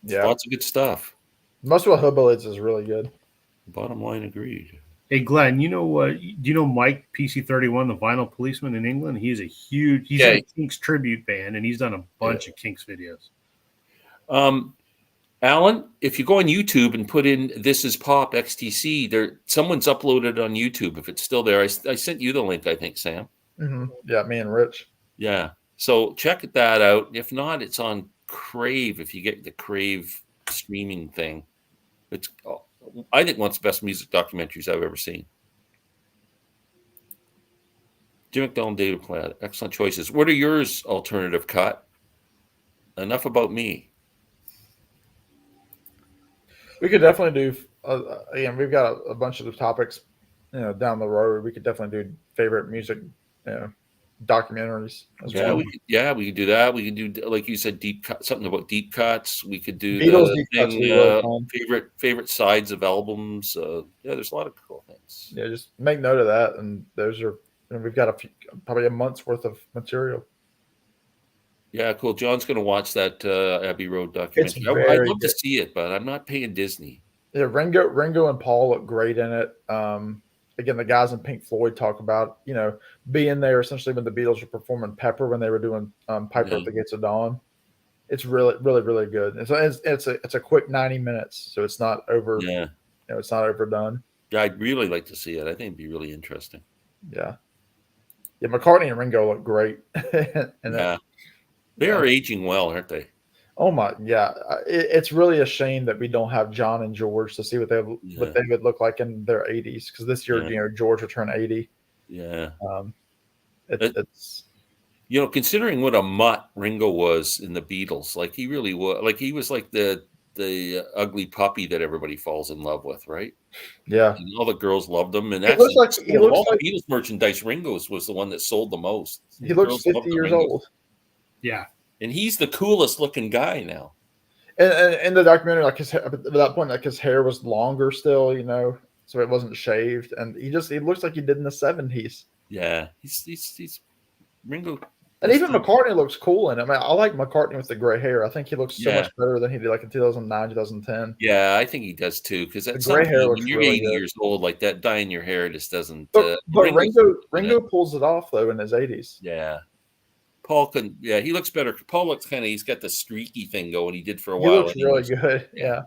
Yeah, Lots of good stuff. most of what Hillbillies is really good. Bottom line, agreed. Hey Glenn, you know what? Do you know Mike PC31, the Vinyl Policeman in England? He's in a Kinks tribute band, and he's done a bunch of Kinks videos. Alan, if you go on YouTube and put in "This Is Pop" XTC, someone's uploaded on YouTube. If it's still there, I sent you the link. I think, Sam. Mm-hmm. Yeah, me and Rich. Yeah, so check that out. If not, it's on Crave. If you get the Crave streaming thing, it's I think one of the best music documentaries I've ever seen. Jim McDowell, David Platt, excellent choices. What are yours? Alternative cut. Enough about me. We could definitely do. Again, we've got a bunch of the topics, down the road. We could definitely do favorite music, documentaries as well. We could do that. We could do, like you said, deep cut, something about deep cuts. We could do Beatles the deep thing, cuts really fun. favorite sides of albums. There's a lot of cool things. Yeah, just make note of that, and we've got probably a month's worth of material. Yeah, cool. John's going to watch that Abbey Road documentary. I'd love to see it, but I'm not paying Disney. Yeah, Ringo and Paul look great in it. Again, the guys in Pink Floyd talk about, being there essentially when the Beatles were performing Pepper when they were doing Piper at the Gates of Dawn. It's really, really, really good. It's a quick 90 minutes, so it's not over. Yeah, it's not overdone. Yeah, I'd really like to see it. I think it'd be really interesting. Yeah. Yeah, McCartney and Ringo look great. They are aging well, aren't they? Oh my, yeah. It's really a shame that we don't have John and George to see what they would look like in their 80s. Because this year, George will turn 80. Yeah. It's considering what a mutt Ringo was in the Beatles, like he really was. Like he was like the ugly puppy that everybody falls in love with, right? Yeah. And all the girls loved him, and he looks like the Beatles merchandise. Ringo's was the one that sold the most. He looks 50 years old. Yeah. And he's the coolest looking guy now. And in the documentary, at that point, his hair was longer still, so it wasn't shaved, and he looks like he did in the 70s. Yeah, he's Ringo. And even McCartney looks cool in it. I mean, I like McCartney with the gray hair. I think he looks so much better than he did in 2009, 2010. Yeah, I think he does too. Because the gray hair looks when you're really 80 years old, like that, dyeing your hair just doesn't. But Ringo pulls it off though in his 80s. Yeah. Paul couldn't. Yeah, he looks better. Paul looks he's got the streaky thing going. He did for a while. He looks really good. Yeah.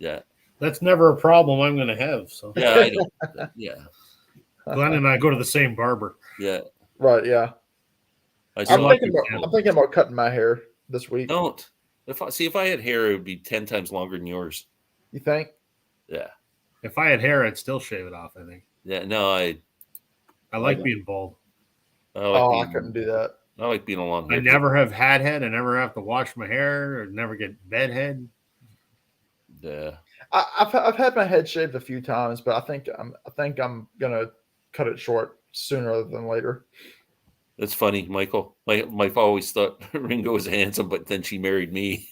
Yeah. That's never a problem I'm going to have. So. Yeah, I know. Yeah. Glenn and I go to the same barber. Yeah. Right. Yeah. I'm thinking about cutting my hair this week. Don't. If I had hair, it would be 10 times longer than yours. You think? Yeah. If I had hair, I'd still shave it off, I think. Yeah. No, I like being bald. I couldn't do that. I like being a long hair. I never have had head. I never have to wash my hair or never get bedhead. Yeah. I've had my head shaved a few times, but I think I'm gonna cut it short sooner than later. That's funny, Michael. My wife always thought Ringo was handsome, but then she married me.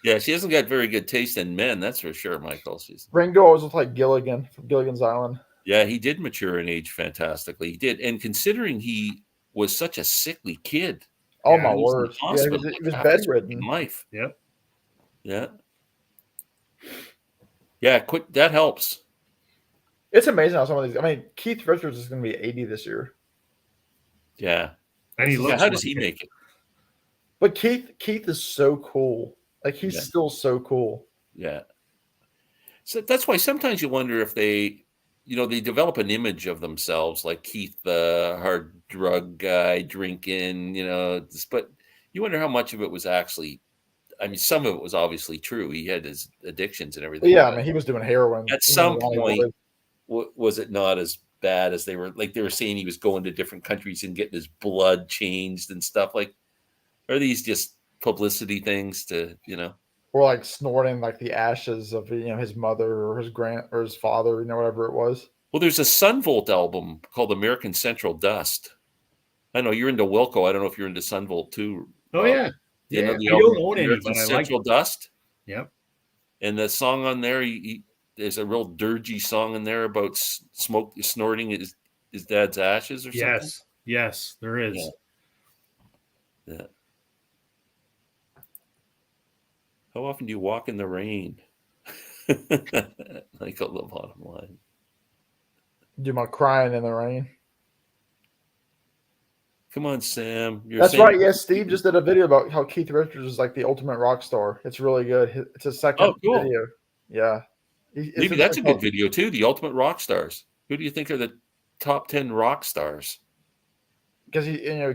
Yeah. She hasn't got very good taste in men, that's for sure, Michael. Ringo always looked like Gilligan from Gilligan's Island. Yeah, he did mature in age fantastically. He did, and considering he was such a sickly kid. Oh my word! He was bedridden. In life. Yep. Yeah. Yeah, quick. That helps. It's amazing how some of these. I mean, Keith Richards is going to be 80 this year. Yeah. And he looks. How does he make it? But Keith is so cool. Like he's still so cool. Yeah. So that's why sometimes you wonder if they develop an image of themselves like Keith, the hard drug guy, drinking, but you wonder how much of it was actually, I mean, some of it was obviously true. He had his addictions and everything. Yeah, I mean, he was doing heroin. At some point, was it not as bad as they were saying he was going to different countries and getting his blood changed and stuff? Like, are these just publicity things to, Or like snorting like the ashes of his mother or his father, whatever it was. Well, there's a Sunvolt album called American Central Dust. I know you're into Wilco. I don't know if you're into Sunvolt too. Oh yeah. I don't own any, American but I Central like Dust. Yep. And the song on there, he there's a real dirgy song in there about snorting his dad's ashes or something. Yes, there is. Yeah. How often do you walk in the rain? Like on the bottom line. Do my crying in the rain. Come on, Sam. That's right. Yes, Steve just did a video about how Keith Richards is like the ultimate rock star. It's really good. It's his second video. Yeah. Maybe that's a good video too. The Ultimate Rock Stars. Who do you think are the top 10 rock stars? Because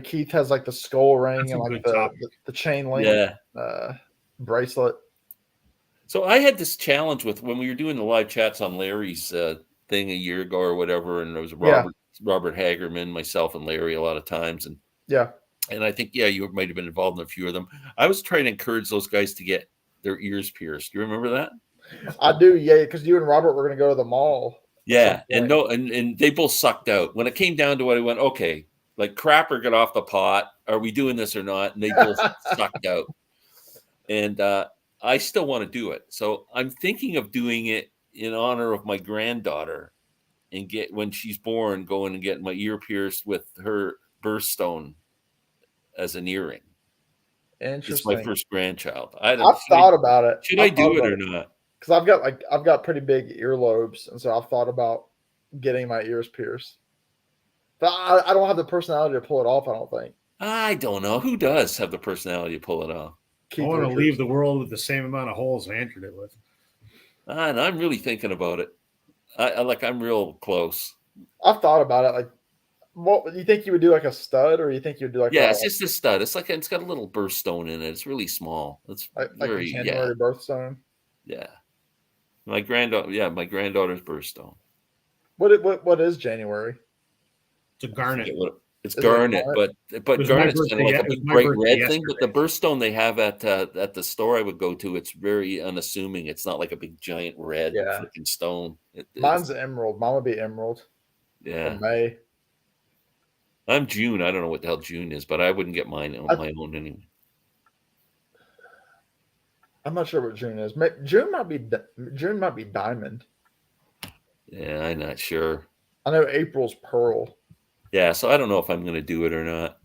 Keith has like the skull ring and like the chain link bracelet. So I had this challenge with when we were doing the live chats on Larry's thing a year ago or whatever, and there was Robert Hagerman, myself, and Larry a lot of times, and I think you might have been involved in a few of them. I was trying to encourage those guys to get their ears pierced. Do you remember that? I do, because you and Robert were going to go to the mall. Yeah, and they both sucked out. When it came down to it, I went, okay, like crapper, get off the pot. Are we doing this or not? And they both sucked out. And I still want to do it. So I'm thinking of doing it in honor of my granddaughter and when she's born, going and get my ear pierced with her birthstone as an earring. Interesting. It's my first grandchild. I've thought about it. Should I do it or not? Because I've got pretty big earlobes, and so I've thought about getting my ears pierced. But I don't have the personality to pull it off, I don't think. I don't know. Who does have the personality to pull it off? I want to leave the world with the same amount of holes I entered it with. And I'm really thinking about it. I'm real close. I've thought about it. Like, what you think you would do, like a stud, or you think you would do like? Yeah, it's just a stud. It's like it's got a little birthstone in it. It's really small. It's like a January birthstone. Yeah, my granddaughter's birthstone. What is January? It's a garnet. It's garnet, but garnet's kind of like a big bright red thing. But the birthstone they have at the store I would go to, it's very unassuming. It's not like a big giant red freaking stone. Mine's emerald. Mine would be emerald. Yeah. May. I'm June. I don't know what the hell June is, but I wouldn't get mine on my own anyway. I'm not sure what June is. June might be diamond. Yeah, I'm not sure. I know April's pearl. Yeah, so I don't know if I'm going to do it or not.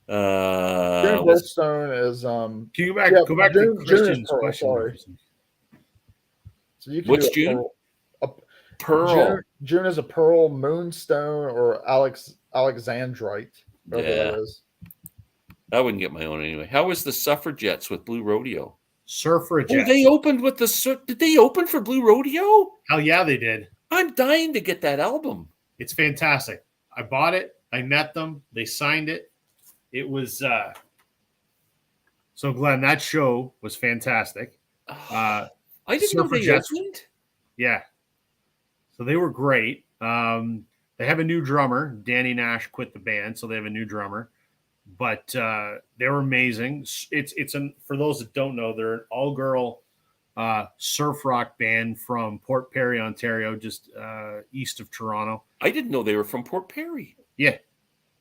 June birthstone is Can you go back to Christian's question? Sorry. So you can What's June? Pearl. June is a pearl, moonstone, or Alexandrite. That is. I wouldn't get my own anyway. How was the Suffragettes with Blue Rodeo? Suffragettes. Oh, they opened with did they open for Blue Rodeo? Hell yeah, they did. I'm dying to get that album. It's fantastic. I bought it. I met them. They signed it. It was so Glenn, that show was fantastic. I didn't know they opened. Yeah. So they were great. They have a new drummer. Danny Nash quit the band, so they have a new drummer. But they were amazing. For those that don't know, they're an all-girl surf rock band from Port Perry, Ontario, just east of Toronto. I didn't know they were from Port Perry. Yeah.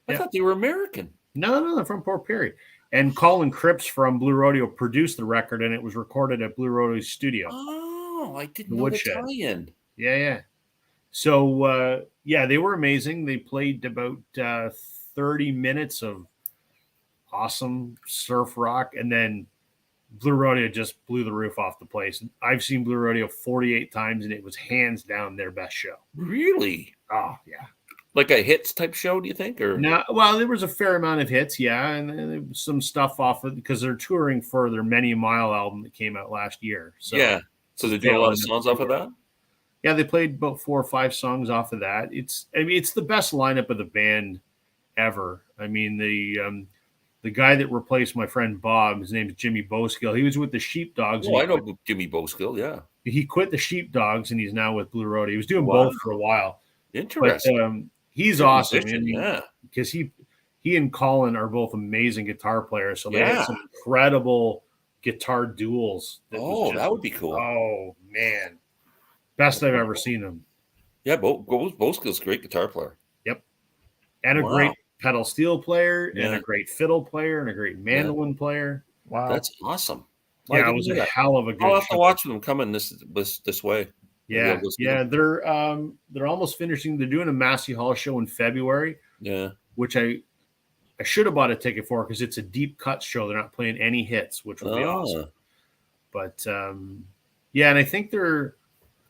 I thought they were American. No, they're from Port Perry. And Colin Cripps from Blue Rodeo produced the record, and it was recorded at Blue Rodeo's studio. Oh, I didn't know the tie-in. Yeah. So, they were amazing. They played about 30 minutes of awesome surf rock, and then Blue Rodeo just blew the roof off the place. I've seen Blue Rodeo 48 times, and it was hands down their best show. Really? Oh, yeah. Like a hits type show, do you think? Or no? Well, there was a fair amount of hits, and some stuff off of because they're touring for their Many a Mile album that came out last year. So so they're doing a lot of songs off of that. Yeah, they played about 4 or 5 songs off of that. It's the best lineup of the band ever. I mean, the guy that replaced my friend Bob, his name is Jimmy Boskill. He was with the Sheepdogs. Oh, I know Jimmy Boskill, yeah. He quit the Sheepdogs, and he's now with Blue Rodeo. He was doing both for a while. Interesting. But he's awesome. Because he and Colin are both amazing guitar players. So they had some incredible guitar duels. That would be cool. Oh, man. Best I've ever seen them. Yeah, Boskill's a great guitar player. Yep. And a great pedal steel player and a great fiddle player and a great mandolin player. Wow. That's awesome. I Yeah, it didn't was know a that. hell of a good I'll have to show. watch them coming this way. Maybe I'll Yeah, go see yeah, them. they're almost finishing. They're doing a Massey Hall show in February, Yeah. which I should have bought a ticket for because it's a deep cut show. They're not playing any hits, which would be awesome. But yeah, and I think they're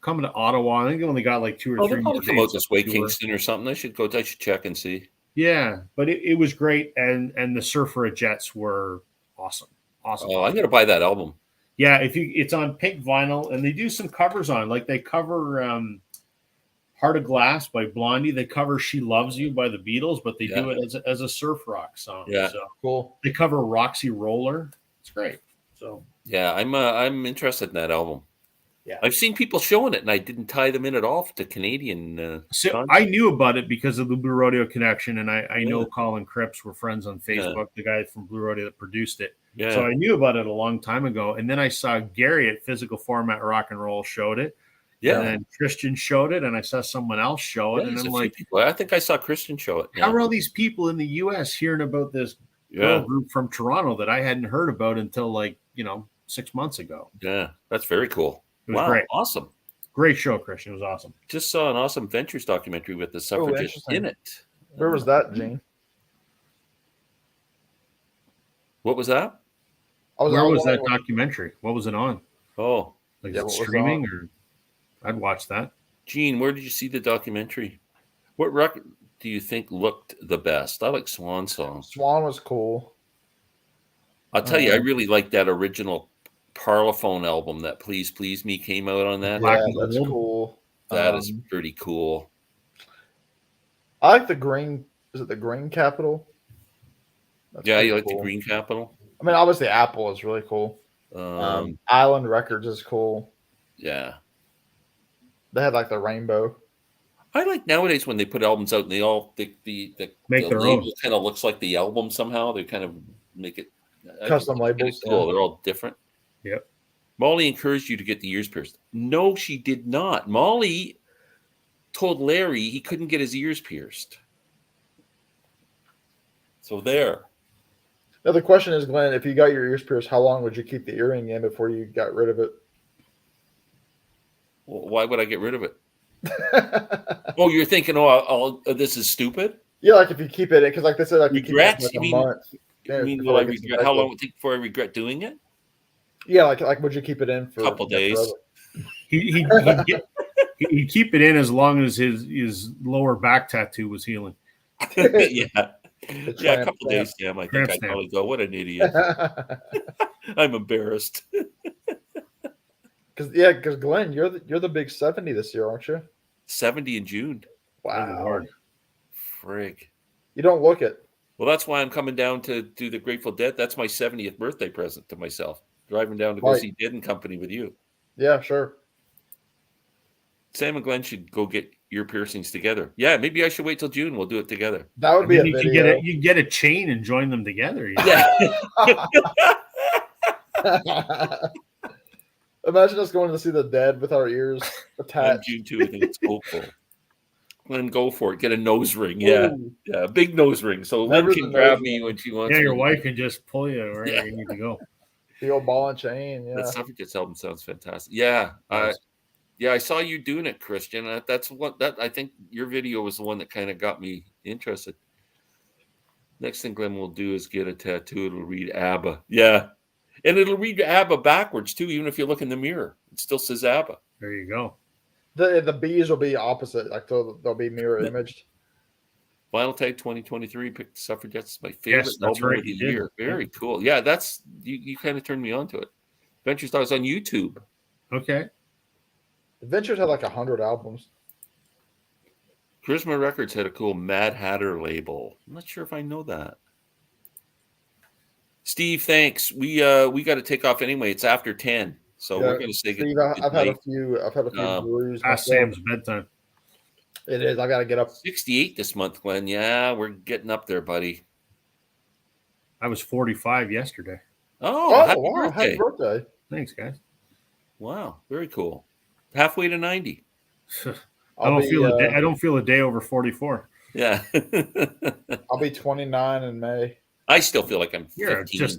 coming to Ottawa. I think they only got like 2 or 3 they'll more probably come out dates this on way, the tour. Kingston or something. I should check and see. Yeah, but it was great, and the Surfer Jets were awesome. Oh, I'm gonna buy that album. Yeah, it's on pink vinyl, and they do some covers on, like they cover Heart of Glass by Blondie. They cover She Loves You by the Beatles, but they do it as a surf rock song. Yeah, so cool. They cover Roxy Roller. It's great. So yeah, I'm interested in that album. Yeah, I've seen people showing it, and I didn't tie them in at all to Canadian. so I knew about it because of the Blue Rodeo connection, and I know Yeah. Colin Cripps. We're friends on Facebook. The guy from Blue Rodeo that produced it. Yeah. So I knew about it a long time ago, and then I saw Gary at Physical Format Rock and Roll showed it. Yeah. And then Christian showed it, and I saw someone else show it, Yeah, and there's I'm a few like, people. I think I saw Christian show it. how are all these people in the U.S. hearing about this girl group from Toronto that I hadn't heard about until 6 months ago? Yeah, that's very cool. It was Wow, great. awesome. Great show, Christian. It was awesome. Just saw an awesome Ventures documentary with the suffragists in it. Where was that, Gene? What was that? Where was that documentary? What was it on? Oh, is it streaming or? I'd watch that. Gene, where did you see the documentary? What record do you think looked the best? I like Swan Song. Swan was cool. I'll tell you, I really like that original Parlophone album that Please Please Me came out on that. Yeah, that's cool. That is pretty cool. I like the green. Is it the Green Capital? That's you like the Green Capital? I mean, obviously Apple is really cool. Island Records is cool. Yeah. They had like the rainbow. I like nowadays when they put albums out and they all the make their label own. kind of looks like the album somehow. They kind of make it custom labels. Cool. They're all different. Yep. Molly encouraged you to get the ears pierced. No, she did not. Molly told Larry he couldn't get his ears pierced. So there. Now the question is, Glenn, if you got your ears pierced, how long would you keep the earring in before you got rid of it? Well, why would I get rid of it? Oh, you're thinking, this is stupid? Yeah, like if you keep it, because like they said, like regrets. You keep it like a month. Will I regret? How long would it take before I regret doing it? Yeah, like would you keep it in for a couple days? He'd keep it in as long as his lower back tattoo was healing. Yeah, a couple days. Yeah, I think I'd probably go, what an idiot. I'm embarrassed. Because Glenn, you're the big 70 this year, aren't you? 70 in June. Wow. Frig. You don't look it. Well, that's why I'm coming down to do the Grateful Dead. That's my 70th birthday present to myself. Driving down to go see Dead and Company with you. Yeah, sure. Sam and Glenn should go get ear piercings together. Yeah, maybe I should wait till June. We'll do it together. That would be a video. You get a chain and join them together. Yeah. Imagine us going to see the Dead with our ears attached. June 2, I think it's hopeful. Glenn, go for it. Get a nose ring. Yeah. Ooh. Yeah, big nose ring. So Lynn can grab me when she wants. Yeah, your wife can just pull you wherever you need to go. The old ball and chain. Yeah. That Suffragettes album sounds fantastic. Yeah. I saw you doing it, Christian. That's what I think your video was the one that kind of got me interested. Next thing Glenn will do is get a tattoo. It'll read ABBA. Yeah. And it'll read ABBA backwards too, even if you look in the mirror. It still says ABBA. There you go. The B's will be opposite, like they'll be mirror imaged. Vinyl Tag 2023 picked Suffragettes, my favorite album of the year. Very cool. Yeah, that's you kind of turned me on to it. Adventure Stars on YouTube. Okay. Adventures had like 100 albums. Charisma Records had a cool Mad Hatter label. I'm not sure if I know that. Steve, thanks. We got to take off anyway. It's after 10, so we're going to say Steve, I've had a few brews. Past Sam's bedtime. It is. I got to get up. 68 this month, Glenn. Yeah, we're getting up there, buddy. I was 45 yesterday. Oh wow! Happy birthday! Thanks, guys. Wow, very cool. Halfway to 90. I don't feel a day over 44. Yeah. I'll be 29 in May. I still feel like I'm 15. You're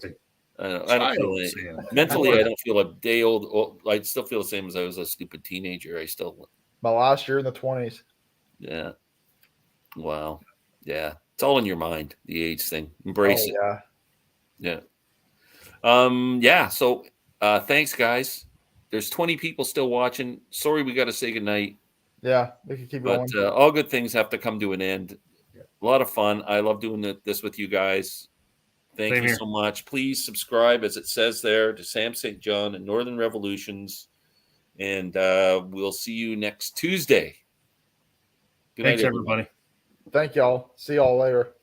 I don't feel it. Sam. Mentally. I don't feel a day old. I still feel the same as I was a stupid teenager. I still. My last year in the 20s. Yeah. Wow. Yeah. It's all in your mind. The age thing. Embrace it. Yeah. Yeah. Yeah. So, thanks, guys. There's 20 people still watching. Sorry, we got to say goodnight. Yeah. We can keep But going. all good things have to come to an end. A lot of fun. I love doing this with you guys. Thank Same you here. so much. Please subscribe, as it says there, to Sam St. John and Northern Revolutions. And we'll see you next Tuesday. Good Thanks, night, everybody. Thank y'all. See y'all later.